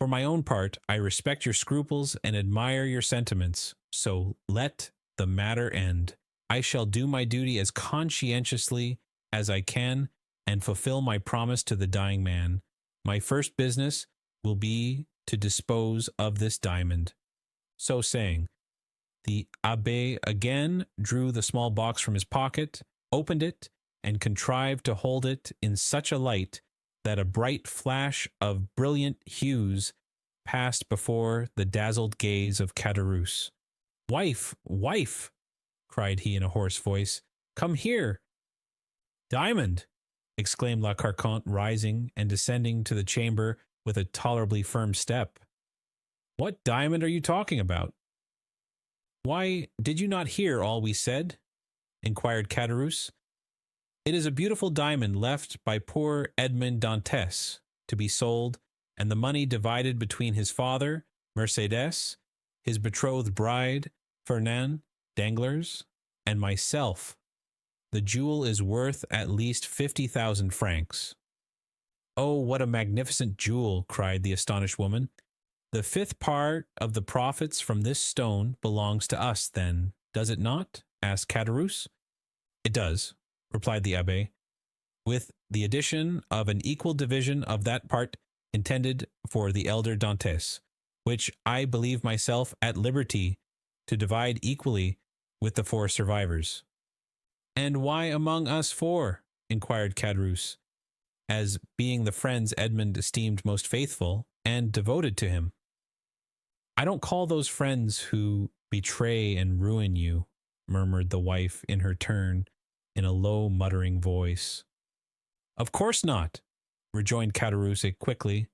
[SPEAKER 1] For my own part, I respect your scruples and admire your sentiments, so let the matter end. I shall do my duty as conscientiously as I can and fulfill my promise to the dying man. My first business will be to dispose of this diamond. So saying, the Abbé again drew the small box from his pocket, opened it, and contrived to hold it in such a light that a bright flash of brilliant hues passed before the dazzled gaze of Caderousse. Wife, wife, cried he in a hoarse voice, come here. Diamond, exclaimed La Carconte, rising and descending to the chamber with a tolerably firm step. What diamond are you talking about? Why, did you not hear all we said? Inquired Caderousse. It is a beautiful diamond left by poor Edmond Dantès to be sold, and the money divided between his father, Mercédès, his betrothed bride, Fernand Danglars, and myself. The jewel is worth at least 50,000 francs. Oh, what a magnificent jewel, cried the astonished woman. The fifth part of the profits from this stone belongs to us, then, does it not? Asked Caderousse. It does, replied the Abbé, with the addition of an equal division of that part intended for the elder Dantès, which I believe myself at liberty to divide equally with the 4 survivors. And why among us 4? Inquired Caderousse, as being the friends Edmond esteemed most faithful and devoted to him. I don't call those friends who betray and ruin you, murmured the wife in her turn, in a low muttering voice. Of course not, rejoined Caderousse quickly.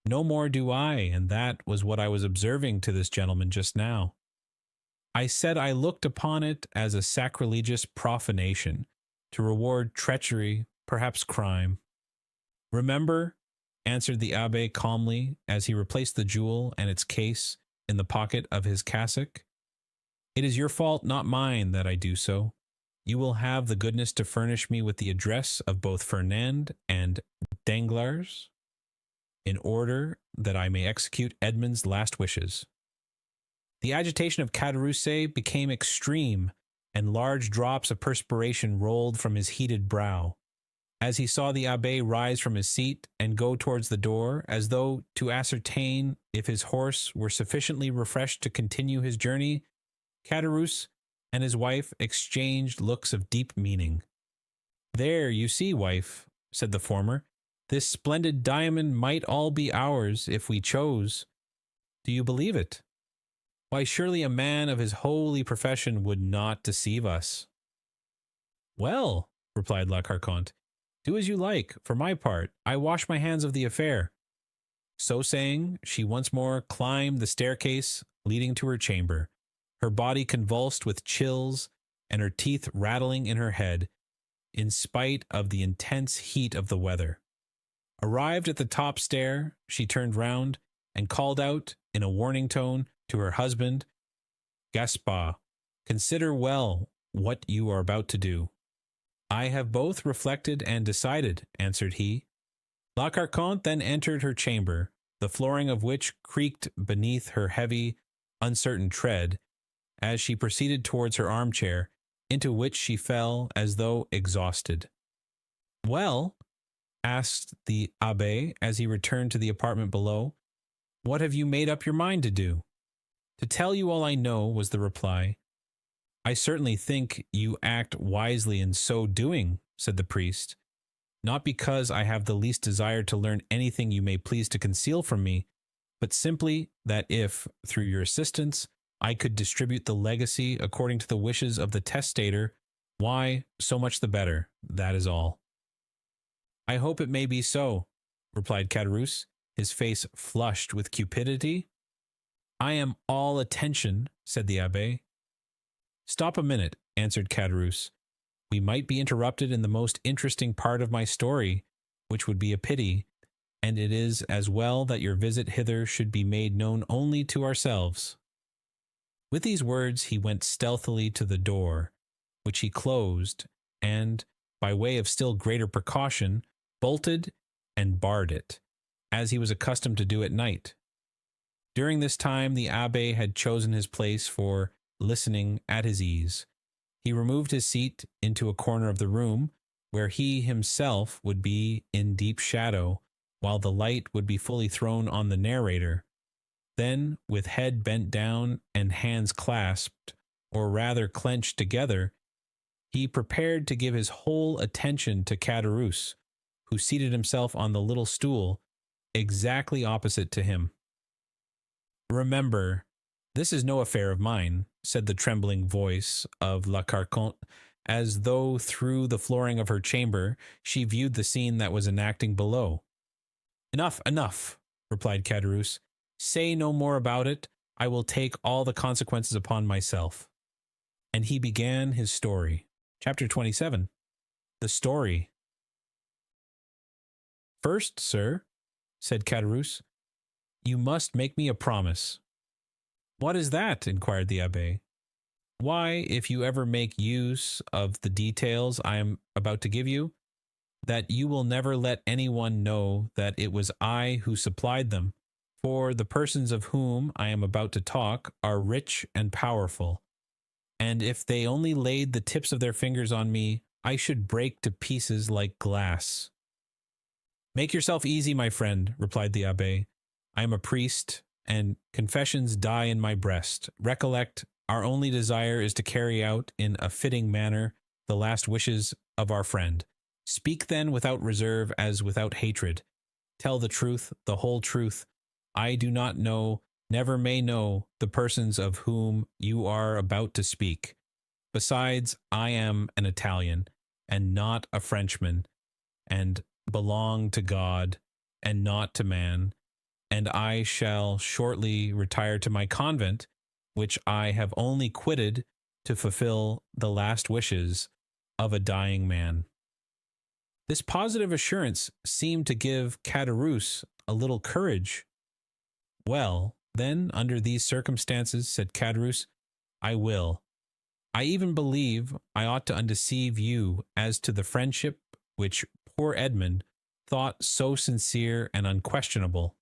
[SPEAKER 1] No more do I, and that was what I was observing to this gentleman just now. I said I looked upon it as a sacrilegious profanation, to reward treachery, perhaps crime. Remember, answered the Abbé calmly, as he replaced the jewel and its case in the pocket of his cassock. It is your fault, not mine, that I do so. You will have the goodness to furnish me with the address of both Fernand and Danglars, in order that I may execute Edmond's last wishes. The agitation of Caderousse became extreme, and large drops of perspiration rolled from his heated brow. As he saw the Abbé rise from his seat and go towards the door, as though to ascertain if his horse were sufficiently refreshed to continue his journey, Caderousse and his wife exchanged looks of deep meaning. There, you see, wife, said the former, this splendid diamond might all be ours if we chose. Do you believe it? Why, surely a man of his holy profession would not deceive us. Well, replied La Carconte, do as you like. For my part, I wash my hands of the affair. So saying, she once more climbed the staircase leading to her chamber, her body convulsed with chills and her teeth rattling in her head, in spite of the intense heat of the weather. Arrived at the top stair, she turned round and called out in a warning tone to her husband, Gaspard, consider well what you are about to do. I have both reflected and decided, answered he. La Carconte then entered her chamber, the flooring of which creaked beneath her heavy, uncertain tread, as she proceeded towards her armchair, into which she fell as though exhausted. Well, asked the abbé as he returned to the apartment below, what have you made up your mind to do? To tell you all I know, was the reply. I certainly think you act wisely in so doing, said the priest, not because I have the least desire to learn anything you may please to conceal from me, but simply that if, through your assistance, I could distribute the legacy according to the wishes of the testator, why, so much the better, that is all. I hope it may be so, replied Caderousse, his face flushed with cupidity. I am all attention, said the abbé. Stop a minute, answered Caderousse. We might be interrupted in the most interesting part of my story, which would be a pity, and it is as well that your visit hither should be made known only to ourselves. With these words he went stealthily to the door, which he closed, and, by way of still greater precaution, bolted and barred it, as he was accustomed to do at night. During this time the abbé had chosen his place for listening at his ease. He removed his seat into a corner of the room, where he himself would be in deep shadow, while the light would be fully thrown on the narrator. Then, with head bent down and hands clasped, or rather clenched together, he prepared to give his whole attention to Caderousse, who seated himself on the little stool exactly opposite to him. Remember, this is no affair of mine, said the trembling voice of La Carconte, as though through the flooring of her chamber she viewed the scene that was enacting below. Enough, enough, replied Caderousse. Say no more about it. I will take all the consequences upon myself. And he began his story. Chapter 27. The Story. First, sir, said Caderousse, you must make me a promise. What is that? Inquired the abbé. Why, if you ever make use of the details I am about to give you, that you will never let anyone know that it was I who supplied them, for the persons of whom I am about to talk are rich and powerful, and if they only laid the tips of their fingers on me, I should break to pieces like glass. Make yourself easy, my friend, replied the abbé. I am a priest, and confessions die in my breast. Recollect, our only desire is to carry out in a fitting manner the last wishes of our friend. Speak then without reserve as without hatred. Tell the truth, the whole truth. I do not know, never may know, the persons of whom you are about to speak. Besides, I am an Italian, and not a Frenchman, and belong to God, and not to man, and I shall shortly retire to my convent, which I have only quitted to fulfill the last wishes of a dying man. This positive assurance seemed to give Caderousse a little courage. Well, then, under these circumstances, said Caderousse, I will. I even believe I ought to undeceive you as to the friendship which poor Edmond thought so sincere and unquestionable.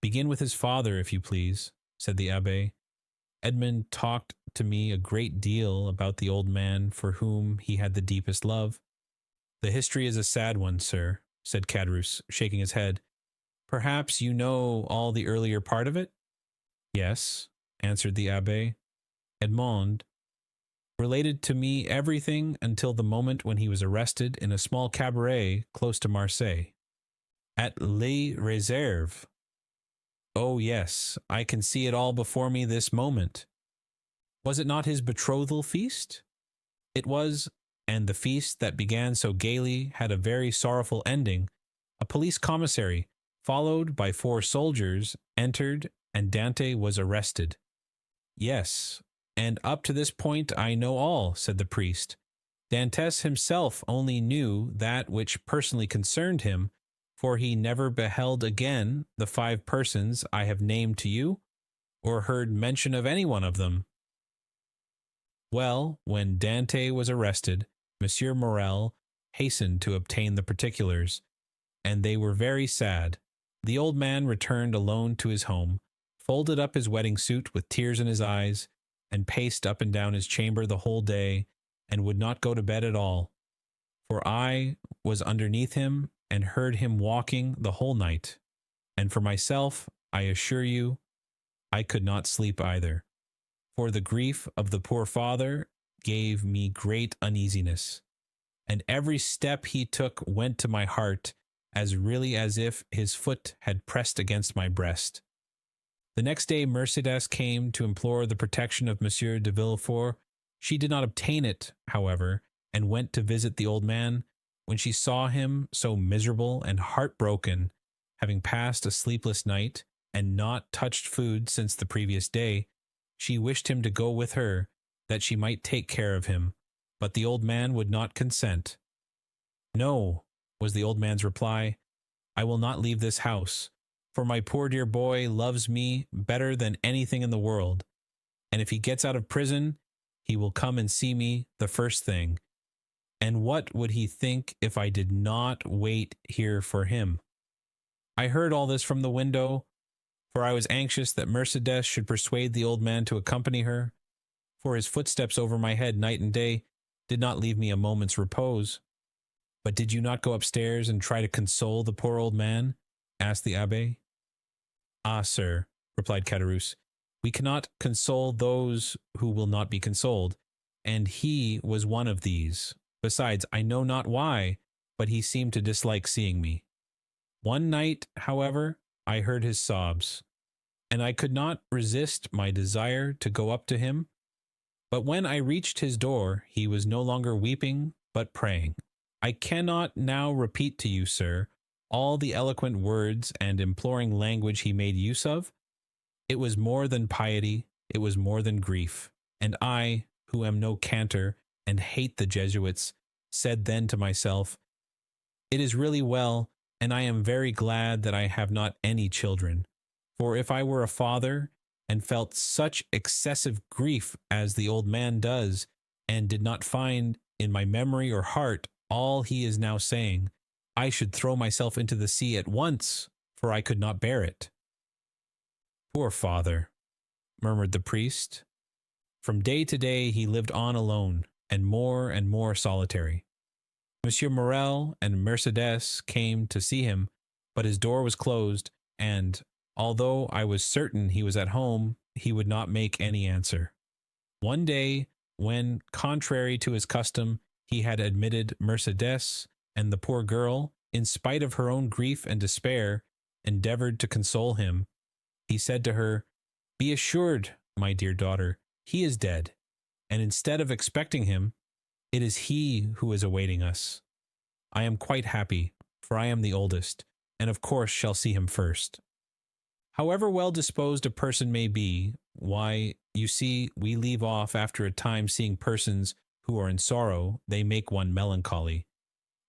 [SPEAKER 1] Begin with his father, if you please, said the abbé. Edmond talked to me a great deal about the old man for whom he had the deepest love. The history is a sad one, sir, said Caderousse, shaking his head. Perhaps you know all the earlier part of it? Yes, answered the abbé. Edmond related to me everything until the moment when he was arrested in a small cabaret close to Marseille. At Les Réserves. Oh, yes, I can see it all before me this moment. Was it not his betrothal feast? It was, and the feast that began so gaily had a very sorrowful ending, a police commissary, followed by 4 soldiers, entered, and Dante was arrested. Yes, and up to this point I know all, said the priest. Dantes himself only knew that which personally concerned him, for he never beheld again the 5 persons I have named to you, or heard mention of any one of them. Well, when Dante was arrested, Monsieur Morel hastened to obtain the particulars, and they were very sad. The old man returned alone to his home, folded up his wedding suit with tears in his eyes, and paced up and down his chamber the whole day, and would not go to bed at all. For I was underneath him, and heard him walking the whole night. And for myself, I assure you, I could not sleep either. For the grief of the poor father gave me great uneasiness, and every step he took went to my heart as really as if his foot had pressed against my breast. The next day Mercédès came to implore the protection of Monsieur de Villefort. She did not obtain it, however, and went to visit the old man. When she saw him so miserable and heartbroken, having passed a sleepless night, and not touched food since the previous day, she wished him to go with her, that she might take care of him, but the old man would not consent. No, was the old man's reply, I will not leave this house, for my poor dear boy loves me better than anything in the world, and if he gets out of prison, he will come and see me the first thing. And what would he think if I did not wait here for him? I heard all this from the window, for I was anxious that Mercédès should persuade the old man to accompany her, for his footsteps over my head night and day did not leave me a moment's repose. But did you not go upstairs and try to console the poor old man? Asked the abbé. Ah, sir, replied Caderousse, we cannot console those who will not be consoled, and he was one of these. Besides, I know not why, but he seemed to dislike seeing me. One night, however, I heard his sobs, and I could not resist my desire to go up to him. But when I reached his door, he was no longer weeping, but praying. I cannot now repeat to you, sir, all the eloquent words and imploring language he made use of. It was more than piety, it was more than grief. And I, who am no cantor, and hate the Jesuits, said then to myself, it is really well, and I am very glad that I have not any children. For if I were a father, and felt such excessive grief as the old man does, and did not find in my memory or heart all he is now saying, I should throw myself into the sea at once, for I could not bear it. Poor father, murmured the priest. From day to day he lived on alone, and more solitary. Monsieur Morel and Mercédès came to see him, but his door was closed, and, although I was certain he was at home, he would not make any answer. One day, when, contrary to his custom, he had admitted Mercédès, and the poor girl, in spite of her own grief and despair, endeavored to console him, he said to her, be assured, my dear daughter, he is dead, and instead of expecting him, it is he who is awaiting us. I am quite happy, for I am the oldest, and of course shall see him first. However well disposed a person may be, why, you see, we leave off after a time seeing persons who are in sorrow, they make one melancholy.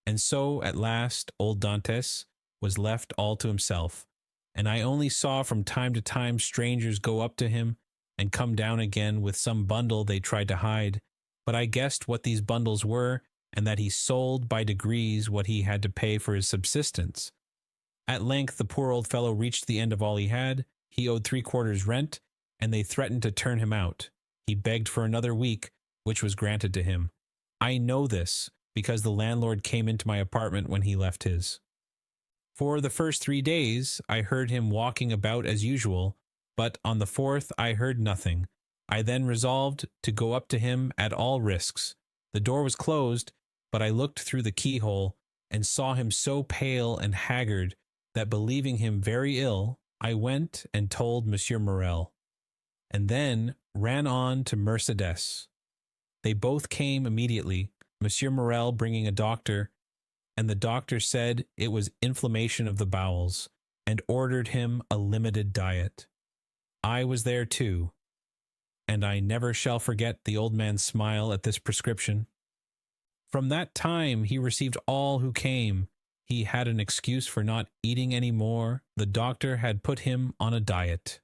[SPEAKER 1] And so, at last, old Dantes was left all to himself, and I only saw from time to time strangers go up to him and come down again with some bundle they tried to hide, but I guessed what these bundles were, and that he sold by degrees what he had to pay for his subsistence. At length the poor old fellow reached the end of all he had. He owed 3/4 rent, and they threatened to turn him out. He begged for another week, which was granted to him. I know this, because the landlord came into my apartment when he left his. For the first 3 days I heard him walking about as usual, but on the 4th I heard nothing. I then resolved to go up to him at all risks. The door was closed, but I looked through the keyhole, and saw him so pale and haggard that, believing him very ill, I went and told Monsieur Morel, and then ran on to Mercédès. They both came immediately, Monsieur Morel bringing a doctor, and the doctor said it was inflammation of the bowels, and ordered him a limited diet. I was there too, and I never shall forget the old man's smile at this prescription. From that time he received all who came. He had an excuse for not eating any more. The doctor had put him on a diet.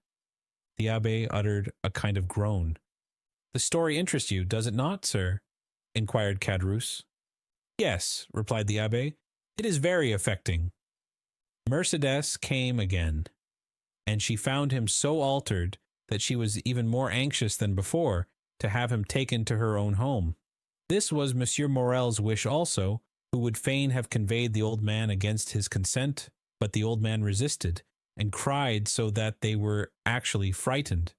[SPEAKER 1] The abbé uttered a kind of groan. The story interests you, does it not, sir? Inquired Caderousse. Yes, replied the abbé. It is very affecting. Mercédès came again, and she found him so altered that she was even more anxious than before to have him taken to her own home. This was Monsieur Morel's wish also, who would fain have conveyed the old man against his consent, but the old man resisted, and cried so that they were actually frightened.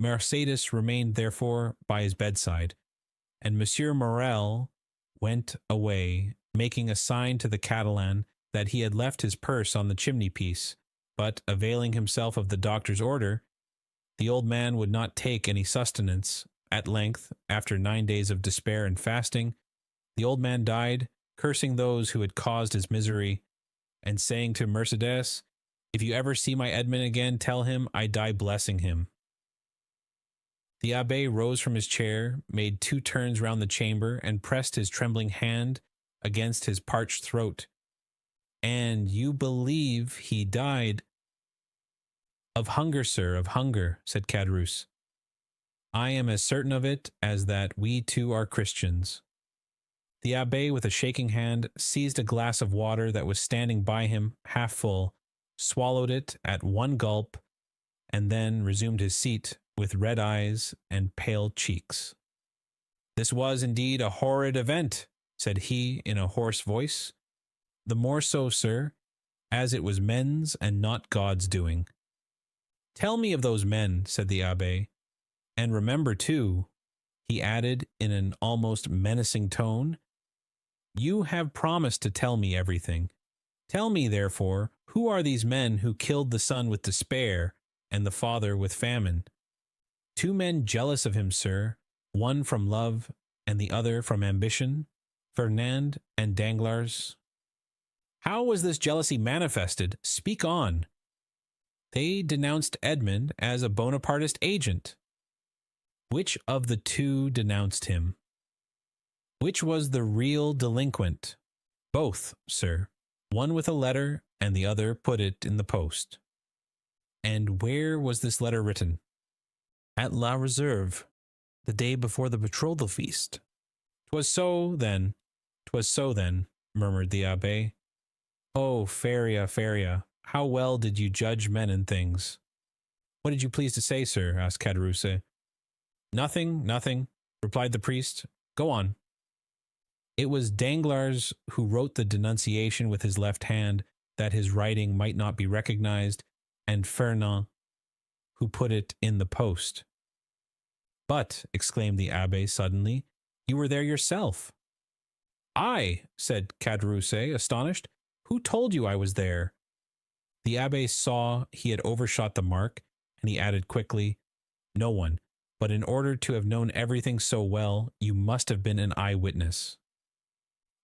[SPEAKER 1] Mercédès remained therefore by his bedside, and Monsieur Morel went away, making a sign to the Catalan that he had left his purse on the chimney-piece, but, availing himself of the doctor's order, the old man would not take any sustenance. At length, after 9 days of despair and fasting, the old man died, cursing those who had caused his misery, and saying to Mercédès, "If you ever see my Edmond again, tell him I die blessing him." The abbé rose from his chair, made 2 turns round the chamber, and pressed his trembling hand against his parched throat. "And you believe he died?" "Of hunger, sir, of hunger," said Caderousse. "I am as certain of it as that we two are Christians." The abbé, with a shaking hand, seized a glass of water that was standing by him half full, swallowed it at one gulp, and then resumed his seat with red eyes and pale cheeks. "This was indeed a horrid event," said he in a hoarse voice. "The more so, sir, as it was men's and not God's doing." "Tell me of those men," said the abbé. "And remember, too," he added in an almost menacing tone, "you have promised to tell me everything. Tell me, therefore, who are these men who killed the son with despair and the father with famine?" "2 men jealous of him, sir, one from love and the other from ambition, Fernand and Danglars." "How was this jealousy manifested? Speak on." "They denounced Edmond as a Bonapartist agent." "Which of the 2 denounced him?" "Which was the real delinquent?" "Both, sir. One with a letter, and the other put it in the post." "And where was this letter written?" "At La Réserve, the day before the betrothal feast." "'Twas so, then, murmured the abbé. "Oh, Feria, Feria, how well did you judge men and things." "What did you please to say, sir?" asked Caderousse. Nothing, replied the priest. "Go on." "It was Danglars who wrote the denunciation with his left hand, that his writing might not be recognized, and Fernand, who put it in the post." "But," exclaimed the abbé suddenly, "you were there yourself." "I," said Caderousse, astonished. "Who told you I was there?" The abbé saw he had overshot the mark, and he added quickly, "No one. But in order to have known everything so well, you must have been an eyewitness."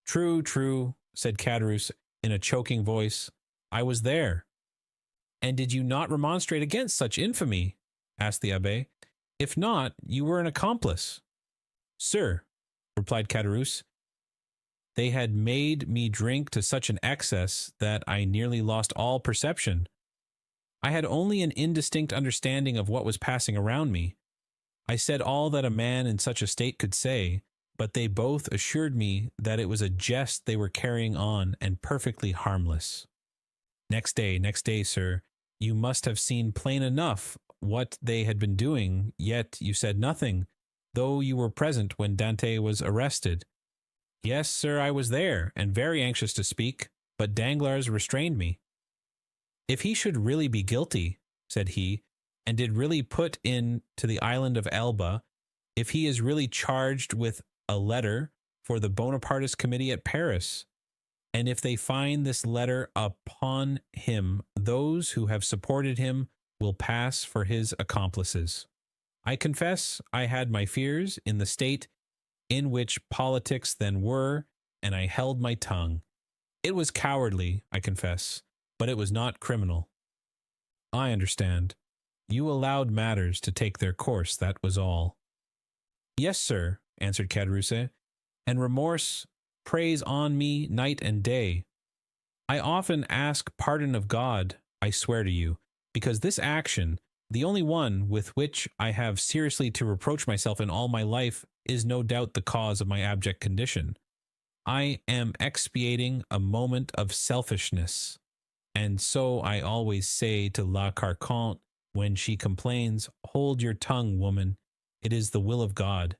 [SPEAKER 1] True, said Caderousse in a choking voice. "I was there." "And did you not remonstrate against such infamy?" asked the abbé. "If not, you were an accomplice." "Sir," replied Caderousse, "they had made me drink to such an excess that I nearly lost all perception. I had only an indistinct understanding of what was passing around me. I said all that a man in such a state could say, but they both assured me that it was a jest they were carrying on and perfectly harmless." Next day, sir, you must have seen plain enough what they had been doing, yet you said nothing, though you were present when Dante was arrested." "Yes, sir, I was there, and very anxious to speak, but Danglars restrained me." "If he should really be guilty," said he, "and did really put in to the island of Elba, if he is really charged with a letter for the Bonapartist committee at Paris, and if they find this letter upon him, those who have supported him will pass for his accomplices. I confess I had my fears in the state in which politics then were, and I held my tongue. It was cowardly, I confess, but it was not criminal. I understand. You allowed matters to take their course, that was all. Yes, sir, answered Caderousse, and remorse preys on me night and day. I often ask pardon of God, I swear to you, because this action, the only one with which I have seriously to reproach myself in all my life, is no doubt the cause of my abject condition. I am expiating a moment of selfishness, and so I always say to La Carconte when she complains, "Hold your tongue, woman, it is the will of God."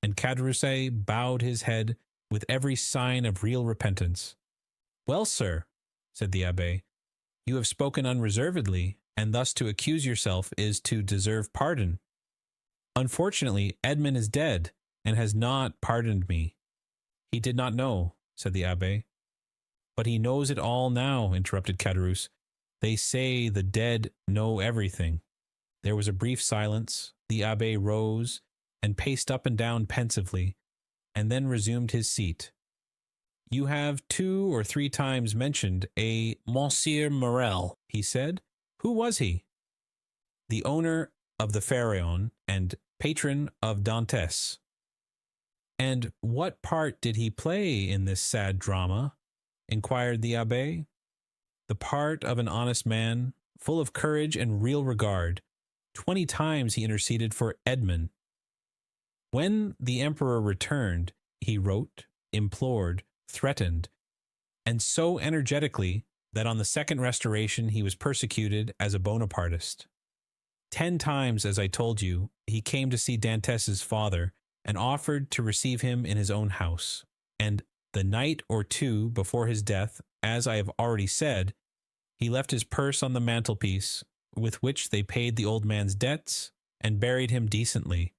[SPEAKER 1] And Caderousse bowed his head with every sign of real repentance. Well, sir, said the abbé, you have spoken unreservedly, and thus to accuse yourself is to deserve pardon. Unfortunately, Edmond is dead, and has not pardoned me. He did not know, said the abbé. But he knows it all now, interrupted Caderousse. They say the dead know everything. There was a brief silence. The abbé rose and paced up and down pensively, and then resumed his seat. You have 2 or 3 times mentioned a Monsieur Morel, he said. Who was he? The owner of the Pharaon and patron of Dantes. And what part did he play in this sad drama? Inquired the abbé. The part of an honest man, full of courage and real regard. 20 times he interceded for Edmond. When the emperor returned, he wrote, implored, threatened, and so energetically that on the second restoration he was persecuted as a Bonapartist. 10 times, as I told you, he came to see Dantes's father and offered to receive him in his own house. And the night or 2 before his death, as I have already said, he left his purse on the mantelpiece, with which they paid the old man's debts and buried him decently.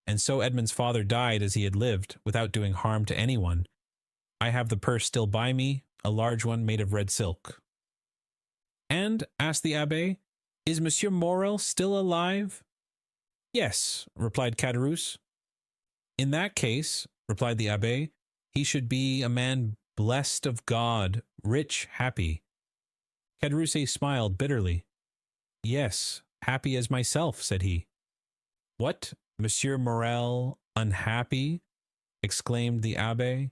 [SPEAKER 1] And so Edmond's father died as he had lived, without doing harm to anyone. I have the purse still by me, a large one made of red silk. And, asked the abbé, is Monsieur Morel still alive? Yes, replied Caderousse. In that case, replied the abbé, he should be a man blessed of God, rich, happy. Caderousse smiled bitterly. Yes, happy as myself, said he. What, Monsieur Morel unhappy? Exclaimed the abbé.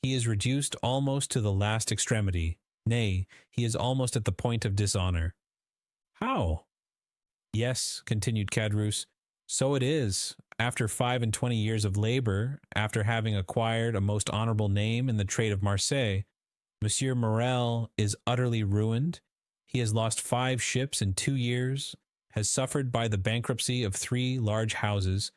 [SPEAKER 1] He is reduced almost to the last extremity. Nay, he is almost at the point of dishonor. How? Yes, continued Caderousse, so it is. After 25 years of labor, after having acquired a most honorable name in the trade of Marseille, Monsieur Morel is utterly ruined. He has lost 5 ships in 2 years, has suffered by the bankruptcy of 3 large houses,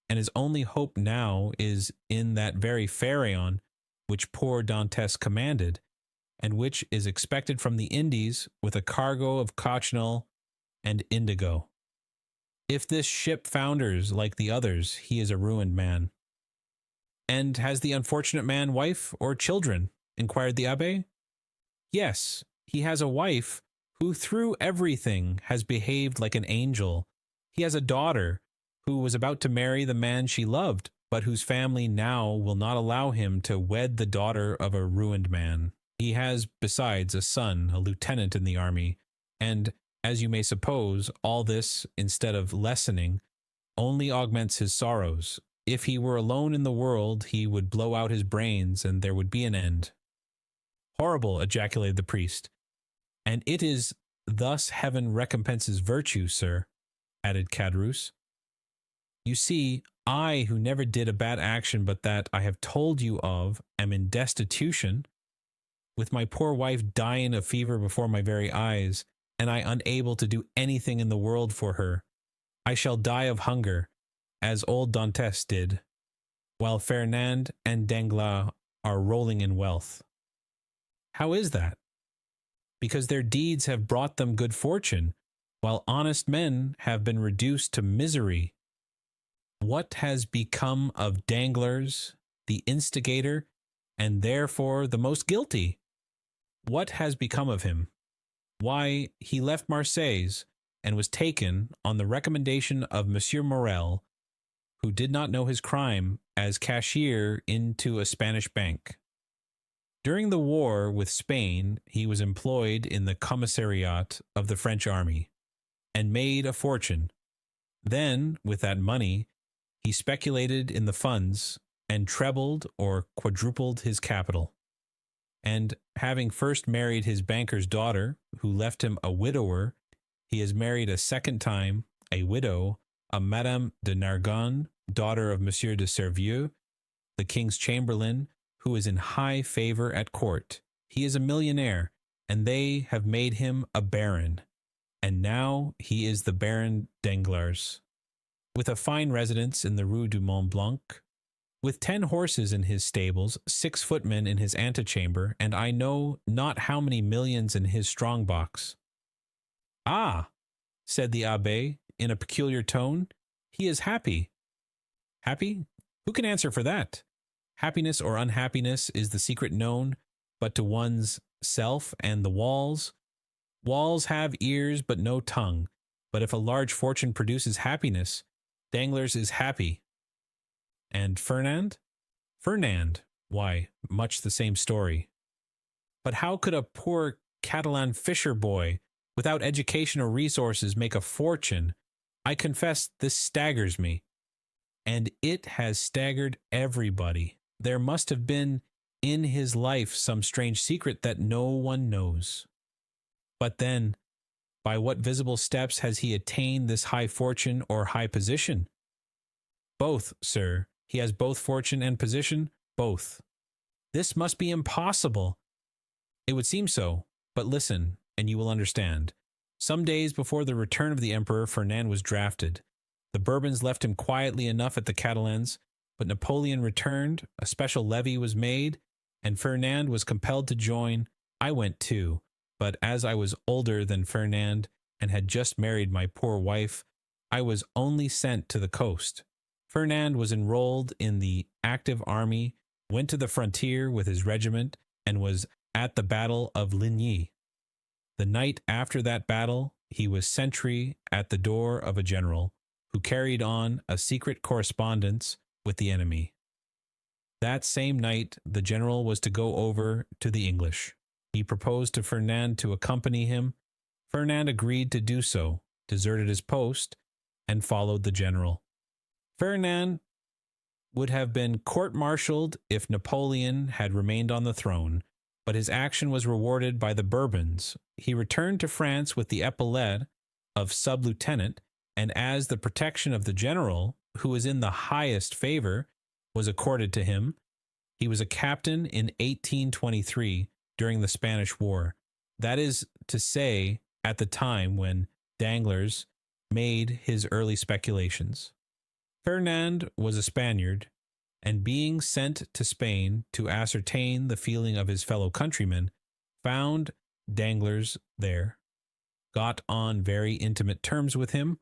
[SPEAKER 1] and his only hope now is in that very Pharaon which poor Dantes commanded, and which is expected from the Indies with a cargo of cochineal and indigo. If this ship founders like the others, he is a ruined man. And has the unfortunate man wife or children? Inquired the abbé. Yes, he has a wife who through everything has behaved like an angel. He has a daughter who was about to marry the man she loved, but whose family now will not allow him to wed the daughter of a ruined man. He has, besides, a son, a lieutenant in the army, and, as you may suppose, all this, instead of lessening, only augments his sorrows. If he were alone in the world, he would blow out his brains, and there would be an end. Horrible, ejaculated the priest. And it is thus heaven recompenses virtue, sir, added Caderousse. You see, I, who never did a bad action but that I have told you of, am in destitution, with my poor wife dying of fever before my very eyes, and I unable to do anything in the world for her. I shall die of hunger, as old Dantes did, while Fernand and Danglars are rolling in wealth. How is that? Because their deeds have brought them good fortune, while honest men have been reduced to misery. What has become of Danglars, the instigator, and therefore the most guilty? What has become of him? Why, he left Marseilles, and was taken, on the recommendation of Monsieur Morel, who did not know his crime, as cashier into a Spanish bank. During the war with Spain, he was employed in the commissariat of the French army and made a fortune. Then, with that money, he speculated in the funds and trebled or quadrupled his capital. And having first married his banker's daughter, who left him a widower, he has married a second time a widow, a Madame de Nargonne, daughter of Monsieur de Servieux, the king's chamberlain, who is in high favor at court. He is a millionaire, and they have made him a baron. And now he is the Baron Danglars, with a fine residence in the Rue du Mont Blanc, with 10 horses in his stables, 6 footmen in his antechamber, and I know not how many millions in his strong box. Ah, said the abbé in a peculiar tone, he is happy. Happy? Who can answer for that? Happiness or unhappiness is the secret known but to one's self and the walls. Walls have ears but no tongue, but if a large fortune produces happiness, Danglars is happy. And Fernand? Fernand, why, much the same story. But how could a poor Catalan fisher boy, without education or resources, make a fortune? I confess this staggers me. And it has staggered everybody. There must have been in his life some strange secret that no one knows. But then, by what visible steps has he attained this high fortune or high position? Both, sir. He has both fortune and position, both. This must be impossible. It would seem so, but listen, and you will understand. Some days before the return of the emperor, Fernand was drafted. The Bourbons left him quietly enough at the Catalans, but Napoleon returned, a special levy was made, and Fernand was compelled to join. I went too, but as I was older than Fernand and had just married my poor wife, I was only sent to the coast. Fernand was enrolled in the active army, went to the frontier with his regiment, and was at the Battle of Ligny. The night after that battle, he was sentry at the door of a general who carried on a secret correspondence with the enemy. That same night, the general was to go over to the English. He proposed to Fernand to accompany him. Fernand agreed to do so, deserted his post, and followed the general. Fernand would have been court-martialed if Napoleon had remained on the throne, but his action was rewarded by the Bourbons. He returned to France with the epaulet of sub-lieutenant, and as the protection of the general, who was in the highest favor, was accorded to him, he was a captain in 1823 during the Spanish War. That is to say, at the time when Danglars made his early speculations. Fernand was a Spaniard, and being sent to Spain to ascertain the feeling of his fellow countrymen, found Danglars there, got on very intimate terms with him,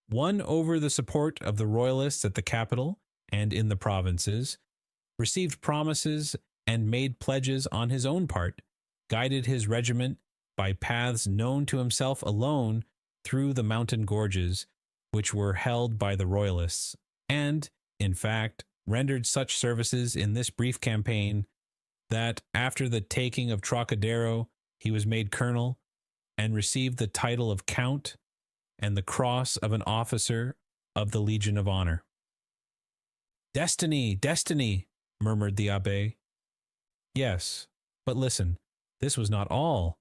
[SPEAKER 1] won over the support of the royalists at the capital and in the provinces, received promises and made pledges on his own part, guided his regiment by paths known to himself alone through the mountain gorges which were held by the royalists, and, in fact, rendered such services in this brief campaign that after the taking of Trocadero he was made colonel and received the title of count and the cross of an officer of the Legion of Honor. "Destiny, destiny," murmured the abbé. Yes, but listen, this was not all.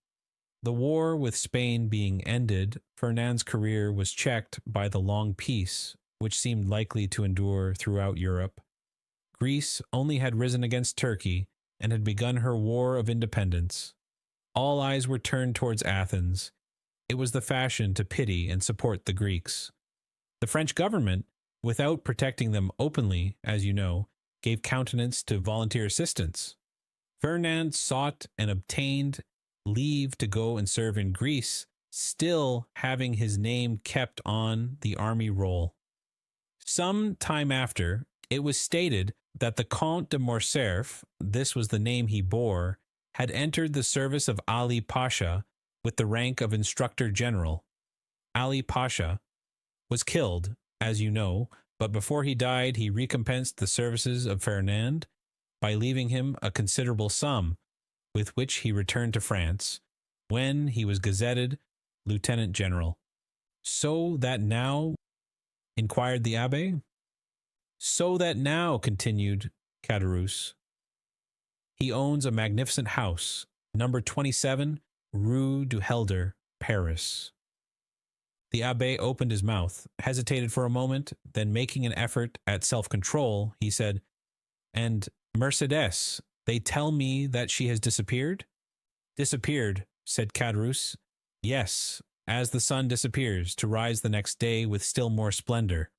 [SPEAKER 1] The war with Spain being ended, Fernand's career was checked by the long peace, which seemed likely to endure throughout Europe. Greece only had risen against Turkey and had begun her war of independence. All eyes were turned towards Athens. It was the fashion to pity and support the Greeks. The French government, without protecting them openly, as you know, gave countenance to volunteer assistance. Fernand sought and obtained leave to go and serve in Greece, still having his name kept on the army roll. Some time after, it was stated that the Comte de Morcerf, this was the name he bore, had entered the service of Ali Pasha with the rank of instructor general. Ali Pasha was killed, as you know, But before he died, he recompensed the services of Fernand by leaving him a considerable sum, with which he returned to France, when he was gazetted lieutenant general. So that now, inquired the abbe. So that now, continued Caderousse, he owns a magnificent house, number 27, Rue du Helder, Paris. The abbe opened his mouth, hesitated for a moment, then making an effort at self-control, he said, "And Mercédès, they tell me that she has disappeared?" "Disappeared," said Caderousse. "Yes, as the sun disappears, to rise the next day with still more splendor."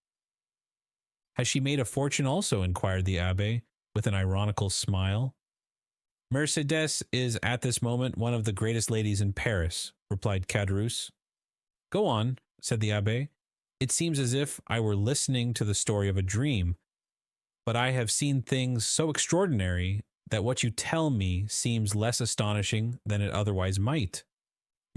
[SPEAKER 1] "Has she made a fortune also?" inquired the abbe, with an ironical smile. "Mercédès is at this moment one of the greatest ladies in Paris," replied Caderousse. "Go on," said the abbe. "It seems as if I were listening to the story of a dream, but I have seen things so extraordinary that what you tell me seems less astonishing than it otherwise might.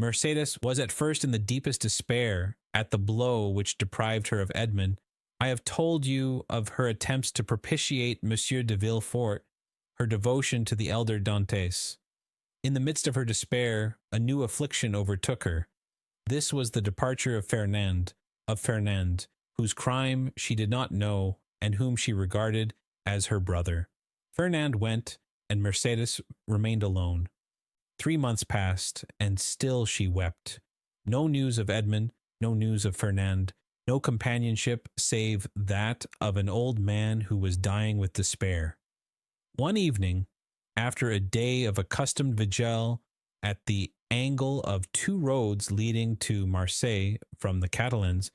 [SPEAKER 1] Mercédès was at first in the deepest despair at the blow which deprived her of Edmond. I have told you of her attempts to propitiate Monsieur de Villefort, her devotion to the elder Dantès. In the midst of her despair, a new affliction overtook her. This was the departure of Fernand, whose crime she did not know and whom she regarded as her brother. Fernand went, and Mercédès remained alone. 3 months passed, and still she wept. No news of Edmond, no news of Fernand, no companionship save that of an old man who was dying with despair. One evening, after a day of accustomed vigil at the angle of 2 roads leading to Marseille from the Catalans,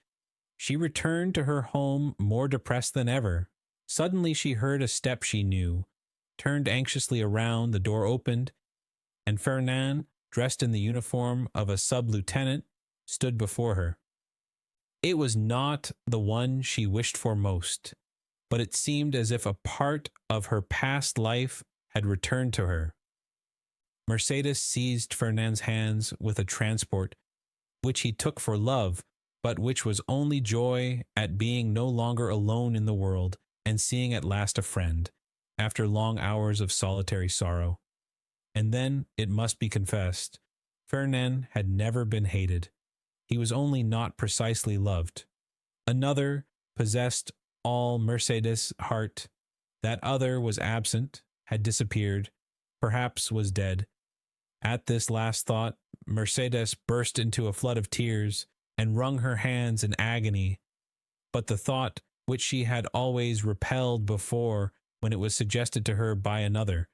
[SPEAKER 1] she returned to her home more depressed than ever. Suddenly she heard a step she knew, turned anxiously around, the door opened, and Fernand, dressed in the uniform of a sub-lieutenant, stood before her. It was not the one she wished for most, but it seemed as if a part of her past life had returned to her. Mercédès seized Fernand's hands with a transport which he took for love, but which was only joy at being no longer alone in the world and seeing at last a friend, after long hours of solitary sorrow. And then, it must be confessed, Fernand had never been hated. He was only not precisely loved. Another possessed all Mercédès' heart. That other was absent, had disappeared, perhaps was dead. At this last thought, Mercédès burst into a flood of tears and wrung her hands in agony. But the thought, which she had always repelled before when it was suggested to her by another,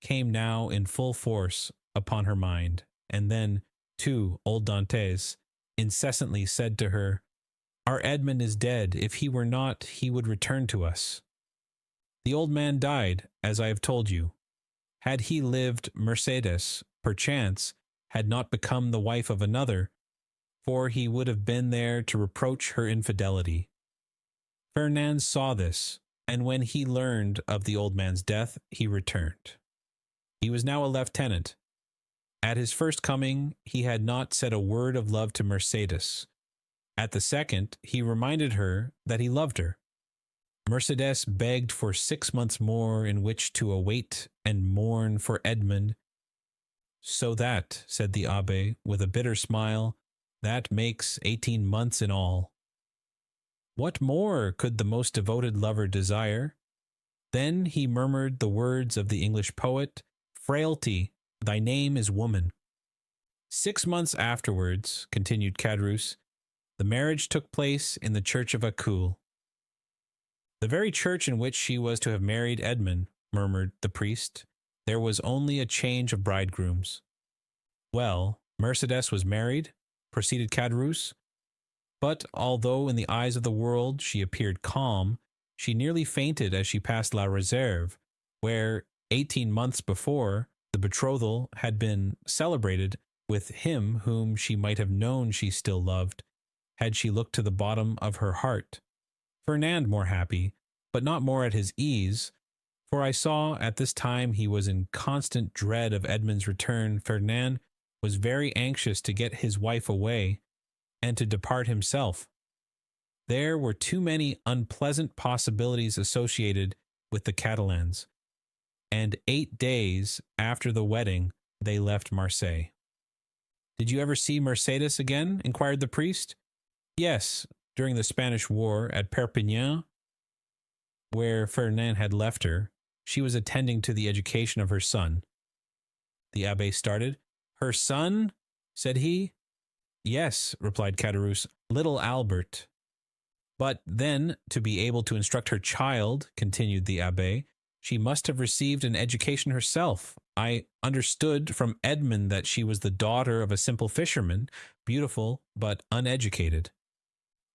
[SPEAKER 1] came now in full force upon her mind. And then, too, old Dantès incessantly said to her, "Our Edmond is dead. If he were not, he would return to us." The old man died, as I have told you. Had he lived, Mercédès, perchance, had not become the wife of another, for he would have been there to reproach her infidelity. Fernand saw this, and when he learned of the old man's death, he returned. He was now a lieutenant. At his first coming, he had not said a word of love to Mercédès. At the second, he reminded her that he loved her. Mercédès begged for 6 months more in which to await and mourn for Edmond. "So that," said the abbé, with a bitter smile, "that makes 18 months in all." What more could the most devoted lover desire? Then he murmured the words of the English poet, "Frailty, thy name is woman." 6 months afterwards, continued Caderousse, the marriage took place in the church of Accoules. "The very church in which she was to have married Edmond," murmured the priest. "There was only a change of bridegrooms." "Well, Mercédès was married," proceeded Caderousse, "but although in the eyes of the world she appeared calm, she nearly fainted as she passed La Réserve, where, 18 months before, the betrothal had been celebrated with him whom she might have known she still loved, had she looked to the bottom of her heart. Fernand more happy, but not more at his ease, for I saw at this time he was in constant dread of Edmond's return. Fernand was very anxious to get his wife away, and to depart himself. There were too many unpleasant possibilities associated with the Catalans, and 8 days after the wedding, they left Marseille. "Did you ever see Mercedes again?" inquired the priest. "Yes, during the Spanish War at Perpignan, where Ferdinand had left her. She was attending to the education of her son." The abbé started. "Her son?" said he. "Yes," replied Caderousse, "little Albert." "But then, to be able to instruct her child," continued the abbé, "she must have received an education herself. I understood from Edmond that she was the daughter of a simple fisherman, beautiful but uneducated."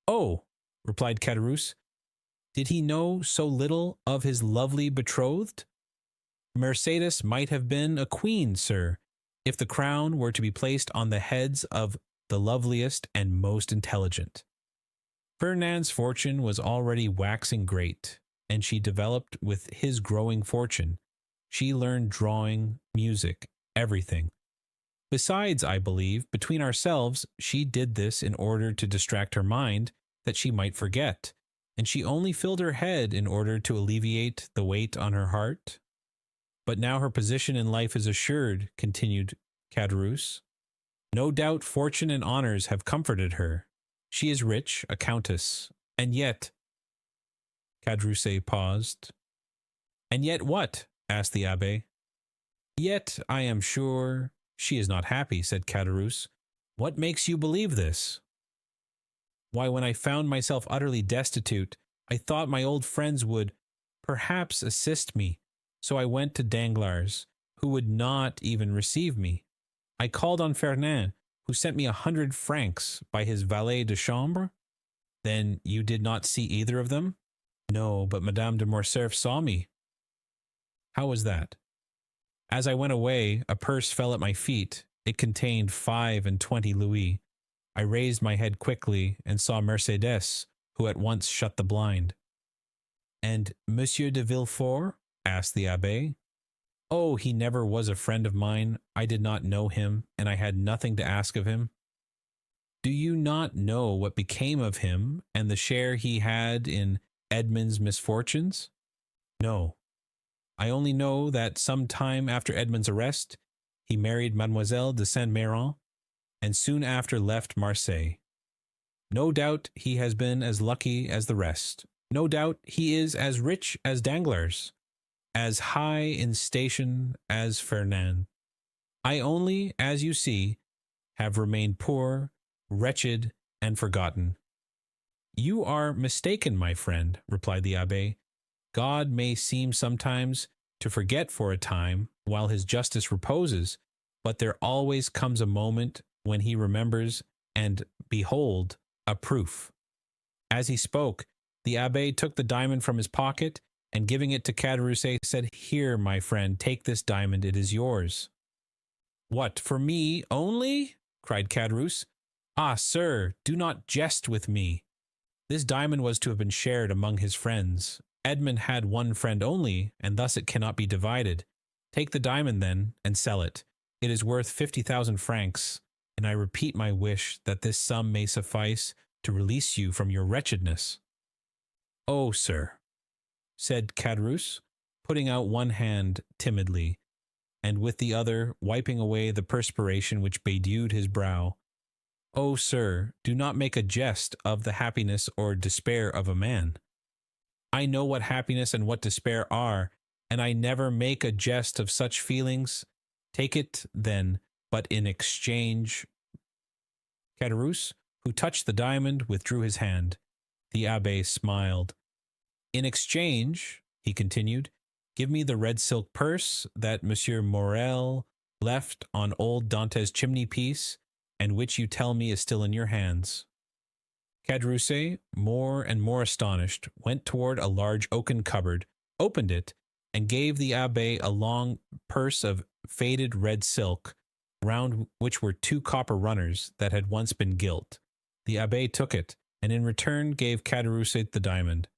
[SPEAKER 1] "Oh," replied Caderousse, "did he know so little of his lovely betrothed? Mercedes might have been a queen, sir, if the crown were to be placed on the heads of the loveliest and most intelligent." Ferdinand's fortune was already waxing great, and she developed with his growing fortune. She learned drawing, music, everything. Besides, I believe, between ourselves, she did this in order to distract her mind, that she might forget, and she only filled her head in order to alleviate the weight on her heart. "But now her position in life is assured," continued Caderousse. "No doubt fortune and honors have comforted her. She is rich, a countess, and yet—" Caderousse paused. "And yet what?" asked the abbé. "Yet, I am sure, she is not happy," said Caderousse. "What makes you believe this?" "Why, when I found myself utterly destitute, I thought my old friends would perhaps assist me, so I went to Danglars, who would not even receive me. I called on Ferdinand, who sent me 100 francs by his valet de chambre." "Then you did not see either of them?" "No, but Madame de Morcerf saw me." "How was that?" "As I went away, a purse fell at my feet. It contained 25 louis. I raised my head quickly and saw Mercedes, who at once shut the blind." "And Monsieur de Villefort?" asked the abbé. "Oh, he never was a friend of mine. I did not know him, and I had nothing to ask of him." "Do you not know what became of him, and the share he had in Edmond's misfortunes?" "No. I only know that some time after Edmond's arrest, he married Mademoiselle de Saint-Méran, and soon after left Marseille. No doubt he has been as lucky as the rest. No doubt he is as rich as Danglars, as high in station as Ferdinand. I only, as you see, have remained poor, wretched, and forgotten." "You are mistaken, my friend," replied the abbé. "God may seem sometimes to forget for a time while his justice reposes, but there always comes a moment when he remembers, and behold, a proof." As he spoke, the abbé took the diamond from his pocket, and giving it to Caderousse, said, "Here, my friend, take this diamond, it is yours." "What, for me only?" cried Caderousse. "Ah, sir, do not jest with me. This diamond was to have been shared among his friends. Edmond had one friend only, and thus it cannot be divided. Take the diamond, then, and sell it. It is worth 50,000 francs, and I repeat my wish that this sum may suffice to release you from your wretchedness." "Oh, sir," said Caderousse, putting out one hand timidly, and with the other wiping away the perspiration which bedewed his brow. "Oh, sir, do not make a jest of the happiness or despair of a man. I know what happiness and what despair are, and I never make a jest of such feelings. Take it, then, but in exchange—" Caderousse, who touched the diamond, withdrew his hand. The abbé smiled. "In exchange," he continued, "give me the red silk purse that Monsieur Morel left on old Dante's chimney-piece, and which you tell me is still in your hands." Caderousse, more and more astonished, went toward a large oaken cupboard, opened it, and gave the abbé a long purse of faded red silk, round which were 2 copper runners that had once been gilt. The abbé took it, and in return gave Caderousse the diamond.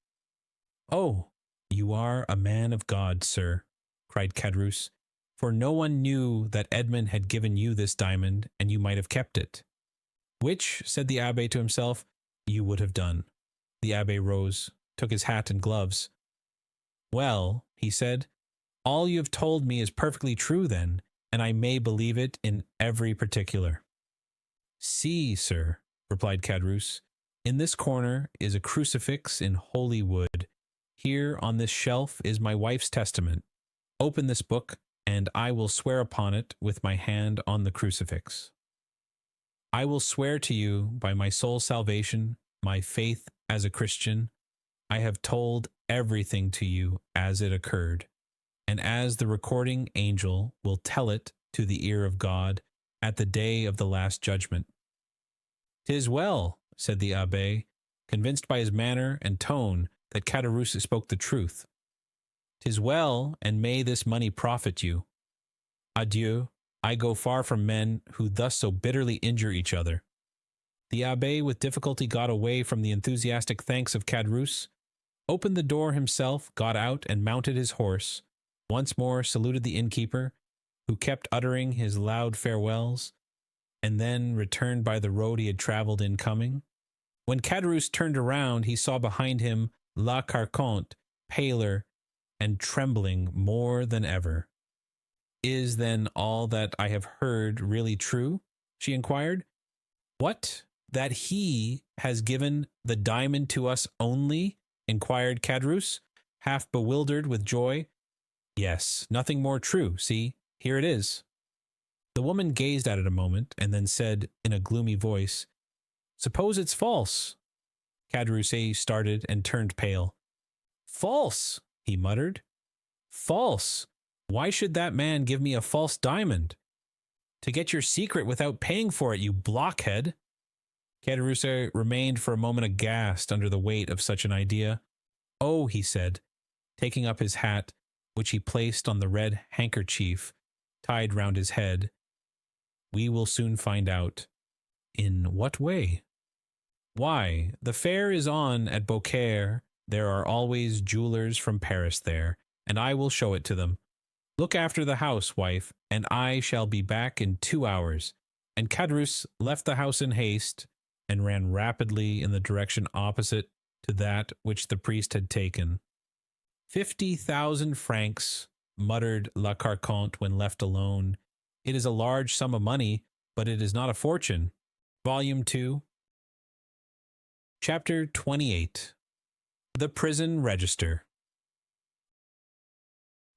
[SPEAKER 1] "Oh, you are a man of God, sir," cried Caderousse, "for no one knew that Edmond had given you this diamond, and you might have kept it." "Which," said the abbé to himself, "you would have done." The abbé rose, took his hat and gloves. "Well," he said, "all you have told me is perfectly true then, and I may believe it in every particular." "See, sir," replied Caderousse, "in this corner is a crucifix in holy wood. Here on this shelf is my wife's testament. Open this book, and I will swear upon it with my hand on the crucifix. I will swear to you by my soul's salvation, my faith as a Christian, I have told everything to you as it occurred, and as the recording angel will tell it to the ear of God at the day of the last judgment." "'Tis well," said the abbé, convinced by his manner and tone that Caderousse spoke the truth. "'Tis well, and may this money profit you. Adieu, I go far from men who thus so bitterly injure each other." The abbé with difficulty got away from the enthusiastic thanks of Caderousse, opened the door himself, got out and mounted his horse, once more saluted the innkeeper, who kept uttering his loud farewells, and then returned by the road he had traveled in coming. When Caderousse turned around, he saw behind him La Carconte, paler and trembling more than ever. "Is then all that I have heard really true?" she inquired. "What, that he has given the diamond to us only?" inquired Caderousse, half bewildered with joy. "Yes, nothing more true. See, here it is." The woman gazed at it a moment, and then said in a gloomy voice, "Suppose it's false?" Caderousse started and turned pale. "False!" he muttered. "False! Why should that man give me a false diamond?" "To get your secret without paying for it, you blockhead." Caderousse remained for a moment aghast under the weight of such an idea. "Oh," he said, taking up his hat, which he placed on the red handkerchief tied round his head, "we will soon find out." "In what way?" "Why, the fair is on at Beaucaire. There are always jewelers from Paris there, and I will show it to them. Look after the house, wife, and I shall be back in 2 hours." And Caderousse left the house in haste, and ran rapidly in the direction opposite to that which the priest had taken. 50,000 francs, muttered La Carconte when left alone. "It is a large sum of money, but it is not a fortune." Volume 2. Chapter 28. The Prison Register.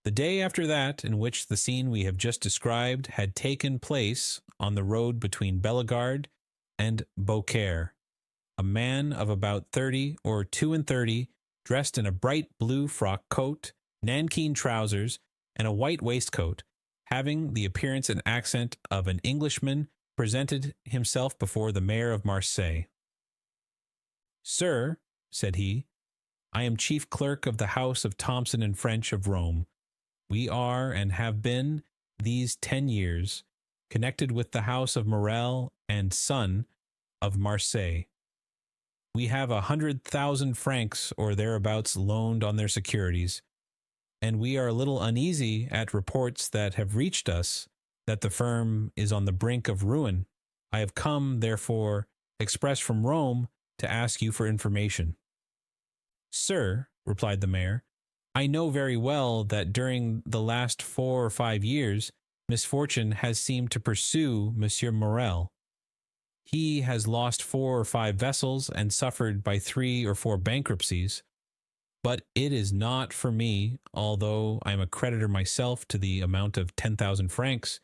[SPEAKER 1] The day after that in which the scene we have just described had taken place on the road between Bellegarde and Beaucaire, a man of about 30 or 32, dressed in a bright blue frock coat, nankeen trousers, and a white waistcoat, having the appearance and accent of an Englishman, presented himself before the mayor of Marseille. "Sir," said he, "I am chief clerk of the house of Thomson and French of Rome. We are, and have been, these 10 years, connected with the house of Morel and Son of Marseille. We have 100,000 francs or thereabouts loaned on their securities, and we are a little uneasy at reports that have reached us that the firm is on the brink of ruin. I have come, therefore, express from Rome to ask you for information." "Sir," replied the mayor, "I know very well that during the last 4 or 5 years misfortune has seemed to pursue Monsieur Morel. He has lost 4 or 5 vessels and suffered by 3 or 4 bankruptcies. But it is not for me, although I am a creditor myself to the amount of 10,000 francs,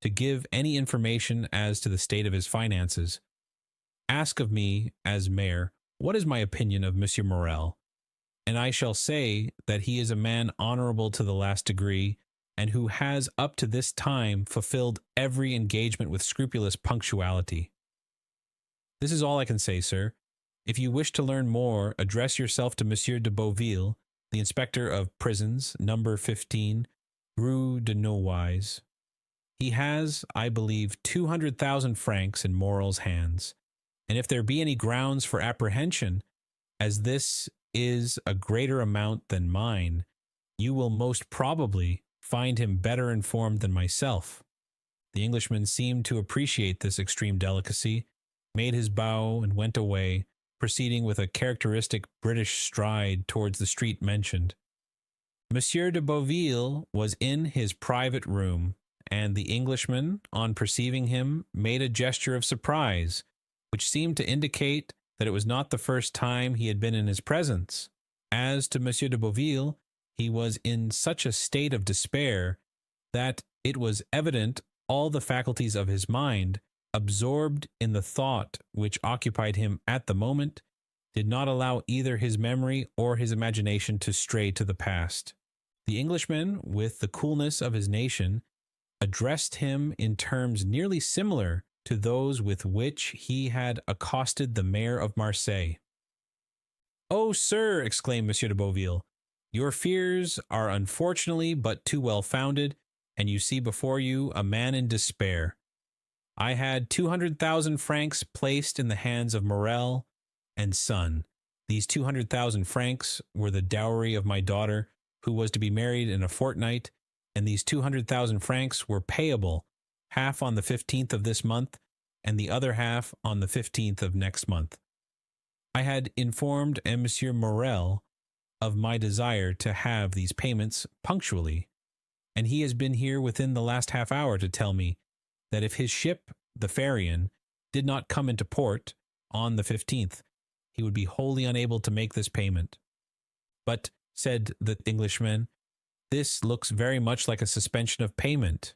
[SPEAKER 1] to give any information as to the state of his finances. Ask of me, as mayor, what is my opinion of Monsieur Morel, and I shall say that he is a man honorable to the last degree, and who has up to this time fulfilled every engagement with scrupulous punctuality. This is all I can say, sir. If you wish to learn more, address yourself to Monsieur de Beauville, the inspector of prisons, number 15, Rue de Nowise. He has, I believe, 200,000 francs in Morel's hands, and if there be any grounds for apprehension, as this is a greater amount than mine, you will most probably find him better informed than myself." The Englishman seemed to appreciate this extreme delicacy, made his bow, and went away, proceeding with a characteristic British stride towards the street mentioned. Monsieur de Beauville was in his private room, and the Englishman, on perceiving him, made a gesture of surprise, which seemed to indicate that it was not the first time he had been in his presence. As to Monsieur de Beauville, he was in such a state of despair that it was evident all the faculties of his mind, absorbed in the thought which occupied him at the moment, did not allow either his memory or his imagination to stray to the past. The Englishman, with the coolness of his nation, addressed him in terms nearly similar to those with which he had accosted the mayor of Marseille. "Oh, sir," exclaimed Monsieur de Beauville, "your fears are unfortunately but too well founded, and you see before you a man in despair. I had 200,000 francs placed in the hands of Morel and Son. These 200,000 francs were the dowry of my daughter, who was to be married in a fortnight, and these 200,000 francs were payable, half on the 15th of this month, and the other half on the 15th of next month. I had informed Monsieur Morel of my desire to have these payments punctually, and he has been here within the last half hour to tell me that if his ship, the Pharian, did not come into port on the 15th, he would be wholly unable to make this payment. But, said the Englishman, this looks very much like a suspension of payment.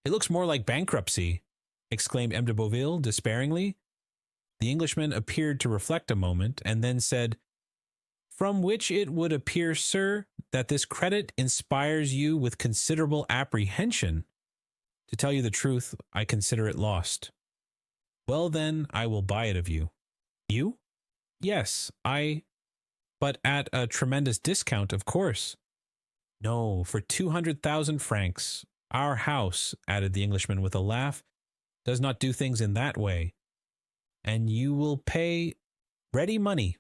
[SPEAKER 1] It looks more like bankruptcy, exclaimed M. de Beauville despairingly. The Englishman appeared to reflect a moment, and then said, "From which it would appear, sir, that this credit inspires you with considerable apprehension. To tell you the truth, I consider it lost." "Well, then, I will buy it of you." "You?" "Yes, but at a tremendous discount, of course." "No, for 200,000 francs. Our house," added the Englishman with a laugh, "does not do things in that way. And you will pay ready money."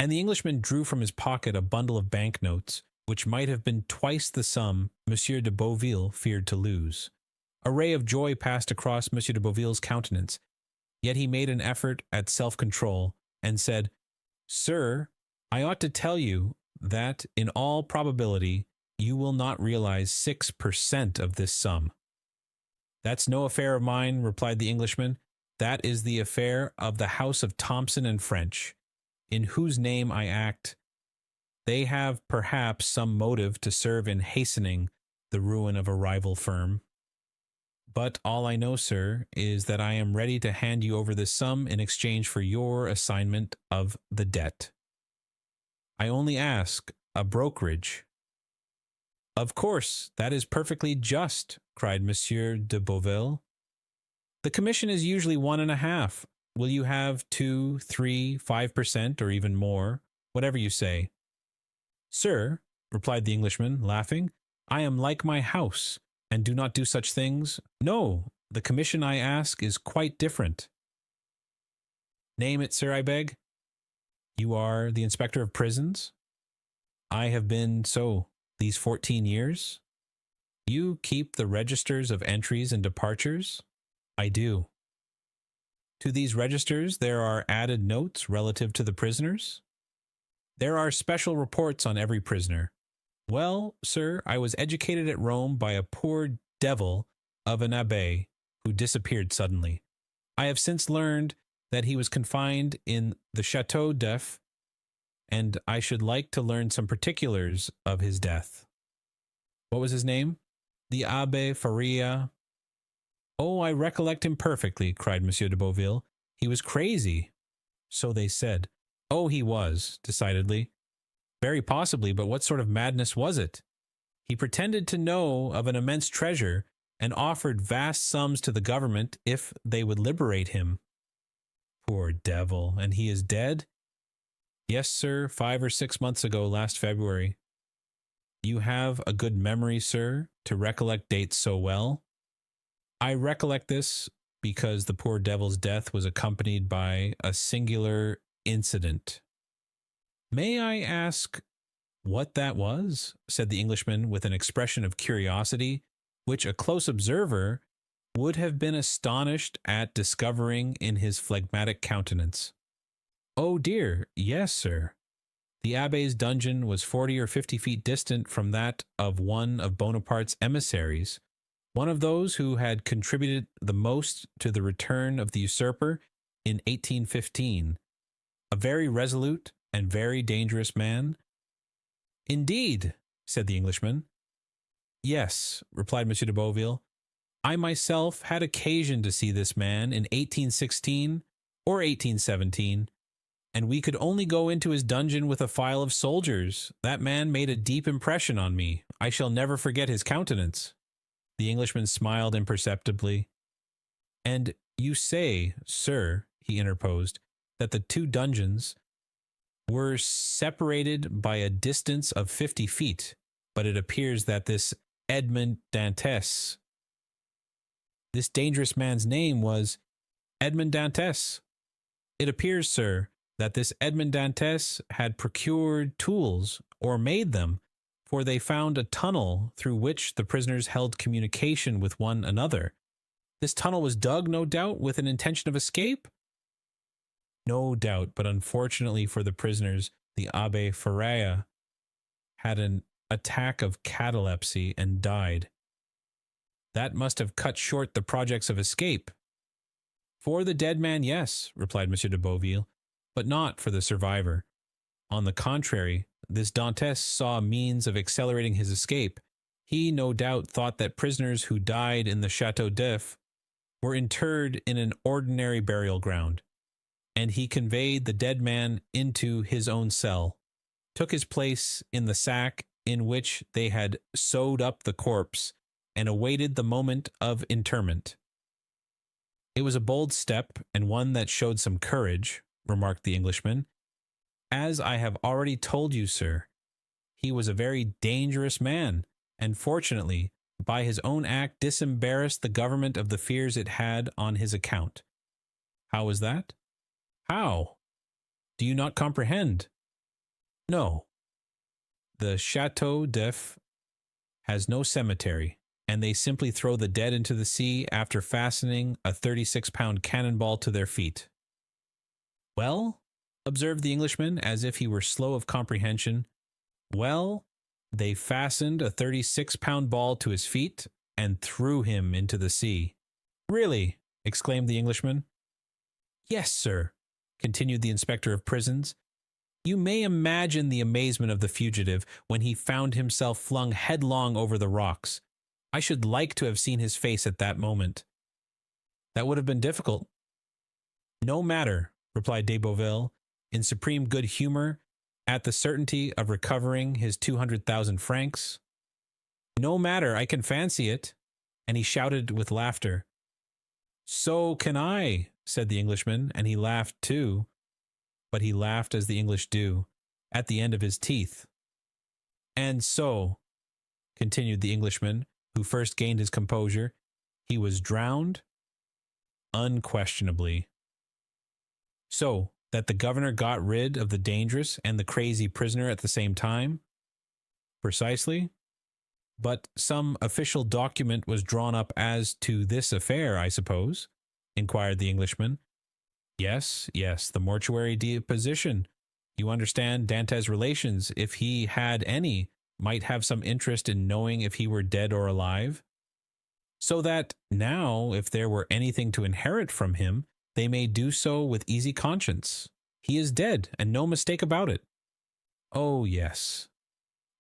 [SPEAKER 1] And the Englishman drew from his pocket a bundle of banknotes, which might have been twice the sum Monsieur de Beauville feared to lose. A ray of joy passed across Monsieur de Beauville's countenance, yet he made an effort at self-control, and said, "Sir, I ought to tell you that, in all probability, you will not realize 6% of this sum." "That's no affair of mine," replied the Englishman. "That is the affair of the house of Thompson and French, in whose name I act. They have perhaps some motive to serve in hastening the ruin of a rival firm. But all I know, sir, is that I am ready to hand you over this sum in exchange for your assignment of the debt. I only ask a brokerage." "Of course, that is perfectly just," cried Monsieur de Beauville. "The commission is usually 1.5. Will you have 2, 3, 5%, or even more, whatever you say?" "Sir," replied the Englishman, laughing, "I am like my house, and do not do such things. No, the commission I ask is quite different." "Name it, sir, I beg." "You are the inspector of prisons?" "I have been so these 14 years." "You keep the registers of entries and departures?" "I do." "To these registers there are added notes relative to the prisoners?" "There are special reports on every prisoner." "Well, sir, I was educated at Rome by a poor devil of an abbé who disappeared suddenly. I have since learned that he was confined in the Château d'If, and I should like to learn some particulars of his death." "What was his name?" "The Abbé Faria." "Oh, I recollect him perfectly," cried Monsieur de Beauville. "He was crazy." "So they said." "Oh, he was, decidedly." "Very possibly, but what sort of madness was it?" "He pretended to know of an immense treasure, and offered vast sums to the government if they would liberate him." "Poor devil! And he is dead?" "Yes, sir, 5 or 6 months ago, last February." "You have a good memory, sir, to recollect dates so well." "I recollect this because the poor devil's death was accompanied by a singular incident." "May I ask what that was?" said the Englishman with an expression of curiosity which a close observer would have been astonished at discovering in his phlegmatic countenance. Oh dear, yes, sir. The abbe's dungeon was 40 or 50 feet distant from that of one of Bonaparte's emissaries, one of those who had contributed the most to the return of the usurper in 1815, a very resolute and very dangerous man. Indeed, said the Englishman. Yes, replied M. de Beauville. I myself had occasion to see this man in 1816 or 1817, and we could only go into his dungeon with a file of soldiers. That man made a deep impression on me. I shall never forget his countenance. The Englishman smiled imperceptibly. And you say, sir, he interposed, that the two dungeons were separated by a distance of 50 feet, but it appears that this Edmond Dantès, this dangerous man's name was Edmond Dantès. It appears, sir, that this Edmond Dantès had procured tools, or made them, for they found a tunnel through which the prisoners held communication with one another. This tunnel was dug, no doubt, with an intention of escape? No doubt, but unfortunately for the prisoners, the Abbé Ferreira had an attack of catalepsy and died. That must have cut short the projects of escape. For the dead man, yes, replied M. de Beauville, but not for the survivor. On the contrary, this Dantès saw a means of accelerating his escape. He no doubt thought that prisoners who died in the Château d'If were interred in an ordinary burial ground, and he conveyed the dead man into his own cell, took his place in the sack in which they had sewed up the corpse, and awaited the moment of interment. It was a bold step, and one that showed some courage, remarked the Englishman. As I have already told you, sir, he was a very dangerous man, and fortunately, by his own act, disembarrassed the government of the fears it had on his account. How was that? How? Do you not comprehend? No. The Château d'If has no cemetery, and they simply throw the dead into the sea after fastening a 36-pound cannonball to their feet. Well, observed the Englishman, as if he were slow of comprehension, well, they fastened a 36-pound ball to his feet and threw him into the sea. Really? Exclaimed the Englishman. Yes, sir, continued the inspector of prisons. You may imagine the amazement of the fugitive when he found himself flung headlong over the rocks. I should like to have seen his face at that moment. That would have been difficult. No matter, replied de Beauville, in supreme good humor, at the certainty of recovering his 200,000 francs. No matter, I can fancy it. And he shouted with laughter. So can I, said the Englishman, and he laughed too. But he laughed as the English do, at the end of his teeth. And so, continued the Englishman, who first gained his composure, he was drowned? Unquestionably. So, that the governor got rid of the dangerous and the crazy prisoner at the same time? Precisely. But some official document was drawn up as to this affair, I suppose? Inquired the Englishman. Yes, the mortuary deposition. You understand Dante's relations, if he had any, might have some interest in knowing if he were dead or alive. So that now, if there were anything to inherit from him, they may do so with easy conscience. He is dead, and no mistake about it. Oh, yes.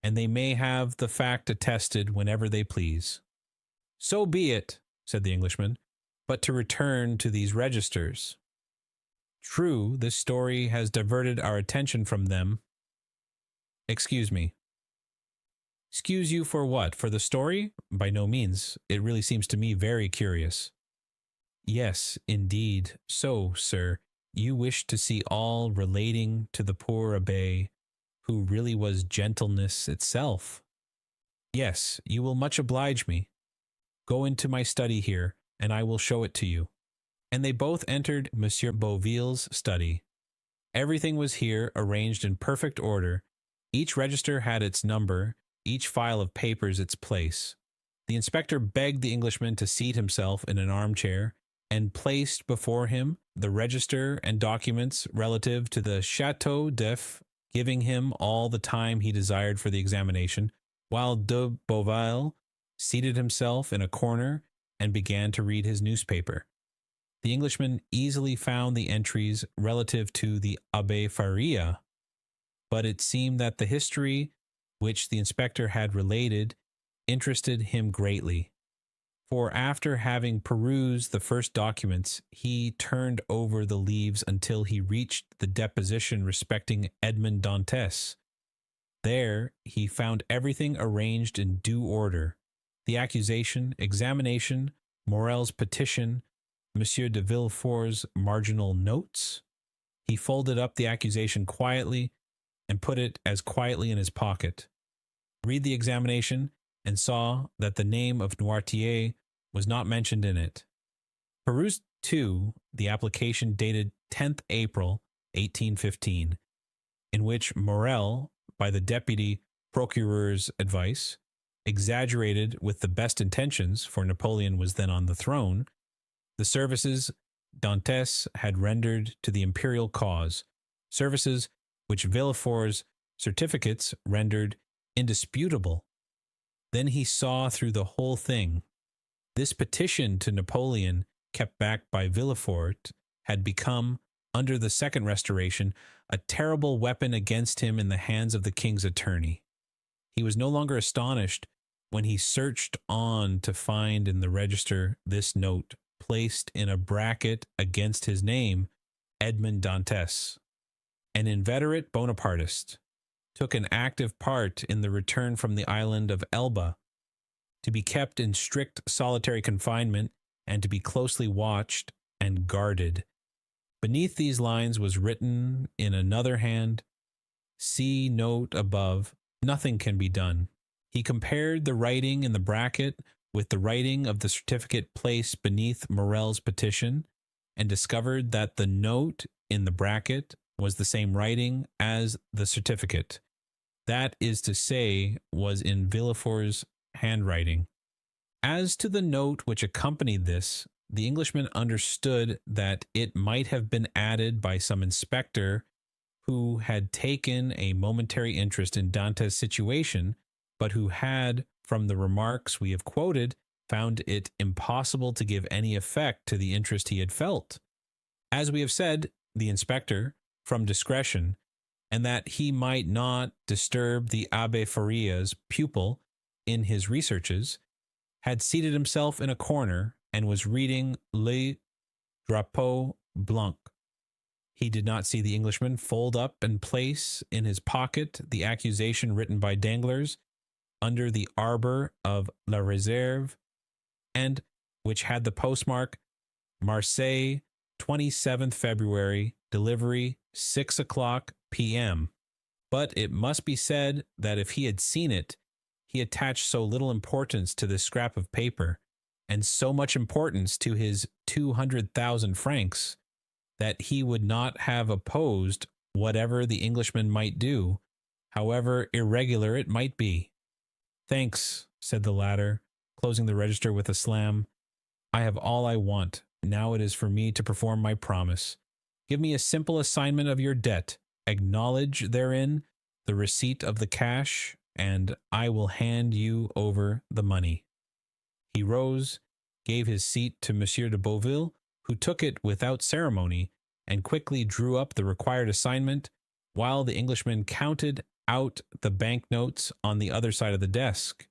[SPEAKER 1] And they may have the fact attested whenever they please. So be it, said the Englishman, but to return to these registers. True, this story has diverted our attention from them. Excuse me. Excuse you for what? For the story? By no means. It really seems to me very curious. Yes, indeed. So, sir, you wish to see all relating to the poor abbé, who really was gentleness itself. Yes, you will much oblige me. Go into my study here, and I will show it to you. And they both entered Monsieur Beauville's study. Everything was here arranged in perfect order. Each register had its number, each file of papers its place. The inspector begged the Englishman to seat himself in an armchair, and placed before him the register and documents relative to the Chateau d'If, giving him all the time he desired for the examination, while de Beauvais seated himself in a corner and began to read his newspaper. The Englishman easily found the entries relative to the Abbé Faria, but it seemed that the history which the inspector had related interested him greatly. For after having perused the first documents, he turned over the leaves until he reached the deposition respecting Edmond Dantes. There he found everything arranged in due order: the accusation, examination, Morel's petition, Monsieur de Villefort's marginal notes. He folded up the accusation quietly and put it as quietly in his pocket. Read the examination and saw that the name of Noirtier was not mentioned in it. Perused, too, the application dated 10th April, 1815, in which Morel, by the deputy procureur's advice, exaggerated with the best intentions, for Napoleon was then on the throne, the services Dantes had rendered to the imperial cause, services which Villefort's certificates rendered indisputable. Then he saw through the whole thing. This petition to Napoleon, kept back by Villefort, had become, under the Second Restoration, a terrible weapon against him in the hands of the king's attorney. He was no longer astonished when he searched on to find in the register this note, placed in a bracket against his name, Edmond Dantes, an inveterate Bonapartist, took an active part in the return from the island of Elba, to be kept in strict solitary confinement and to be closely watched and guarded. Beneath these lines was written in another hand, "See note above, nothing can be done." He compared the writing in the bracket with the writing of the certificate placed beneath Morel's petition, and discovered that the note in the bracket was the same writing as the certificate. That is to say, was in Villefort's handwriting. As to the note which accompanied this, the Englishman understood that it might have been added by some inspector who had taken a momentary interest in Dantes' situation, but who had, from the remarks we have quoted, found it impossible to give any effect to the interest he had felt. As we have said, the inspector, from discretion, and that he might not disturb the Abbé Faria's pupil in his researches, had seated himself in a corner and was reading Le Drapeau Blanc. He did not see the Englishman fold up and place in his pocket the accusation written by Danglars under the arbor of La Réserve, and which had the postmark Marseille, 27th February, delivery 6 o'clock p.m. But it must be said that if he had seen it, he attached so little importance to this scrap of paper, and so much importance to his 200,000 francs, that he would not have opposed whatever the Englishman might do, however irregular it might be. "Thanks," said the latter, closing the register with a slam. "I have all I want. Now it is for me to perform my promise. Give me a simple assignment of your debt. Acknowledge therein the receipt of the cash, and I will hand you over the money." He rose, gave his seat to Monsieur de Beauvais, who took it without ceremony, and quickly drew up the required assignment, while the Englishman counted out the banknotes on the other side of the desk.